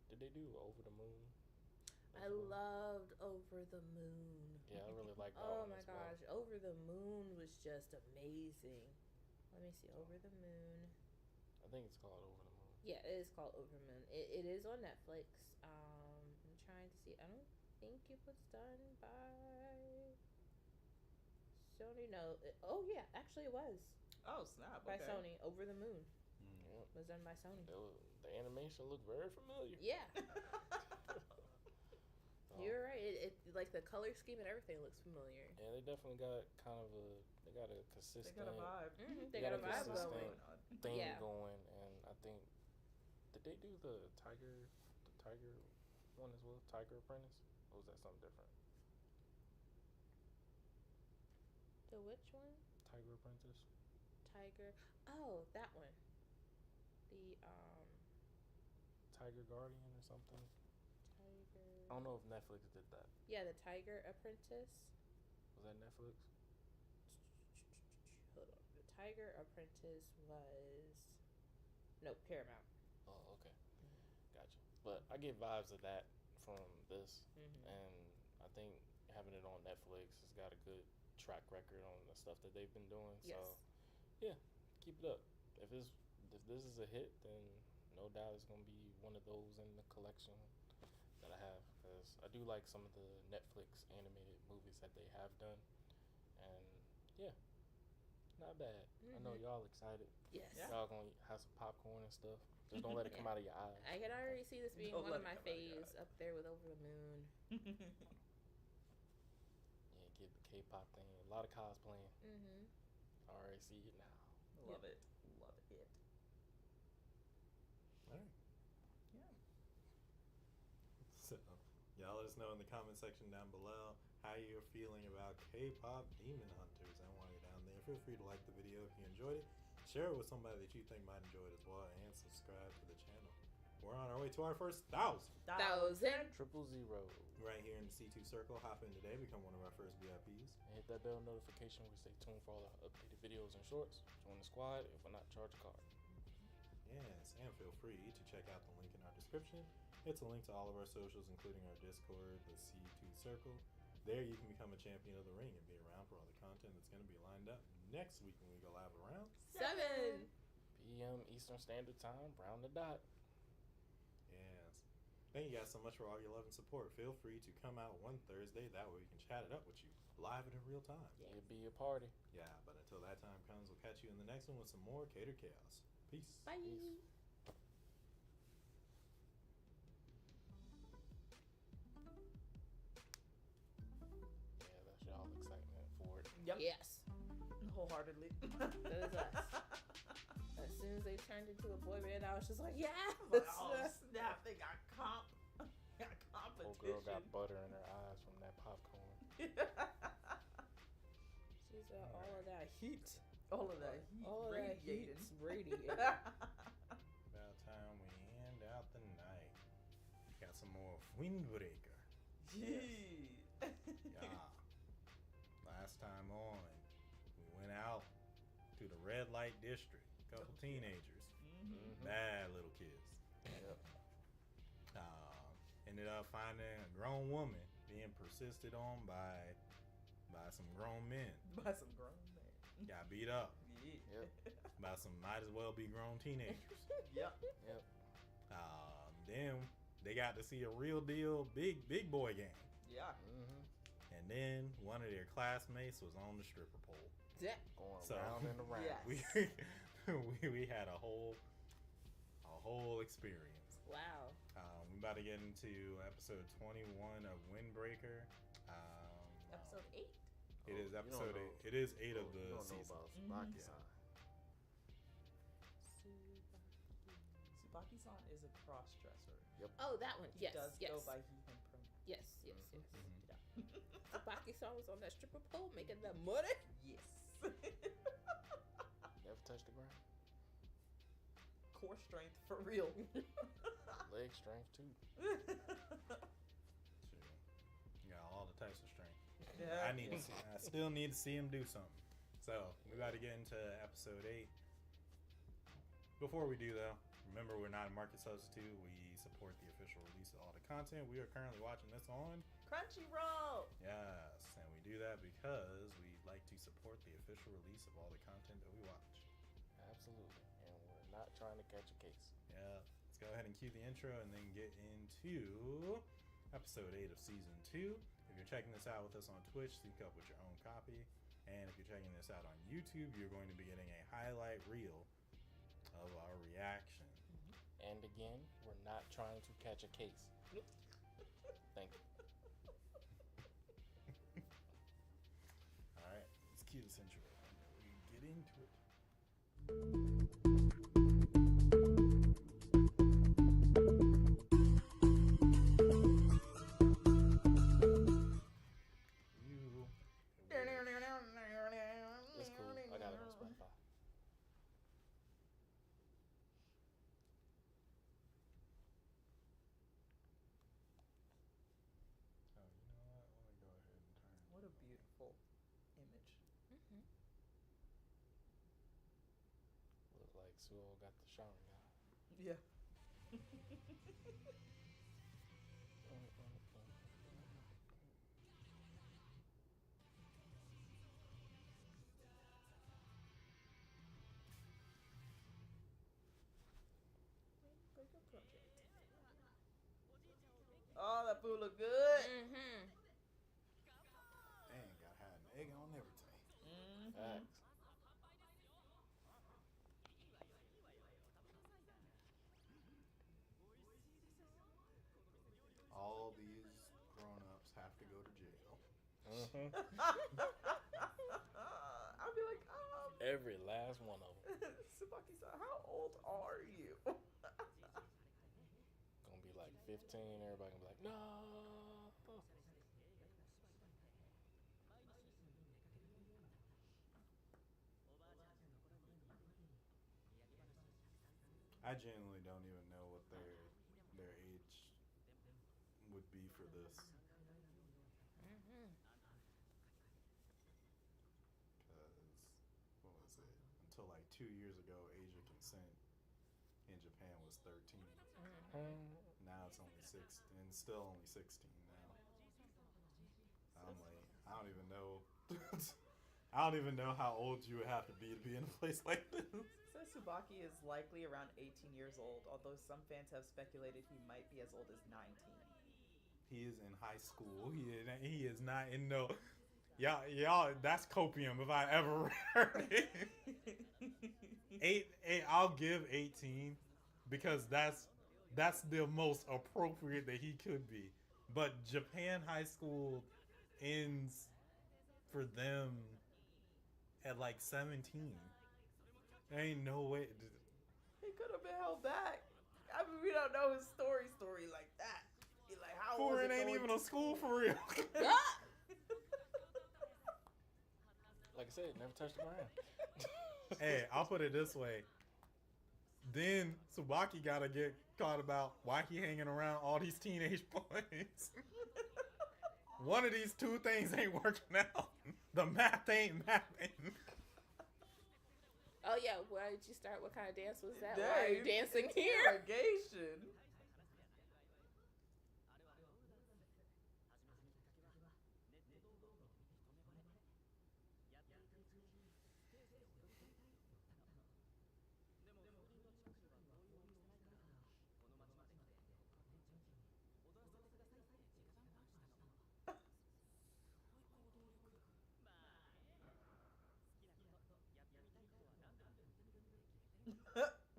did they do Over the Moon? I loved Over the Moon. Yeah, I really liked that Oh one my as well. gosh, Over the Moon was just amazing. Let me see, Over the Moon. I think it's called Over the Moon. Yeah, it is called Overmoon. It is on Netflix. I'm trying to see. I don't think it was done by Sony. No. Oh yeah, actually it was Oh snap! by Okay. Sony. Over the Moon Yep. was done by Sony. The animation looked very familiar. Yeah, Um, you're right. It like the color scheme and everything looks familiar. Yeah, they definitely got kind of they got a They consistent got a vibe. They got got a a vibe consistent- going. thing Yeah. going, and I think did they do the tiger one as well, Tiger Apprentice, or was that something different? The which one? Tiger Apprentice. Tiger. Oh, that one. The Tiger Guardian or something. Tiger. I don't know if Netflix did that. Yeah, the Tiger Apprentice. Was that Netflix? Hold on. The Tiger Apprentice was no Paramount. Oh, okay, gotcha. But I get vibes of that from this, Mm-hmm. and I think having it on Netflix has got a good track record on the stuff that they've been doing. Yes. So yeah, keep it up. If this is a hit, then no doubt it's gonna be one of those in the collection that I have, because I do like some of the Netflix animated movies that they have done, and yeah, not bad. I know y'all excited. Yes. Yeah. Y'all gonna have some popcorn and stuff. Just don't let it come out of your eyes. I can already see this being Don't one let of my it come out of your faves up there with Over the Moon. Yeah, get the K-pop thing. A lot of cosplaying. Mm-hmm. I already see it now. Love it. Love it. All right. Yeah. So, y'all let us know in the comment section down below how you're feeling about K-pop Demon Hunters. And while you're down there, feel free to like the video if you enjoyed it. Share it with somebody that you think might enjoy it as well, and subscribe to the channel. We're on our way to our first 1,000. 1,000. 000. Right here in the C2 circle. Hop in today, become one of our first VIPs. And hit that bell notification. We stay tuned for all the updated videos and shorts. Join the squad if we're not charge a card. Yes, and feel free to check out the link in our description. It's a link to all of our socials, including our Discord, the C2 circle. There you can become a champion of the ring and be around for all the content that's going to be lined up next week when we go live around 7 PM Eastern Standard Time, round the dot. Yes. Thank you guys so much for all your love and support. Feel free to come out one Thursday. That way we can chat it up with you live and in real time. It'll be a party. Yeah, but until that time comes, we'll catch you in the next one with some more Catered Chaos. Peace. Bye. Peace. Yeah, that's y'all excitement for it. Yep. Yes. Wholeheartedly. That is us. As soon as they turned into a boy band, I was just like, yeah. Oh snap! They got got Poor competition. girl got butter in her eyes from that popcorn. She said all of that heat. All of that heat All of that heat radiating. radiating. About time we end out the night. Got some more Windbreaker. Gee. Yeah. Last time on, we went out to the red light district. Couple teenagers, Mhm. bad little kids. Yep. Ended up finding a grown woman being persisted on by some grown men. By some grown men. Got beat up Yeah. Yep. by some might as well be grown teenagers. Yep. Yep. Then they got to see a real deal big boy game. Yeah. Mm-hmm. And then one of their classmates was on the stripper pole. Yeah. Going So- round and around. Yeah. We had a whole experience. Wow. We about to get into episode 21 of Windbreaker. Episode 8. It is You don't episode know. 8. It is 8 of You the don't know season. about Mhm. Tsubaki-san. Tsubaki-san is a cross-dresser. Oh, that one. He Yes. does yes. go by he, him pronouns. Yes. Yes. Yes. Mhm. Tsubaki-san was on that stripper pole making that money. Yes. Never touched the ground. Core strength for real. Leg strength too. Shoot. You got all the types of strength. Yeah. I still need to see him do something. So we about to get into episode 8. Before we do though, remember we're not a market substitute. We support the official release of all the content. We are currently watching this on Crunchyroll. yes, and we do that because we like to support the official release of all the content that we watch. Absolutely. And we're not trying to catch a case. Yeah. Let's go ahead and cue the intro and then get into episode 8 of season 2. If you're checking this out with us on Twitch, sync up with your own copy. And if you're checking this out on YouTube, you're going to be getting a highlight reel of our reaction. And again, we're not trying to catch a case. Thank you. Alright, let's cue this intro and we get into it. It's cool. I got it on Spotify. Oh, you know what? Let me go ahead and turn. What a beautiful image. Mm-hmm. Look like Sewell got the shower now. Yeah. Oh, that food look good. Mm-hmm. Dang, got had an egg on everything. Facts. All these grown-ups have to go to jail. Mm-hmm. I'll be like, Every last one of them. Tsubaki-san, how old are you? Gonna be like 15. Everybody gonna be like, no. I genuinely don't even know what their age would be for this. Mm-hmm. Because, what was it? Until like 2 years ago, age of consent in Japan was 13. Now it's only 6, and still only 16 now. I'm like, I don't even know. I don't even know how old you would have to be in a place like this. Says Tsubaki is likely around 18 years old, although some fans have speculated he might be as old as 19. He is in high school. He is not in no. Y'all, that's copium if I ever heard it. Eight, I'll give 18 because that's the most appropriate that he could be. But Japan high school ends for them at like 17. There ain't no way. He could have been held back. I mean, we don't know his story like that. Be like, how Four, was it it ain't going even to a school for real. Like I said, never touched the ground. Hey, I'll put it this way. Then Tsubaki gotta get caught about why he hanging around all these teenage boys. One of these two things ain't working out. The math ain't mathing. Oh yeah, why did you start? What kind of dance was that? Dang, Why are you dancing here? Interrogation.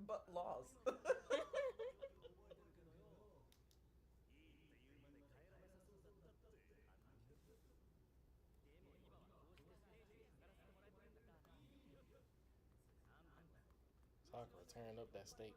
But laws. Sakura tearing up that steak.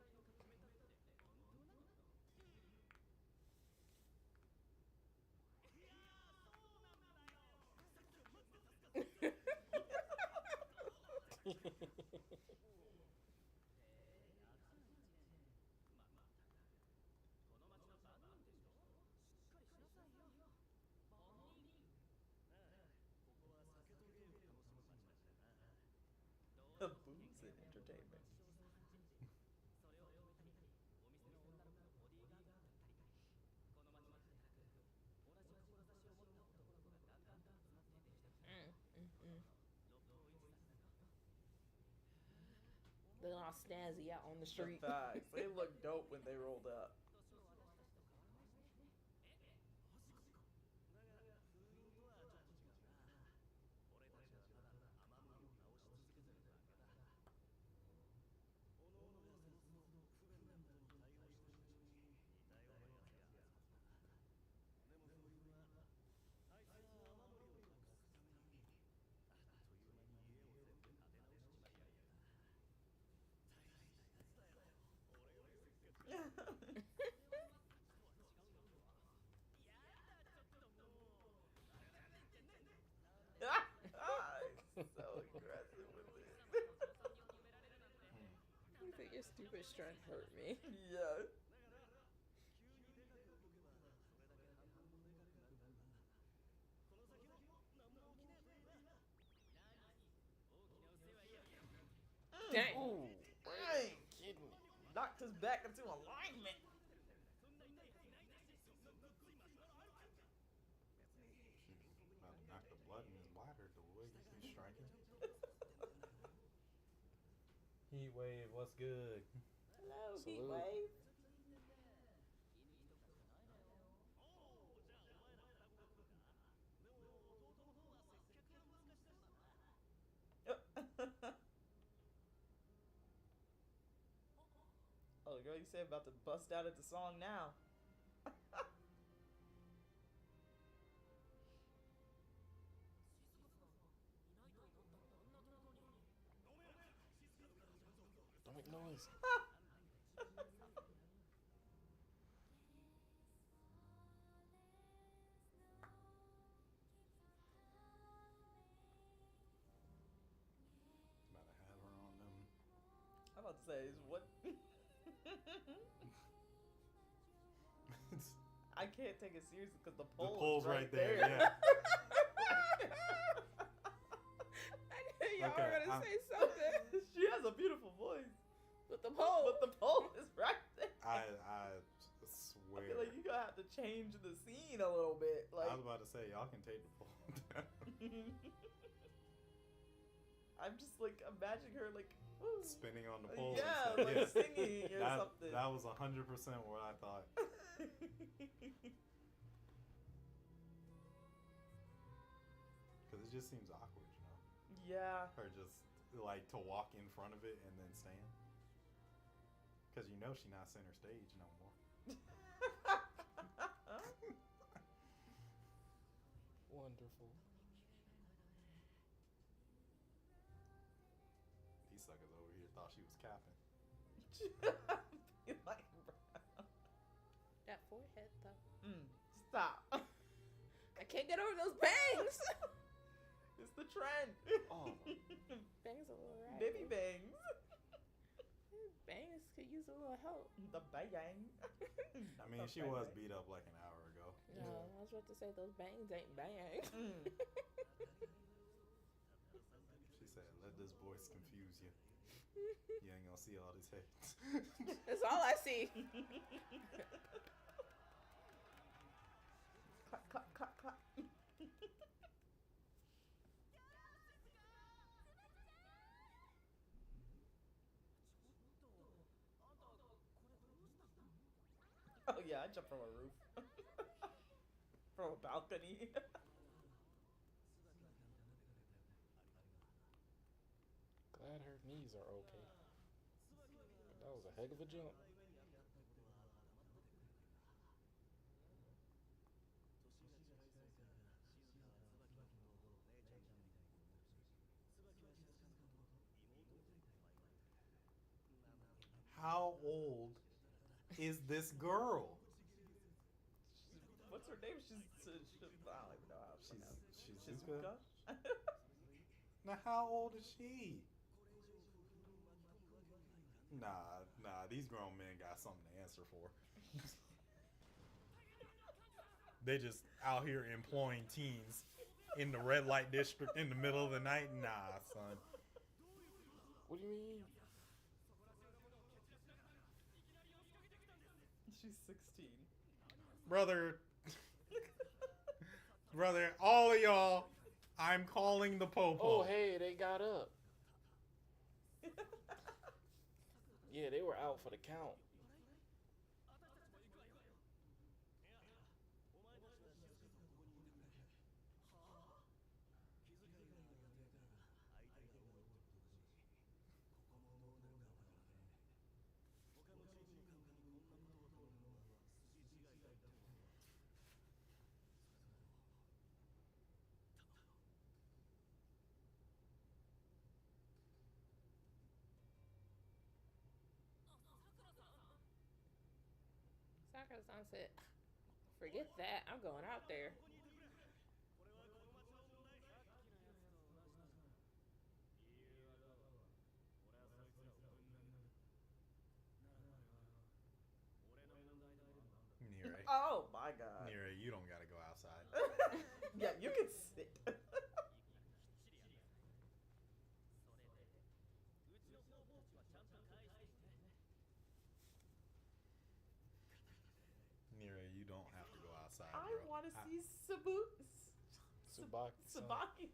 Booze and entertainment. Looking all snazzy out on the street. Facts. They look dope stupid strength hurt me. Yeah. Dang. Ooh, Dang. kidney. Knocked us back into alignment. She's about to knock the blood in his bladder the way he's striking. Heat wave, what's good? Hello, Salute. heat wave. Oh, girl, you say about to bust out into song now. Don't make noise. About to have her on them. I'm about to say, is what? I can't take it seriously because the The pole's pole's right there, I yeah. knew y'all Okay, were gonna I'm- say something. She has a beautiful voice, With the pole. but the pole is right there. I I swear. feel like you're gonna have to change the scene a little bit. Like, I was about to say, y'all can take the pole down. I'm just like imagining her like woo. Spinning on the pole. Yeah, and stuff. like singing or that, something. That was 100% what I thought. Because it just seems awkward, you know? Yeah. Her just, like, to walk in front of it and then stand. Because you know she's not center stage no more. Wonderful. These suckers over here thought she was capping. Be like, That forehead though. stop. I can't get over those bangs. It's the trend. Oh. Bangs a little right. Baby bangs. Bangs could use a little help. The bang. I mean, she was beat up like an hour ago. No, I was about to say those bangs ain't bang. She said, let this voice confuse you. You ain't gonna see all this hate. That's all I see. Clap, clap, clap, clap. Oh yeah, I jumped from a roof. From a balcony. Glad her knees are okay. That was a heck of a jump. How old is this girl? What's her name? I don't even know how to pronounce it. Shizuka? Now, how old is she? Nah, these grown men got something to answer for. They just out here employing teens in the red light district in the middle of the night? Nah, son. What do you mean? She's 16. Brother, all of y'all, I'm calling the popo. Oh, hey, they got up. Yeah, they were out for the count. Sakura-san said, forget that. I'm going out there. my god. Nira, you don't gotta go outside. Yeah, you can sit. Nira, you don't have to go outside. I bro. want to see Tsubaki. Tsubaki.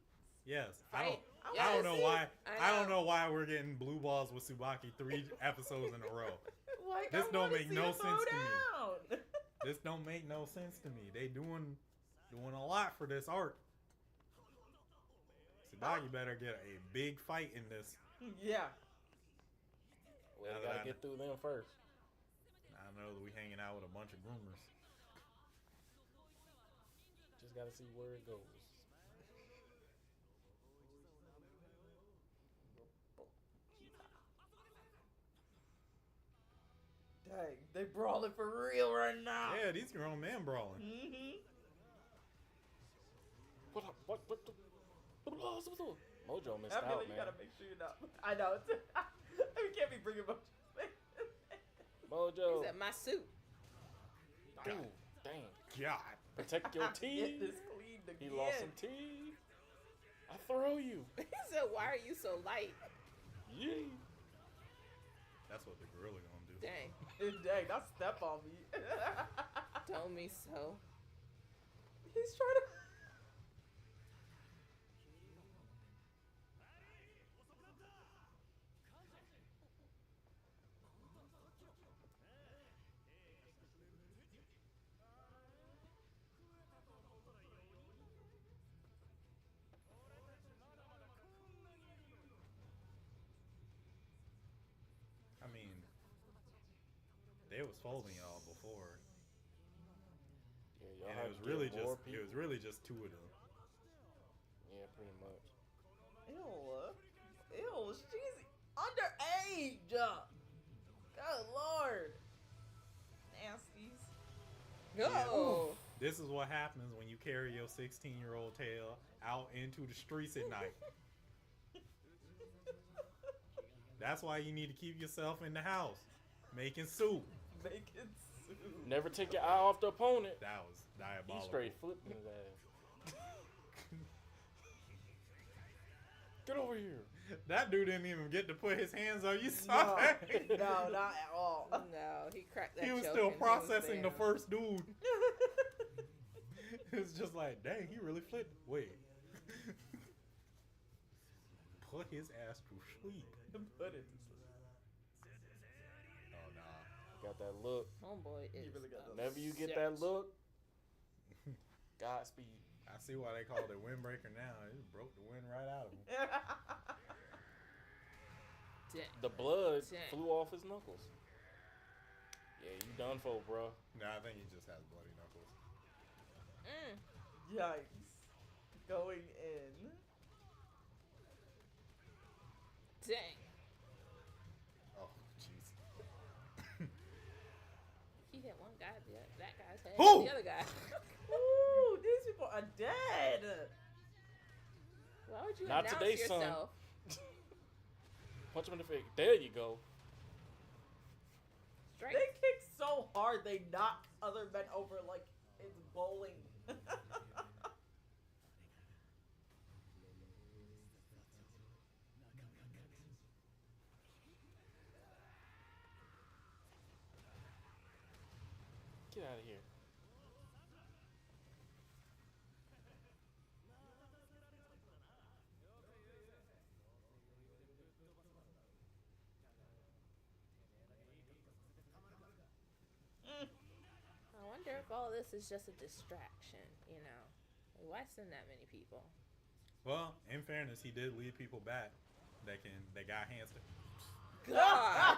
Yes, Fight. I don't know why. I don't know. know why we're getting blue balls with Tsubaki 3 episodes in a row. Like, This I don't wanna make see no a sense to me. throwdown. This don't make no sense to me. They doing a lot for this arc. Tsubaki better get a big fight in this. Yeah. Well, Now we that gotta I get through them first. I know that we hanging out with a bunch of groomers. Just gotta see where it goes. Dang, they brawling for real right now. Yeah, these grown men brawling. Mm-hmm. What up? What? Mojo missed I feel out, like you man. gotta make sure you're not. I know. It's, we can't be bringing much. Mojo. He said, my suit. Ooh, dang. God. Protect your Get teeth. this cleaned again. He lost some teeth. I throw you. He said, why are you so light? Yee. That's what the gorilla gonna do. Dang. Dang, don't step on me. Told me so. He's trying to. I mean, they was folding y'all before, Yeah, y'all and have it was to get really more just people. it was really just 2 of them. Yeah, pretty much. Ew, she's underage. Good lord. Nasties. Go. This is what happens when you carry your 16-year-old tail out into the streets at night. That's why you need to keep yourself in the house, making soup. Making soup. Never take your eye off the opponent. That was He diabolical. straight flipping his ass. Get over here. That dude didn't even get to put his hands on. You saw that? No, not at all. No, he cracked that He was joke still and processing the down. first dude. It's just like, dang, he really flipped. Wait. Put his ass to sleep. Put it to sleep. Oh, nah. Got that look. Homeboy is. really got those Whenever you get that look, Godspeed. I see why they call it windbreaker now. It just broke the wind right out of him. Dang. The blood Dang. flew off his knuckles. Yeah, you done for, bro. Nah, I think he just has bloody knuckles. Yikes. Going in. Dang. Oh, jeez. He hit one guy, that guy's head. Who? The other guy. Ooh, these people are dead. Why would you Not announce today, son. yourself? Punch him in the face. There you go. Straight. They kick so hard they knock other men over like it's bowling. Get out of here. I wonder if all this is just a distraction, you know? Like, why send that many people? Well, in fairness, he did lead people back that got hands to. God!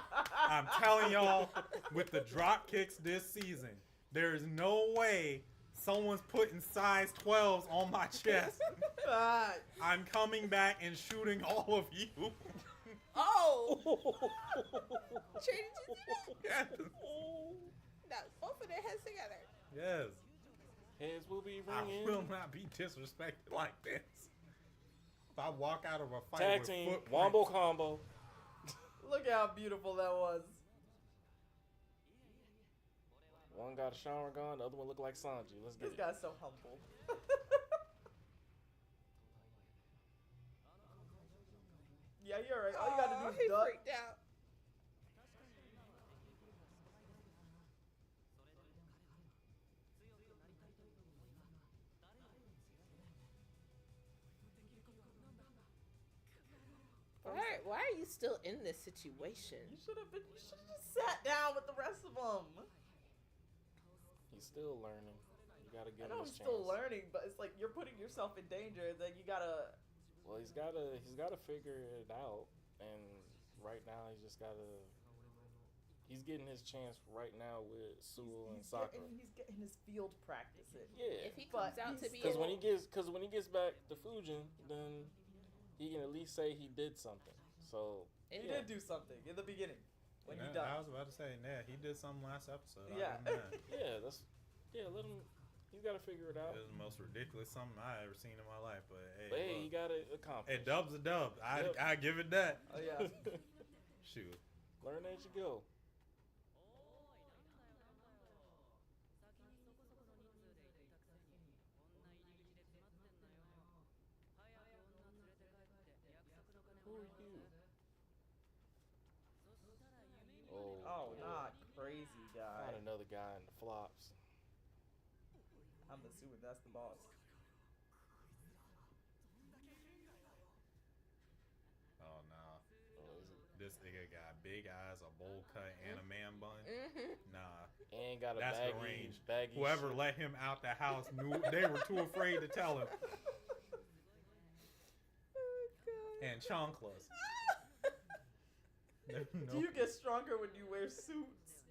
I'm telling y'all, with the drop kicks this season, there is no way someone's putting size 12s on my chest. I'm coming back and shooting all of you. Oh! Trey, did you see that? Yes. That was both of their heads together. Yes. Heads will be I ringing. will not be disrespected like this. If I walk out of a fight Tag with team. footprints, Wombo combo. Look how beautiful that was. One got a Sharingan, the other one look like Sanji. Let's get This it. guy's so humble. Yeah, you're right. All you gotta do he is duck. freaked out. Why are you still in this situation? You should have just sat down with the rest of them. He's still learning. You gotta I give know him he's his still chance. learning, but it's like you're putting yourself in danger. Then you gotta. Well, he's gotta figure it out, and right now he's just gotta. He's getting his chance right now with Sewell and Sakura. He's getting his field practice in. Yeah, If he comes But out to he's be, because when he gets back to Fujin, then he can at least say he did something. So He yeah. did do something in the beginning when he I died. was about to say, yeah, he did something last episode. Yeah. Let him. He's got to figure it out. It was the most ridiculous something I ever seen in my life, but hey, But hey, look, he got it accomplished. a dub's a dub. Yep. I give it that. Oh yeah. Shoot. Learn as you go. Who are you? Oh, not crazy guy. Not another guy in the flops. I'm assuming that's the boss. Oh no. Oh, is it? This nigga got big eyes, a bowl cut, and a man bun. Nah. And got a That's the baggy, range. baggy Whoever shirt. let him out the house knew they were too afraid to tell him. And chanclas. Do you get stronger when you wear suits?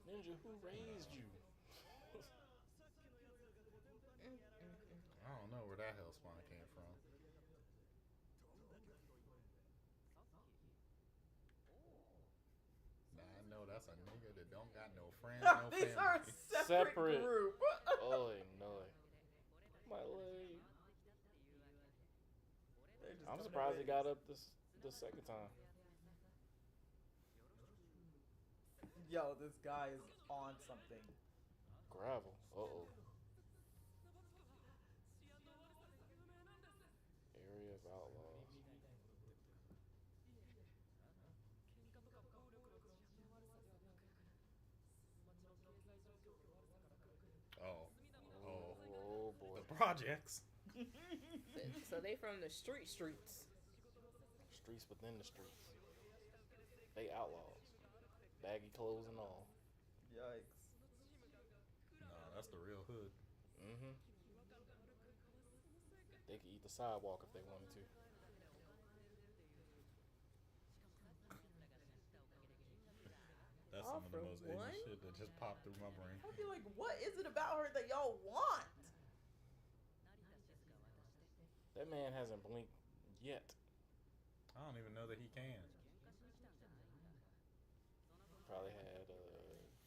Ninja, who raised you? I don't know where that hell spawn came from. Nah, I know that's a nigga that don't got no friends, no These family. are a separate group. Oh no. My leg. They're just I'm coming surprised he in got waves. up the second time. Yo, this guy is on something. Gravel. Uh-oh. Area of Outlaws. Oh. Oh. Oh boy. The projects. So they from the streets. Streets within the streets. They outlaws. Baggy clothes and all. Yikes. Nah, that's the real hood. Mm-hmm. They could eat the sidewalk if they wanted to. That's All some of the for most one? Asian shit that just popped through my brain. I'd be like, what is it about her that y'all want? That man hasn't blinked yet. I don't even know that he can. Probably had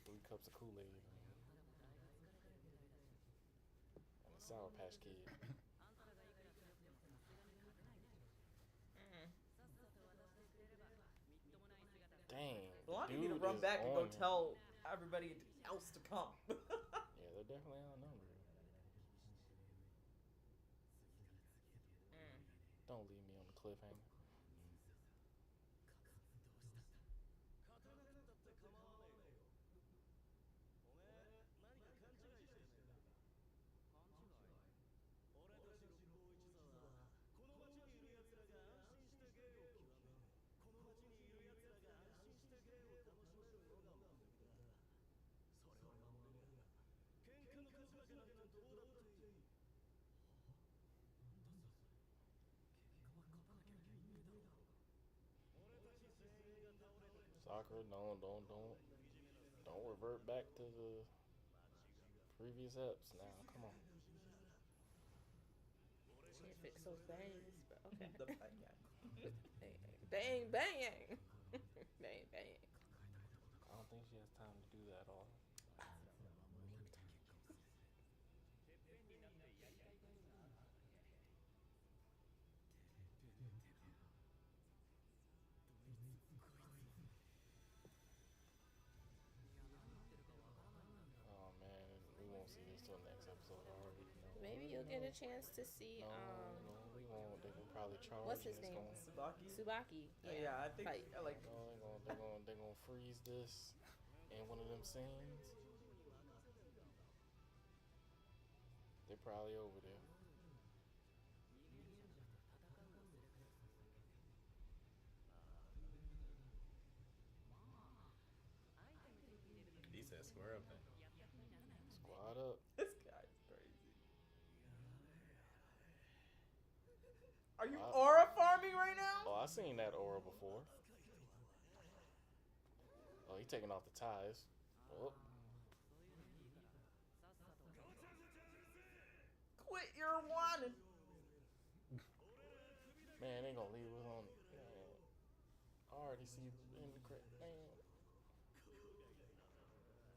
3 cups of Kool-Aid and a Sour Patch Kid. Dang. Well, I the need to dude run is back and go on him. tell everybody else to come. Yeah, they're definitely outnumbered. Don't leave me on the cliffhanger. Sakura, don't revert back to the previous eps now. Come on. Can't fix those bangs, but okay. The bang. Bang, bang. Bang, bang. I don't think she has time to do that all. tease to the next episode already. No, Maybe you'll get a chance to see. No, we won't. They can probably charge. What's his and it's name? gonna- Subaki. Subaki. Yeah, I think Fight. like No, they're gonna freeze this in one of them scenes. They're probably over there. He said square up then. Squad up. this guy's crazy. Are you Wow. aura farming right now? Oh, I seen that aura before. Oh, he taking off the ties. Oh, Quit your whining. man, they gonna leave us on. Man, I already see in the crack. Man,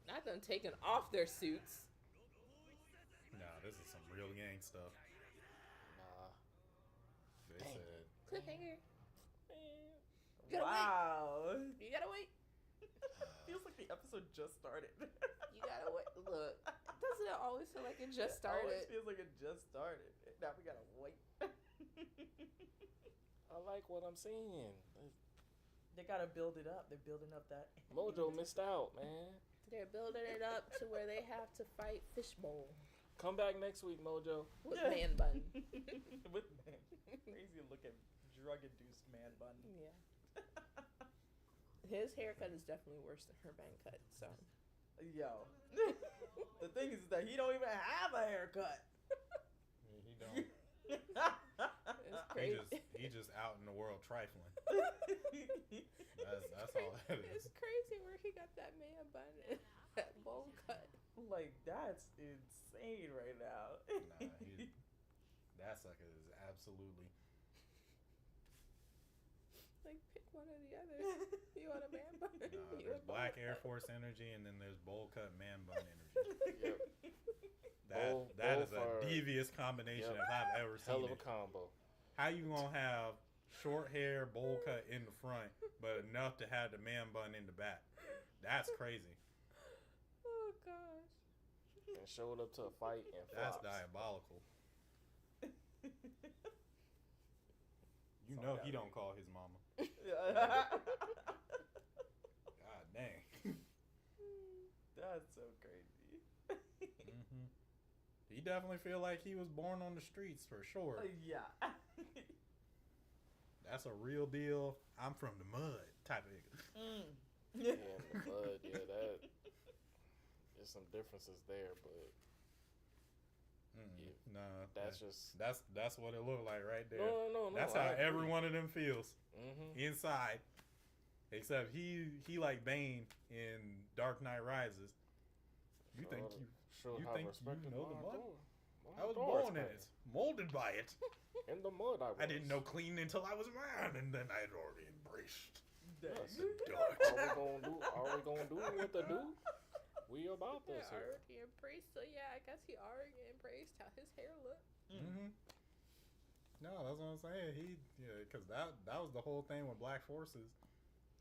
Not them taking off their suits. Nah, this is some real gang stuff. nah. They Dang. said Cliffhanger. Man. You gotta Wow. wait. You gotta wait. Feels like the episode just started. You gotta wait. Look, doesn't it always feel like it just It always started? feels like it just started. Now we gotta wait. I like what I'm seeing. They gotta build it up. They're building up that. Mojo missed out, man. They're building it up to where they have to fight Fishbowl Come back next week, Mojo. with man bun. With crazy looking drug-induced man bun. Yeah. His haircut is definitely worse than her bang cut. So Yo. The thing is that he don't even have a haircut. Yeah, he don't. it's crazy. He just out in the world trifling. That's all that It's is. crazy where he got that man bun and that bowl cut. Like that's insane right now. Nah, that sucker is absolutely. Like pick one or the other. You want a man bun? Nah, You there's want bowl black Air cut? Force energy, and then there's bowl cut man bun energy. Yep. That is Both a are- devious combination Yep. if I've ever Hell seen of a it. combo. How you gonna have short hair, bowl cut in the front, but enough to have the man bun in the back? That's crazy. Oh gosh. And showed up to a fight and That's flops. diabolical. You So know bad. he don't call his mama. God dang. That's so crazy. Hmm. He definitely feel like he was born on the streets for sure. Yeah. That's a real deal. I'm from the mud type of nigga. Yeah, in the mud. Yeah, that. There's some differences there, but Yeah. Nah, that's just. that's what it looked like right there. No. That's I how agree. every one of them feels Mm-hmm. inside, except he like Bane in Dark Knight Rises. You think you? Sure, you how think you respected know the my mud? door. I was born in it, molded by it. In the mud, I was. I didn't know clean until I was a man, and then I had already embraced Yes. the dirt. All we gonna do what to do? We about Yeah, this here. already embraced. So yeah, I guess he already embraced how his hair looked. Mm-hmm. No, that's what I'm saying. Because that was the whole thing with Black Forces.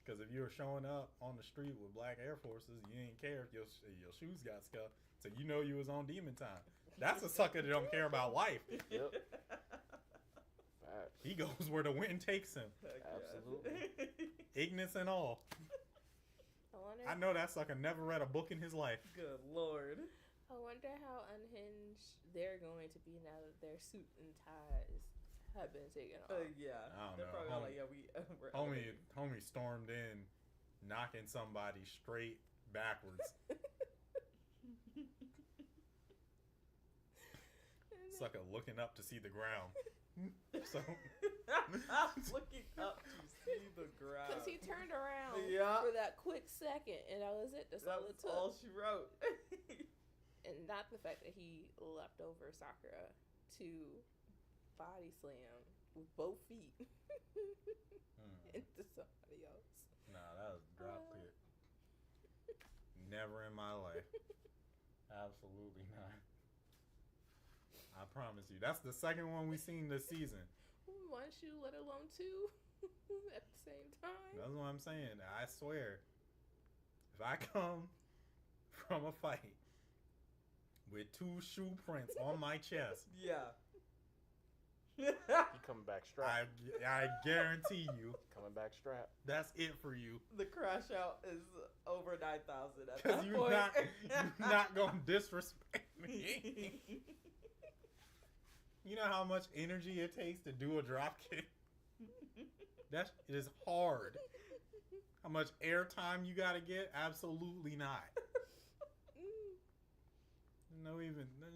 Because if you were showing up on the street with Black Air Forces, you didn't care if your shoes got scuffed, so you know you was on demon time. That's a sucker that don't care about life. Yep. Facts. He goes where the wind takes him, Absolutely. ignorance and all. I know that sucker never read a book in his life. Good lord. I wonder how unhinged they're going to be now that their suit and ties have been taken off. Yeah. I don't They're know. probably all like, yeah, we're Homie stormed in, knocking somebody straight backwards. Sucker looking up to see the ground. So looking up to see the ground. Because he turned around Yeah. for that quick second, and that was it. That's all it That's took. all she wrote. And not the fact that he leapt over Sakura to body slam with both feet into somebody else. Nah, that was drop kick. Never in my life. Absolutely not. I promise you. That's the second one we've seen this season. One shoe, let alone two, at the same time. That's what I'm saying. I swear, if I come from a fight with 2 shoe prints on my chest. Yeah. You coming back strapped. I guarantee you. Coming back strapped. That's it for you. The crash out is over 9,000 at Because that you're point. not going to disrespect me. You know how much energy it takes to do a drop kick? It is hard. How much airtime you got to get? Absolutely not.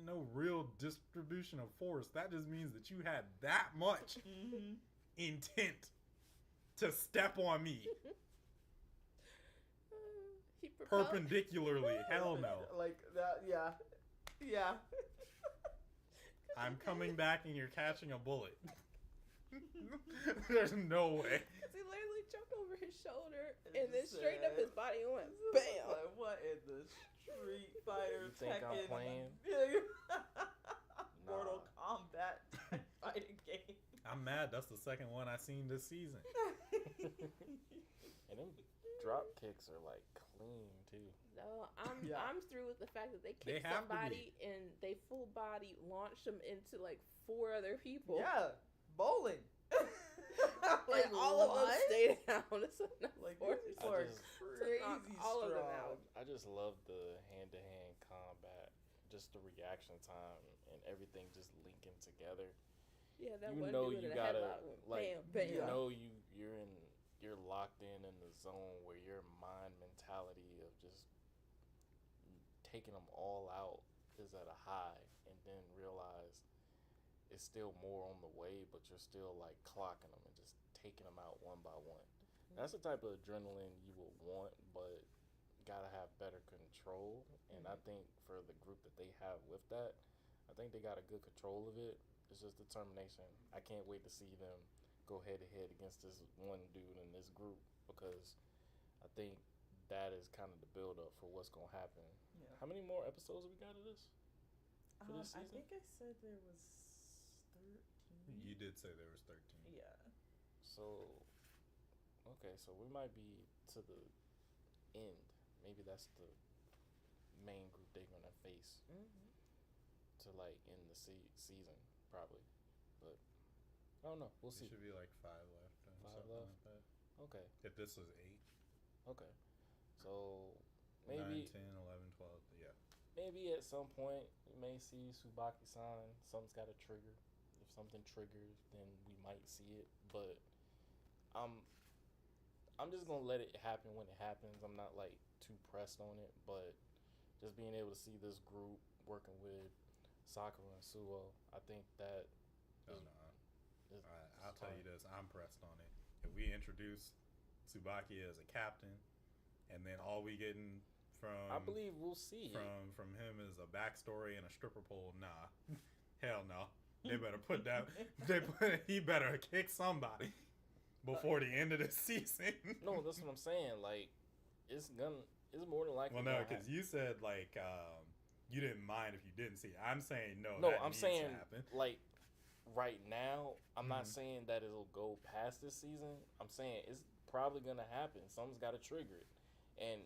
No real distribution of force. That just means that you had that much intent to step on me. Perpendicularly. Hell no. Like that, yeah. Yeah. I'm coming back and you're catching a bullet. There's no way. He literally jumped over his shoulder and then straightened up his body and went bam. Like, what in the Street Fighter? You think I'm Tekken, playing? Mortal Kombat fighting game. I'm mad. That's the second one I seen this season. And them drop kicks are like clean too. No, I'm through with the fact that they They kicked have to somebody and they full body launched them into like 4 other people. Yeah, bowling. Like all of them stayed down. It's enough Like force these I are just- crazy knock all of them strong. out. I just love the hand-to-hand combat, just the reaction time and everything just linking together. Yeah, that You one know dude you in a gotta, headlock went like, bam, bam. you know you're locked in the zone where your mind mentality of just taking them all out is at a high, and then realize it's still more on the way, but you're still like clocking them and just taking them out one by one. That's the type of adrenaline you will want, but gotta have better control. And I think for the group that they have with that, I think they got a good control of it. It's just determination. I can't wait to see them go head to head against this one dude in this group, because I think that is kind of the build up for what's gonna happen. Yeah. How many more episodes we got of this? For this I season? think I said there was 13. You did say there was 13. Yeah. So, okay, so we might be to the end. Maybe that's the main group they're gonna face to like end the season, probably. But I don't know. We'll see. There should be like 5 left. Or 5 something left? like that. Okay. If this was 8. Okay. So maybe 9, 10, 11, 12. Yeah. maybe at some point we may see Tsubaki-san. Something's got to trigger. If something triggers, then we might see it. But I'm just gonna let it happen when it happens. I'm not like too pressed on it, but just being able to see this group working with Sakura and Suo, I think that Oh, is- no. is I'll tell fine. you this. I'm pressed on it. If we introduce Tsubaki as a captain, and then all we getting from I believe we'll see. from him is a backstory and a stripper pole, nah. Hell no. They better put that. He better kick somebody before the end of the season. No, that's what I'm saying. Like, it's more than likely. Well, no, gonna because happen. you said like you didn't mind if you didn't see it. I'm saying no. No, that I'm needs saying to happen. like right now. I'm not Mhm. saying that it'll go past this season. I'm saying it's probably gonna happen. Something's got to trigger it, and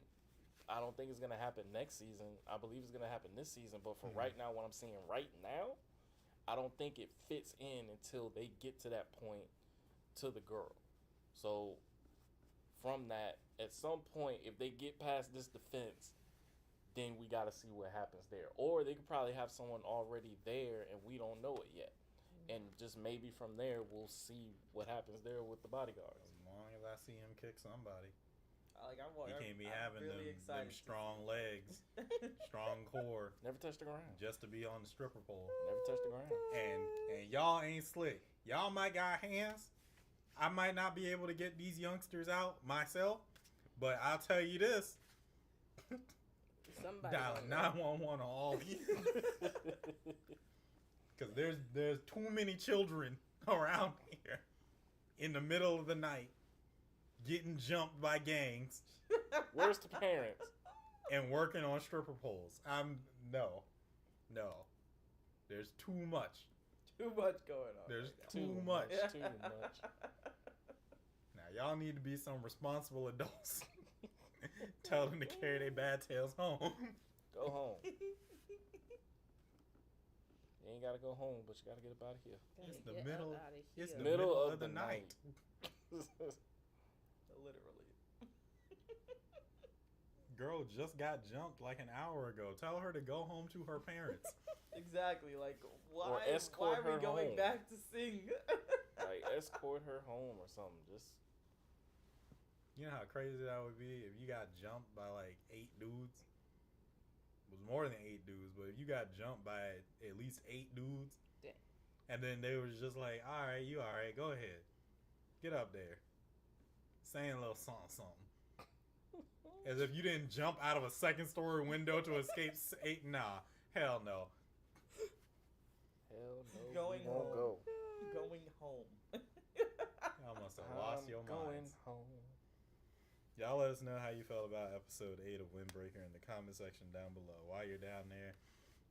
I don't think it's gonna happen next season. I believe it's gonna happen this season. But for right now, what I'm seeing right now, I don't think it fits in until they get to that point to the girl. So from that, at some point, if they get past this defense, then we got to see what happens there. Or they could probably have someone already there and we don't know it yet. And just maybe from there, we'll see what happens there with the bodyguards. As long as I see him kick somebody, I'm he can't be I'm having really them excited to strong legs, strong core, Never touch the ground. just to be on the stripper pole. Never touch the ground. And y'all ain't slick. Y'all might got hands. I might not be able to get these youngsters out myself, but I'll tell you this. Somebody Dialing gonna know. 911 on all these. Because there's too many children around here in the middle of the night getting jumped by gangs Where's the parents? and working on stripper poles. No. There's too much. Too much going on. There's right too much. Too much. Now y'all need to be some responsible adults. Tell them to carry their bad tails home. Go home. You ain't gotta go home, but you gotta get up out of here. It's the middle. It's the Middle middle of of the the night. Literally. Girl just got jumped like an hour ago. Tell her to go home to her parents. Exactly. Like, Or why escort are we her going home. back to sing? Like, escort her home or something. Just You know how crazy that would be if you got jumped by like 8 dudes? It was more than 8 dudes, but if you got jumped by at least 8 dudes, Dang. and then they was just like, alright, you alright, go ahead. Get up there. Saying a little something, something. As if you didn't jump out of a second story window to escape 8. Nah, hell no. hell no. Going we won't home. go. Going home. Y'all must have lost your going minds. home. Y'all let us know how you felt about episode 8 of Windbreaker in the comment section down below. While you're down there,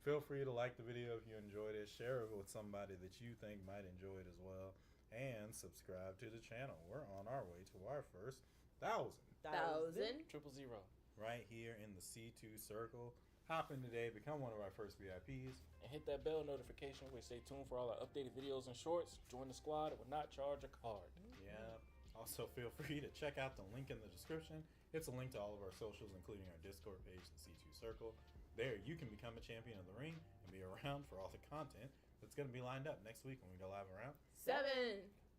feel free to like the video if you enjoyed it, share it with somebody that you think might enjoy it as well, and subscribe to the channel. We're on our way to our first 1,000. 1,000. 000. Right here in the C2 circle. Hop in today, become one of our first VIPs. And hit that bell notification where stay tuned for all our updated videos and shorts. Join the squad. It will not charge a card. Yeah. Also, feel free to check out the link in the description. It's a link to all of our socials, including our Discord page, the C2 Circle. There, you can become a champion of the ring and be around for all the content that's going to be lined up next week when we go live around 7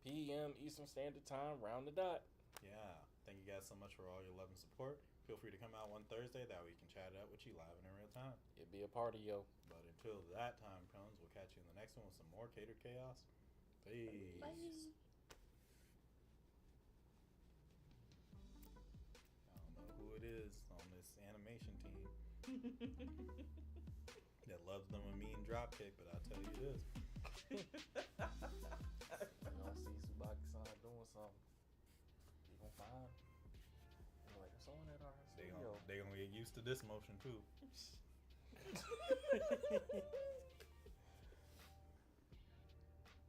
p.m. Eastern Standard Time, round the dot. Yeah. Thank you guys so much for all your love and support. Feel free to come out one Thursday. That way we can chat it up with you live and in real time. It'd be a party, yo. But until that time comes, we'll catch you in the next one with some more Catered Chaos. Peace. Bye. I don't know who it is on this animation team that loves them a mean dropkick, but I'll tell you this. You don't see Tsubaki-san doing something. You gonna find. You're like, there's someone at our studio. They gonna get used to this motion too.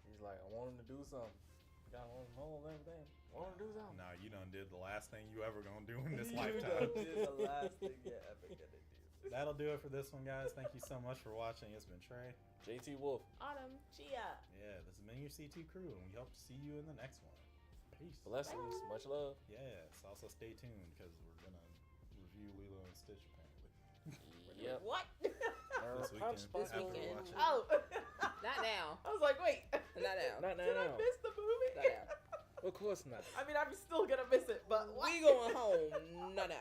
He's like, I want him to do something. Got him on his mole and everything. Want him to do something. Nah, you done did the last thing you ever gonna do in this You lifetime. done did the last thing you're ever gonna do. That'll do it for this one, guys. Thank you so much for watching. It's been Trey. JT Wolf. Autumn. Chia. Yeah, this has been your C2 crew, and we hope to see you in the next one. Peace. Blessings. Much love. Yes. Also, stay tuned because we're gonna review Lilo and Stitch apparently Yep. What? this weekend. This after weekend. watching. Oh. Not now. I was like, wait. Not now. Not Did I now. miss the movie? Not now. Of course not. I mean, I'm still gonna miss it, but what? We going home. Not now.